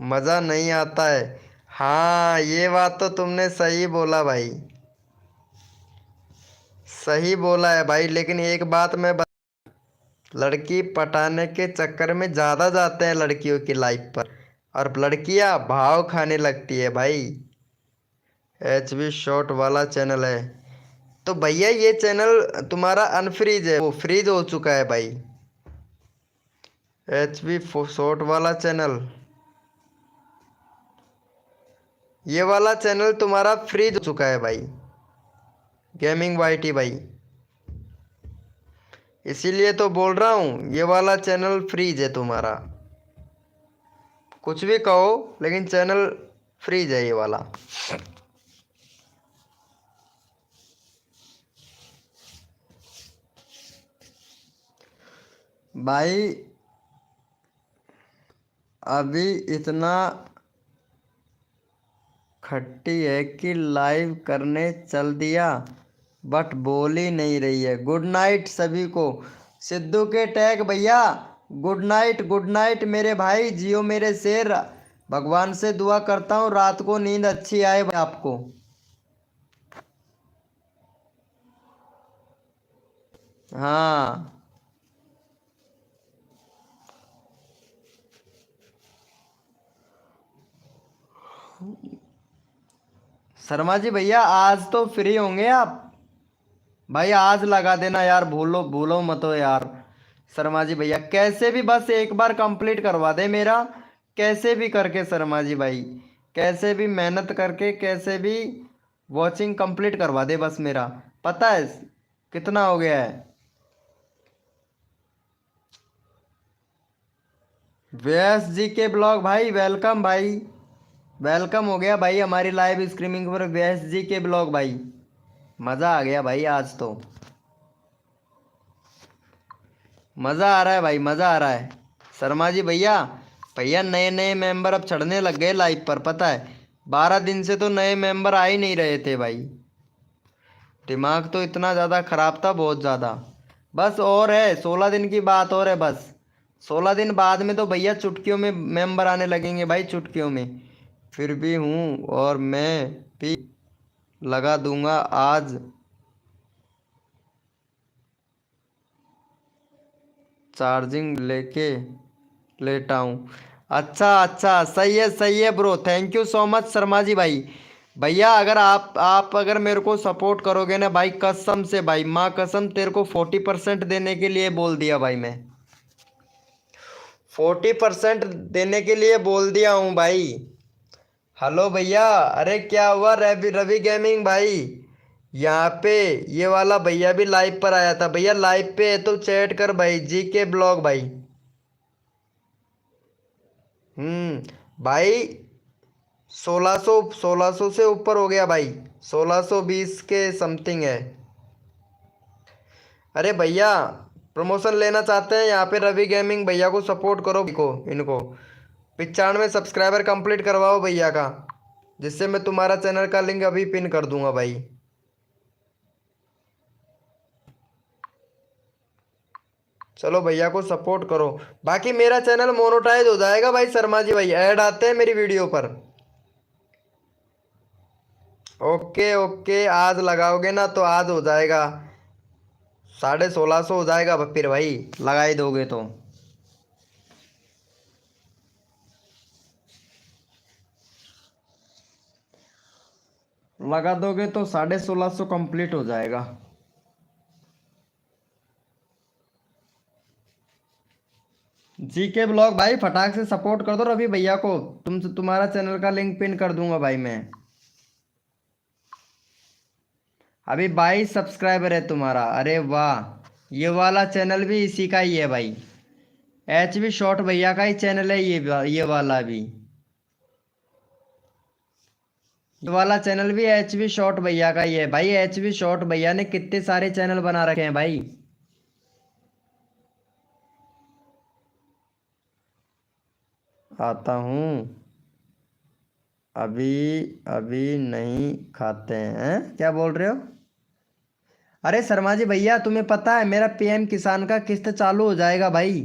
[SPEAKER 1] मज़ा नहीं आता है। हाँ ये बात तो तुमने सही बोला भाई। सही बोला है भाई, लेकिन एक बात मैं लड़की पटाने के चक्कर में ज़्यादा जाते हैं लड़कियों की लाइफ पर, और लड़कियां भाव खाने लगती है भाई। HB शॉट वाला चैनल है तो भैया ये चैनल तुम्हारा अनफ्रीज है, वो फ्रीज हो चुका है भाई। HB शॉट वाला चैनल, ये वाला चैनल तुम्हारा फ्रीज हो चुका है भाई। गेमिंग वाईटी भाई, इसीलिए तो बोल रहा हूँ ये वाला चैनल फ्रीज है तुम्हारा। कुछ भी कहो लेकिन चैनल फ्रीज है ये वाला। भाई अभी इतना खट्टी है कि लाइव करने चल दिया बट बोल ही नहीं रही है। गुड नाइट सभी को। सिद्धू के टैग भैया, गुड नाइट मेरे भाई, जियो मेरे शेर। भगवान से दुआ करता हूँ रात को नींद अच्छी आए भाई आपको। हाँ शर्मा जी भैया, आज तो फ्री होंगे आप? भाई आज लगा देना यार, भूलो भूलो मत हो यार। शर्मा जी भैया कैसे भी बस एक बार कंप्लीट करवा दे मेरा, कैसे भी करके शर्मा जी भाई, कैसे भी मेहनत करके, कैसे भी वॉचिंग कंप्लीट करवा दे बस मेरा। पता है कितना हो गया है? व्यास जी के ब्लॉग भाई, वेलकम भाई। वेलकम हो गया भाई हमारी लाइव स्ट्रीमिंग पर व्यास जी के ब्लॉग भाई। मज़ा आ गया भाई आज तो। मज़ा आ रहा है भाई, मज़ा आ रहा है। शर्मा जी भैया, भैया नए नए मेंबर अब चढ़ने लग गए लाइव पर, पता है 12 दिन से तो नए मेंबर आ ही नहीं रहे थे भाई। दिमाग तो इतना ज़्यादा ख़राब था, बहुत ज़्यादा। बस और है 16 दिन की बात और है बस। 16 दिन बाद में तो भैया चुटकियों में मेंबर आने लगेंगे भाई, चुटकियों में। फिर भी हूँ और मैं भी लगा दूंगा आज चार्जिंग लेके लेटा हूँ। अच्छा अच्छा, सही है bro, thank you so much Sharma ji भाई। भैया अगर आप अगर मेरे को सपोर्ट करोगे ना भाई, कसम से भाई, माँ कसम, तेरे को 40% देने के लिए बोल दिया भाई मैं। 40% देने के लिए बोल दिया हूँ भाई। हेलो भैया, अरे क्या हुआ रवि रवि गेमिंग भाई? यहाँ पे ये वाला भैया भी लाइव पर आया था। भैया लाइव पे है तो चैट कर भाई, जी के ब्लॉग भाई। भाई 1600 से ऊपर हो गया भाई, 1620 के समथिंग है। अरे भैया प्रमोशन लेना चाहते हैं यहाँ पे रवि गेमिंग भैया को सपोर्ट करो, इनको 95 सब्सक्राइबर कंप्लीट करवाओ भैया का, जिससे मैं तुम्हारा चैनल का लिंक अभी पिन कर दूंगा भाई। चलो भैया को सपोर्ट करो। बाकी मेरा चैनल मोनेटाइज हो जाएगा भाई शर्मा जी भाई, ऐड आते हैं मेरी वीडियो पर। ओके ओके, आज लगाओगे ना तो आज हो जाएगा, 1650 हो जाएगा फिर भाई, लगा ही दोगे तो। लगा दोगे तो 1650 कंप्लीट हो जाएगा। जी के ब्लॉग भाई फटाक से सपोर्ट कर दो रवि भैया को, तुम्हारा चैनल का लिंक पिन कर दूंगा भाई मैं। अभी 22 सब्सक्राइबर है तुम्हारा, अरे वाह, ये वाला चैनल भी इसी का ही है भाई, एच वी शॉर्ट भैया का ही चैनल है ये वाला भी। ये वाला चैनल भी एच वी शॉर्ट भैया का ही है भाई। एच वी शॉर्ट भैया ने कितने सारे चैनल बना रखे हैं भाई। आता हूँ, अभी अभी नहीं खाते हैं, क्या बोल रहे हो? अरे शर्मा जी भैया तुम्हें पता है मेरा पीएम किसान का किस्त चालू हो जाएगा भाई।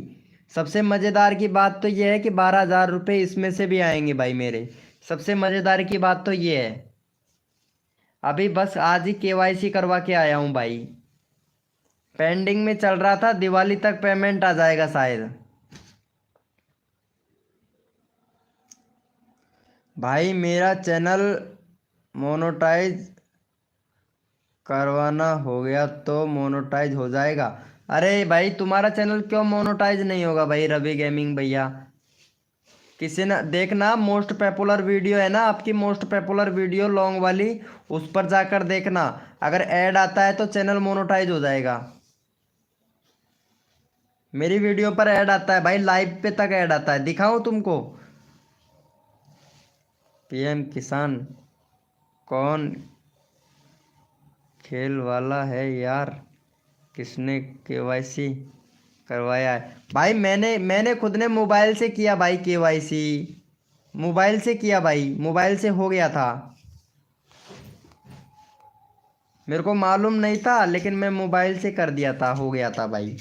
[SPEAKER 1] सबसे मज़ेदार की बात तो ये है कि 12,000 रुपये इसमें से भी आएंगे भाई मेरे। सबसे मज़ेदार की बात तो ये है, अभी बस आज ही केवाईसी करवा के आया हूँ भाई। पेंडिंग में चल रहा था, दिवाली तक पेमेंट आ जाएगा शायद। भाई मेरा चैनल मोनेटाइज करवाना हो गया तो मोनेटाइज हो जाएगा। अरे भाई तुम्हारा चैनल क्यों मोनेटाइज नहीं होगा भाई रवि गेमिंग भैया? किसी ने देखना, मोस्ट पॉपुलर वीडियो है ना आपकी, मोस्ट पॉपुलर वीडियो लॉन्ग वाली, उस पर जाकर देखना, अगर ऐड आता है तो चैनल मोनेटाइज हो जाएगा। मेरी वीडियो पर ऐड आता है भाई, लाइव पे तक ऐड आता है, दिखाऊं तुमको? पीएम किसान कौन खेल वाला है यार, किसने केवाईसी करवाया है? भाई मैंने खुद ने मोबाइल से किया भाई केवाईसी, मोबाइल से किया भाई, मोबाइल से हो गया था। मेरे को मालूम नहीं था लेकिन मैं मोबाइल से कर दिया था, हो गया था भाई।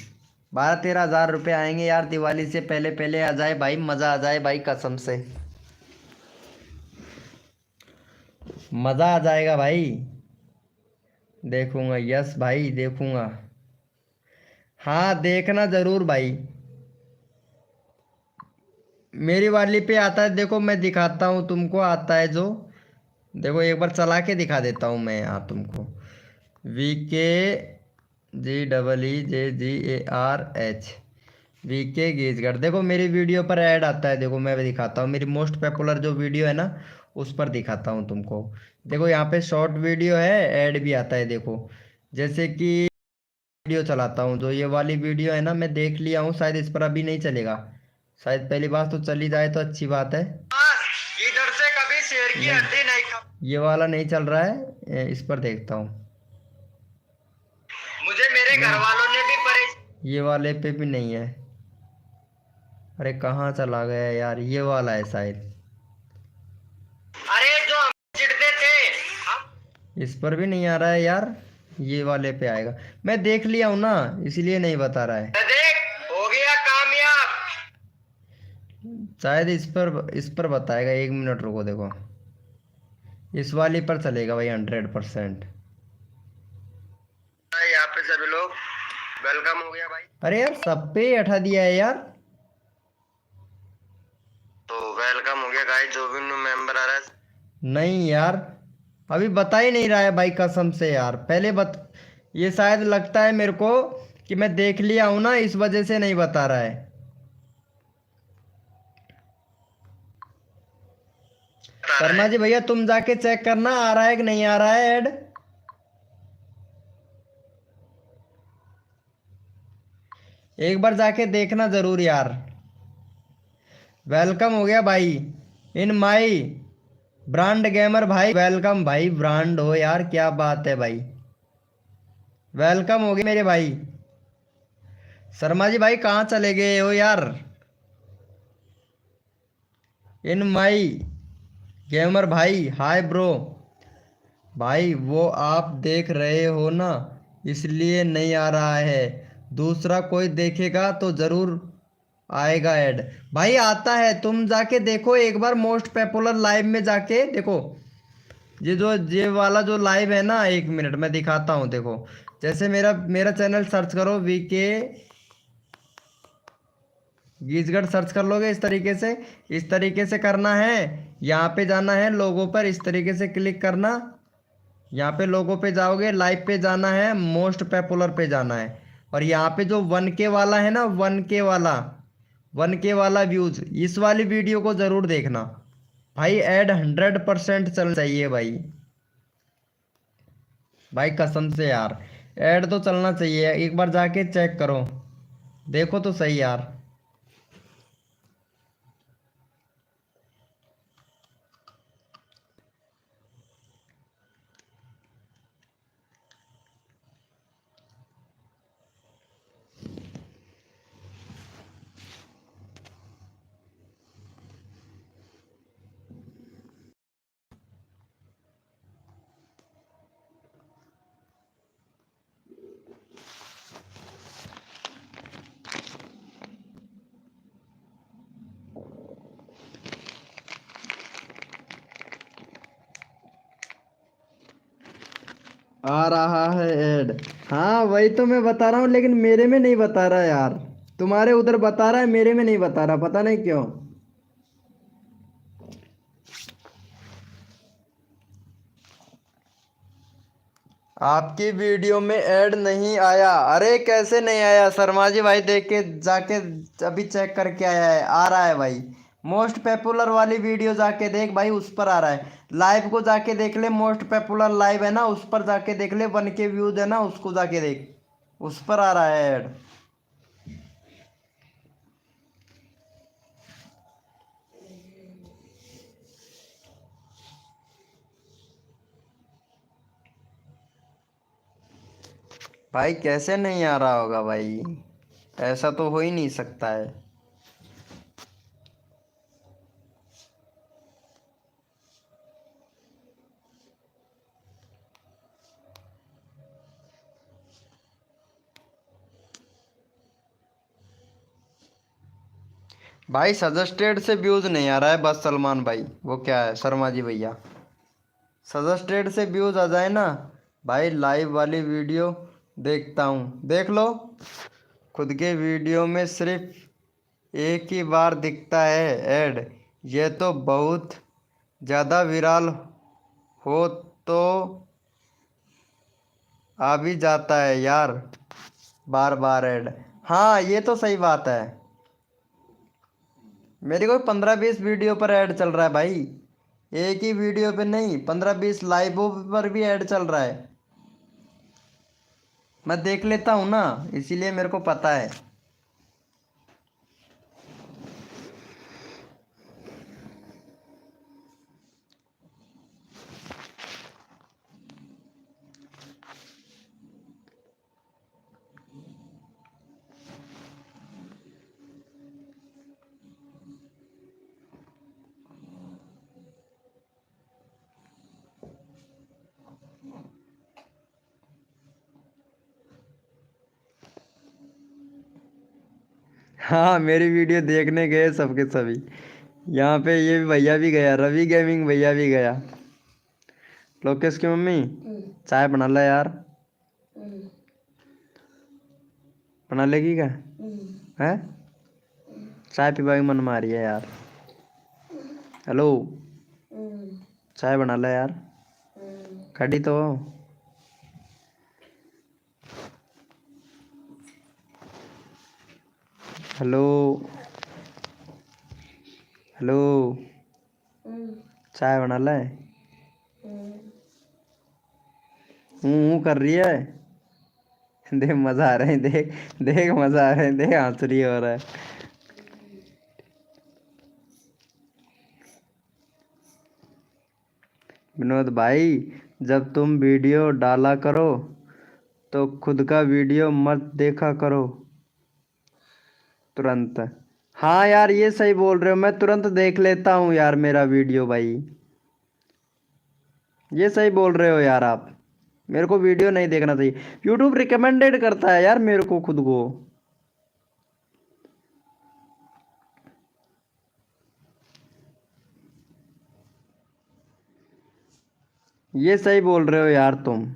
[SPEAKER 1] 12-13 हज़ार रुपये आएंगे यार, दिवाली से पहले पहले आ जाए भाई, मज़ा आ जाए भाई, कसम से मज़ा आ जाएगा भाई। देखूंगा, यस भाई देखूंगा। हाँ देखना जरूर भाई। मेरी वाली पे आता है, देखो मैं दिखाता हूँ तुमको, आता है जो, देखो एक बार चला के दिखा देता हूँ मैं यहाँ तुमको। VKGEEJGARH, VK गेजगढ़, देखो मेरी वीडियो पर ऐड आता है, देखो मैं भी दिखाता हूँ, मेरी मोस्ट पॉपुलर जो वीडियो है ना उस पर दिखाता हूँ तुमको। देखो यहाँ पे शॉर्ट वीडियो है, ऐड भी आता है, देखो जैसे कि वीडियो चलाता हूँ, जो ये वाली वीडियो है ना, मैं देख लिया हूँ, शायद इस पर अभी नहीं चलेगा, शायद पहली बात तो चली जाए तो अच्छी बात है। इधर से कभी शेर की हड्डी नहीं खा, ये वाला नहीं चल रहा है, इस पर देखता हूँ। मुझे मेरे घर वालों ने भी ये वाले पे भी नहीं है, अरे कहाँ चला गया यार, ये वाला है शायद। अरे जो हम चिढ़ते थे हम, इस पर भी नहीं आ रहा है यार, ये वाले पे आएगा, मैं देख लिया हूँ ना इसलिए नहीं बता रहा है। देख हो गया कामयाब, शायद इस पर बताएगा। 1 मिनट रुको, देखो इस वाली पर चलेगा भाई 100%। यहाँ पे सभी लोग वेलकम हो गया भाई। अरे यार सब पे ही हटा दिया है यार। तो वेलकम हो गया गाइस, जो भी न्यू मेंबर आ रहा है। नहीं यार, अभी बता ही नहीं रहा है भाई, कसम से यार। पहले ये शायद लगता है मेरे को कि मैं देख लिया हूं ना, इस वजह से नहीं बता रहा है। शर्मा जी भैया तुम जाके चेक करना आ रहा है कि नहीं आ रहा है ऐड। एक बार जाके देखना जरूर यार। वेलकम हो गया भाई इन माई ब्रांड गेमर भाई। वेलकम भाई, ब्रांड हो यार, क्या बात है भाई। वेलकम हो गए मेरे भाई। शर्मा जी भाई कहाँ चले गए हो यार। इन माई गेमर भाई हाय ब्रो। भाई वो आप देख रहे हो ना, इसलिए नहीं आ रहा है। दूसरा कोई देखेगा तो जरूर आएगा ऐड। भाई आता है, तुम जाके देखो एक बार मोस्ट पॉपुलर लाइव में जाके देखो। ये वाला जो लाइव है ना, 1 मिनट मैं दिखाता हूँ देखो। जैसे मेरा मेरा चैनल सर्च करो, वीके गीजगढ़ सर्च कर लोगे इस तरीके से करना है। यहाँ पे जाना है लोगों पर, इस तरीके से क्लिक करना। यहाँ पे लोगों पे जाओगे, लाइव पे जाना है, मोस्ट पॉपुलर पे जाना है। और यहाँ पे जो 1K वाला है ना, 1K वाला व्यूज, इस वाली वीडियो को जरूर देखना भाई। ऐड 100% चलना चाहिए भाई। भाई कसम से यार, ऐड तो चलना चाहिए। एक बार जाके चेक करो, देखो तो सही यार। आ रहा है ऐड। हाँ वही तो मैं बता रहा हूँ, लेकिन मेरे में नहीं बता रहा यार। तुम्हारे उधर बता रहा है, मेरे में नहीं बता रहा, पता नहीं क्यों। आपकी वीडियो में ऐड नहीं आया। अरे कैसे नहीं आया शर्मा जी भाई, देख के जाके अभी चेक करके आया है, आ रहा है भाई। मोस्ट पॉपुलर वाली वीडियो जाके देख भाई, उस पर आ रहा है। लाइव को जाके देख ले, मोस्ट पॉपुलर लाइव है ना, उस पर जाके देख ले। 1K व्यूज है ना, उसको जाके देख, उस पर आ रहा है ऐड। भाई कैसे नहीं आ रहा होगा भाई, ऐसा तो हो ही नहीं सकता है। भाई सजेस्टेड से व्यूज नहीं आ रहा है बस सलमान भाई। वो क्या है शर्मा जी भैया, सजेस्टेड से व्यूज आ जाए ना भाई, लाइव वाली वीडियो देखता हूँ, देख लो। खुद के वीडियो में सिर्फ एक ही बार दिखता है ऐड। ये तो बहुत ज़्यादा विराल हो तो आ भी जाता है यार, बार बार ऐड। हाँ ये तो सही बात है। मेरे को 15-20 वीडियो पर ऐड चल रहा है भाई, एक ही वीडियो पे नहीं, 15-20 लाइवों पर भी ऐड चल रहा है। मैं देख लेता हूँ ना, इसीलिए मेरे को पता है। हाँ मेरी वीडियो देखने गए सबके सभी। यहाँ पे ये भैया भी गया, रवि गेमिंग भैया भी गया। लोकेश की मम्मी चाय बना ले यार। बना लेगी क्या? है? चाय पीवा की मन मारी है यार। हेलो, चाय बना ले यार। खड़ी तो हो। हेलो हेलो, चाय बना ले। कर रही है। देख मजा आ रहा है, देख देख मजा आ रहा है, देख हंस रही हो रहा है। विनोद भाई, जब तुम वीडियो डाला करो तो खुद का वीडियो मत देखा करो तुरंत। हाँ यार, ये सही बोल रहे हो, मैं तुरंत देख लेता हूँ यार मेरा वीडियो भाई। ये सही बोल रहे हो यार आप। मेरे को वीडियो नहीं देखना चाहिए, यूट्यूब रिकमेंडेड करता है यार मेरे को खुद को। ये सही बोल रहे हो यार तुम।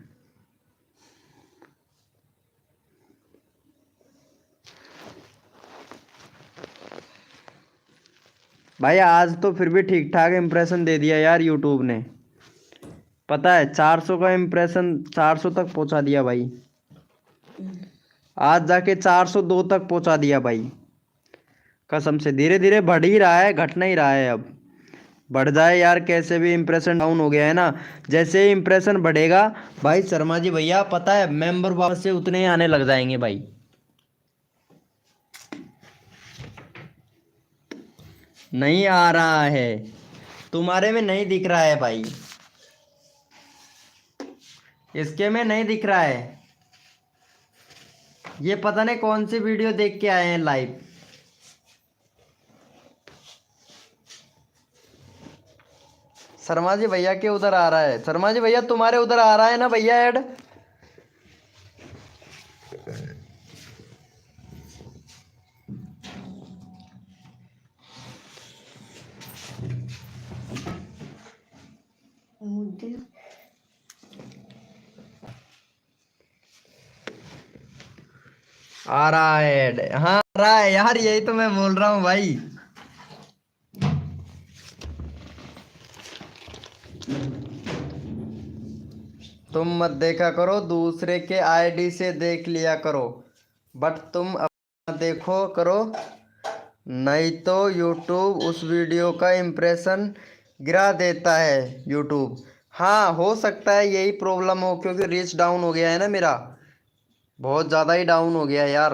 [SPEAKER 1] भाई आज तो फिर भी ठीक ठाक इम्प्रेशन दे दिया यार यूट्यूब ने। पता है 400 का इम्प्रेशन 400 तक पहुंचा दिया भाई। आज जाके 402 तक पहुंचा दिया भाई। कसम से धीरे धीरे बढ़ ही रहा है, घट नहीं रहा है अब। बढ़ जाए यार कैसे भी, इम्प्रेशन डाउन हो गया है ना। जैसे ही इम्प्रेशन बढ़ेगा भाई, शर्मा जी भैया पता है मेंबर वापस से उतने ही आने लग जाएंगे भाई। नहीं आ रहा है, तुम्हारे में नहीं दिख रहा है भाई, इसके में नहीं दिख रहा है। ये पता नहीं कौन सी वीडियो देख के आए हैं लाइव। शर्मा जी भैया के उधर आ रहा है, शर्मा जी भैया तुम्हारे उधर आ रहा है ना भैया ऐड। आ रहा है ऐड, हाँ आ रहा है यार, यही तो मैं बोल रहा हूँ भाई। तुम मत देखा करो, दूसरे के आईडी से देख लिया करो, बट तुम अपना देखो करो, नहीं तो यूट्यूब उस वीडियो का इम्प्रेशन गिरा देता है यूट्यूब। हाँ हो सकता है यही प्रॉब्लम हो, क्योंकि रीच डाउन हो गया है ना मेरा, बहुत ज़्यादा ही डाउन हो गया यार।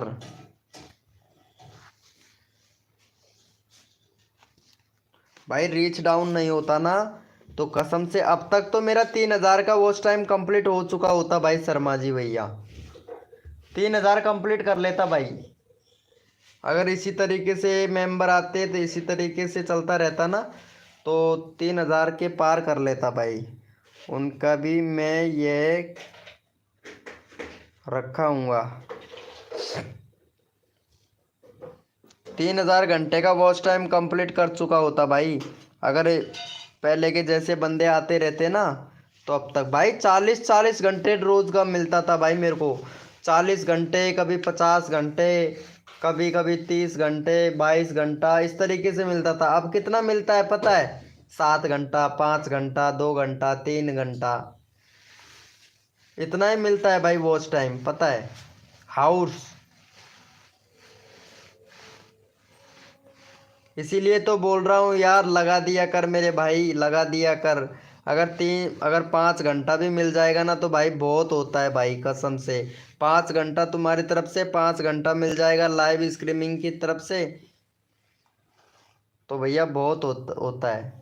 [SPEAKER 1] भाई रीच डाउन नहीं होता ना तो कसम से अब तक तो मेरा 3000 का वॉच टाइम कंप्लीट हो चुका होता भाई। शर्मा जी भैया 3000 कंप्लीट कर लेता भाई। अगर इसी तरीके से मेंबर आते तो इसी तरीके से चलता रहता ना, तो 3000 के पार कर लेता भाई। उनका भी मैं ये रखा हूँगा। 3000 घंटे का वॉच टाइम कंप्लीट कर चुका होता भाई, अगर पहले के जैसे बंदे आते रहते ना, तो अब तक भाई 40-40 घंटे रोज का मिलता था भाई मेरे को। 40 घंटे, कभी 50 घंटे, कभी कभी 30 घंटे, 22 घंटा, इस तरीके से मिलता था। अब कितना मिलता है पता है? 7 घंटा, 5 घंटा, 2 घंटा, 3 घंटा, इतना ही मिलता है भाई वॉच टाइम, पता है। हाउस, इसीलिए तो बोल रहा हूँ यार, लगा दिया कर मेरे भाई, लगा दिया कर। अगर 5 घंटा भी मिल जाएगा ना तो भाई बहुत होता है भाई, कसम से। 5 घंटा तुम्हारी तरफ से, 5 घंटा मिल जाएगा लाइव स्ट्रीमिंग की तरफ से, तो भैया बहुत होता है।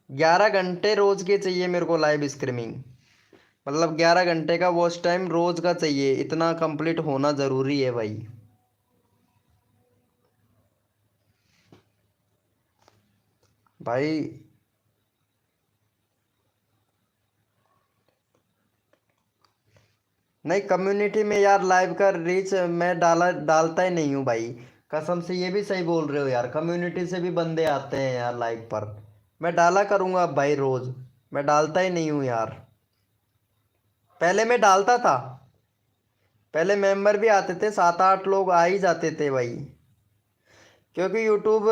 [SPEAKER 1] 11 घंटे रोज के चाहिए मेरे को लाइव स्ट्रीमिंग, मतलब 11 घंटे का वॉच टाइम रोज का चाहिए, इतना कंप्लीट होना जरूरी है भाई। भाई नहीं, कम्युनिटी में यार लाइव का रीच मैं डालता ही नहीं हूँ भाई। कसम से, ये भी सही बोल रहे हो यार, कम्युनिटी से भी बंदे आते हैं यार लाइव पर। मैं डाला करूँगा अब भाई रोज। मैं डालता ही नहीं हूँ यार। पहले मैं डालता था। पहले मेंबर भी आते थे, 7-8 लोग आ ही जाते थे भाई। क्योंकि यूट्यूब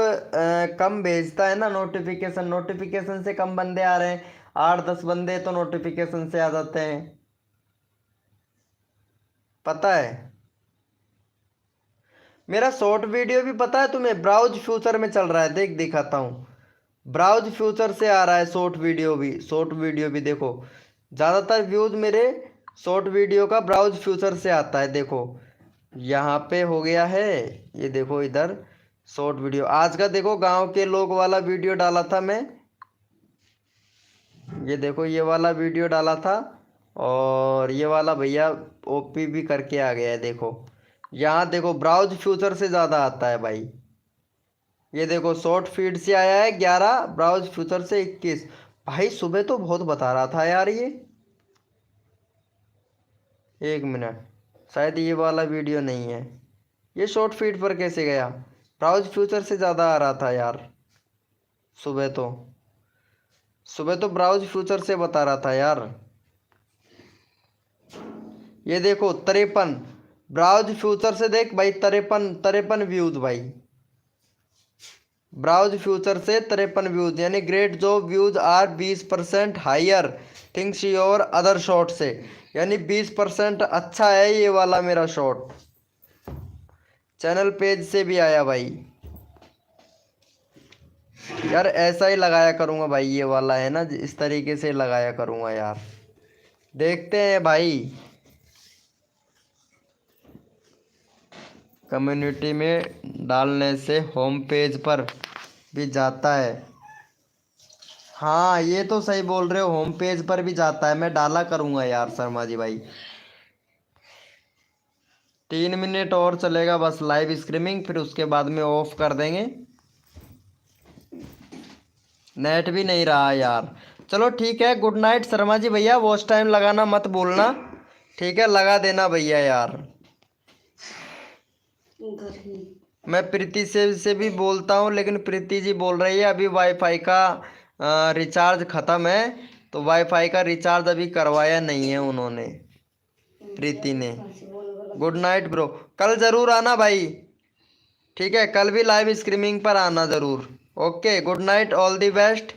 [SPEAKER 1] कम भेजता है ना नोटिफिकेशन। नोटिफिकेशन से कम बंदे आ रहे हैं। 8-10 बंदे तो नोटिफिकेशन से आ जाते हैं। पता है। मेरा शॉर्ट वीडियो भी पता है तुम्हें, ब्राउज फ्यूचर में चल रहा है। देख दिखाता हूँ। ब्राउज फ्यूचर से आ रहा है शॉर्ट वीडियो भी। शॉर्ट वीडियो भी देखो, ज़्यादातर व्यूज मेरे शॉर्ट वीडियो का ब्राउज फ्यूचर से आता है। देखो यहाँ पे हो गया है। ये देखो इधर शॉर्ट वीडियो आज का देखो, गांव के लोग वाला वीडियो डाला था मैं। ये देखो ये वाला वीडियो डाला था। और ये वाला भैया ओपी भी करके आ गया है। देखो यहाँ देखो ब्राउज फ्यूचर से ज़्यादा आता है भाई। ये देखो शॉर्ट फीड से आया है 11, ब्राउज फ्यूचर से 21। भाई सुबह तो बहुत बता रहा था यार ये। एक मिनट, शायद ये वाला वीडियो नहीं है। ये शॉर्ट फीड पर कैसे गया? ब्राउज फ्यूचर से ज़्यादा आ रहा था यार। सुबह तो सुबह तो ब्राउज फ्यूचर से बता रहा था यार। ये देखो 53, ब्राउज फ्यूचर से देख भाई, 53 व्यूज भाई। ब्राउज फ्यूचर से 53 व्यूज, यानी great job, views are 20% higher things your other shot से। यानी 20% अच्छा है ये वाला मेरा शॉट। चैनल पेज से भी आया भाई। यार ऐसा ही लगाया करूँगा भाई, ये वाला है ना, इस तरीके से लगाया करूँगा यार। देखते हैं भाई। कम्युनिटी में डालने से होम पेज पर भी जाता है। हाँ ये तो सही बोल रहे हो, होम पेज पर भी जाता है। मैं डाला करूँगा यार शर्मा जी भाई। 3 मिनट और चलेगा बस लाइव स्ट्रीमिंग, फिर उसके बाद में ऑफ कर देंगे। नेट भी नहीं रहा यार। चलो ठीक है, गुड नाइट शर्मा जी भैया। वॉच टाइम लगाना मत भूलना। ठीक है, लगा देना भैया यार। मैं प्रीति से भी बोलता हूँ, लेकिन प्रीति जी बोल रही है अभी वाईफाई का रिचार्ज ख़त्म है, तो वाईफाई का रिचार्ज अभी करवाया नहीं है उन्होंने, प्रीति ने। Good night bro. कल ज़रूर आना भाई। ठीक है, कल भी लाइव स्ट्रीमिंग पर आना ज़रूर। Okay, good night, all the best.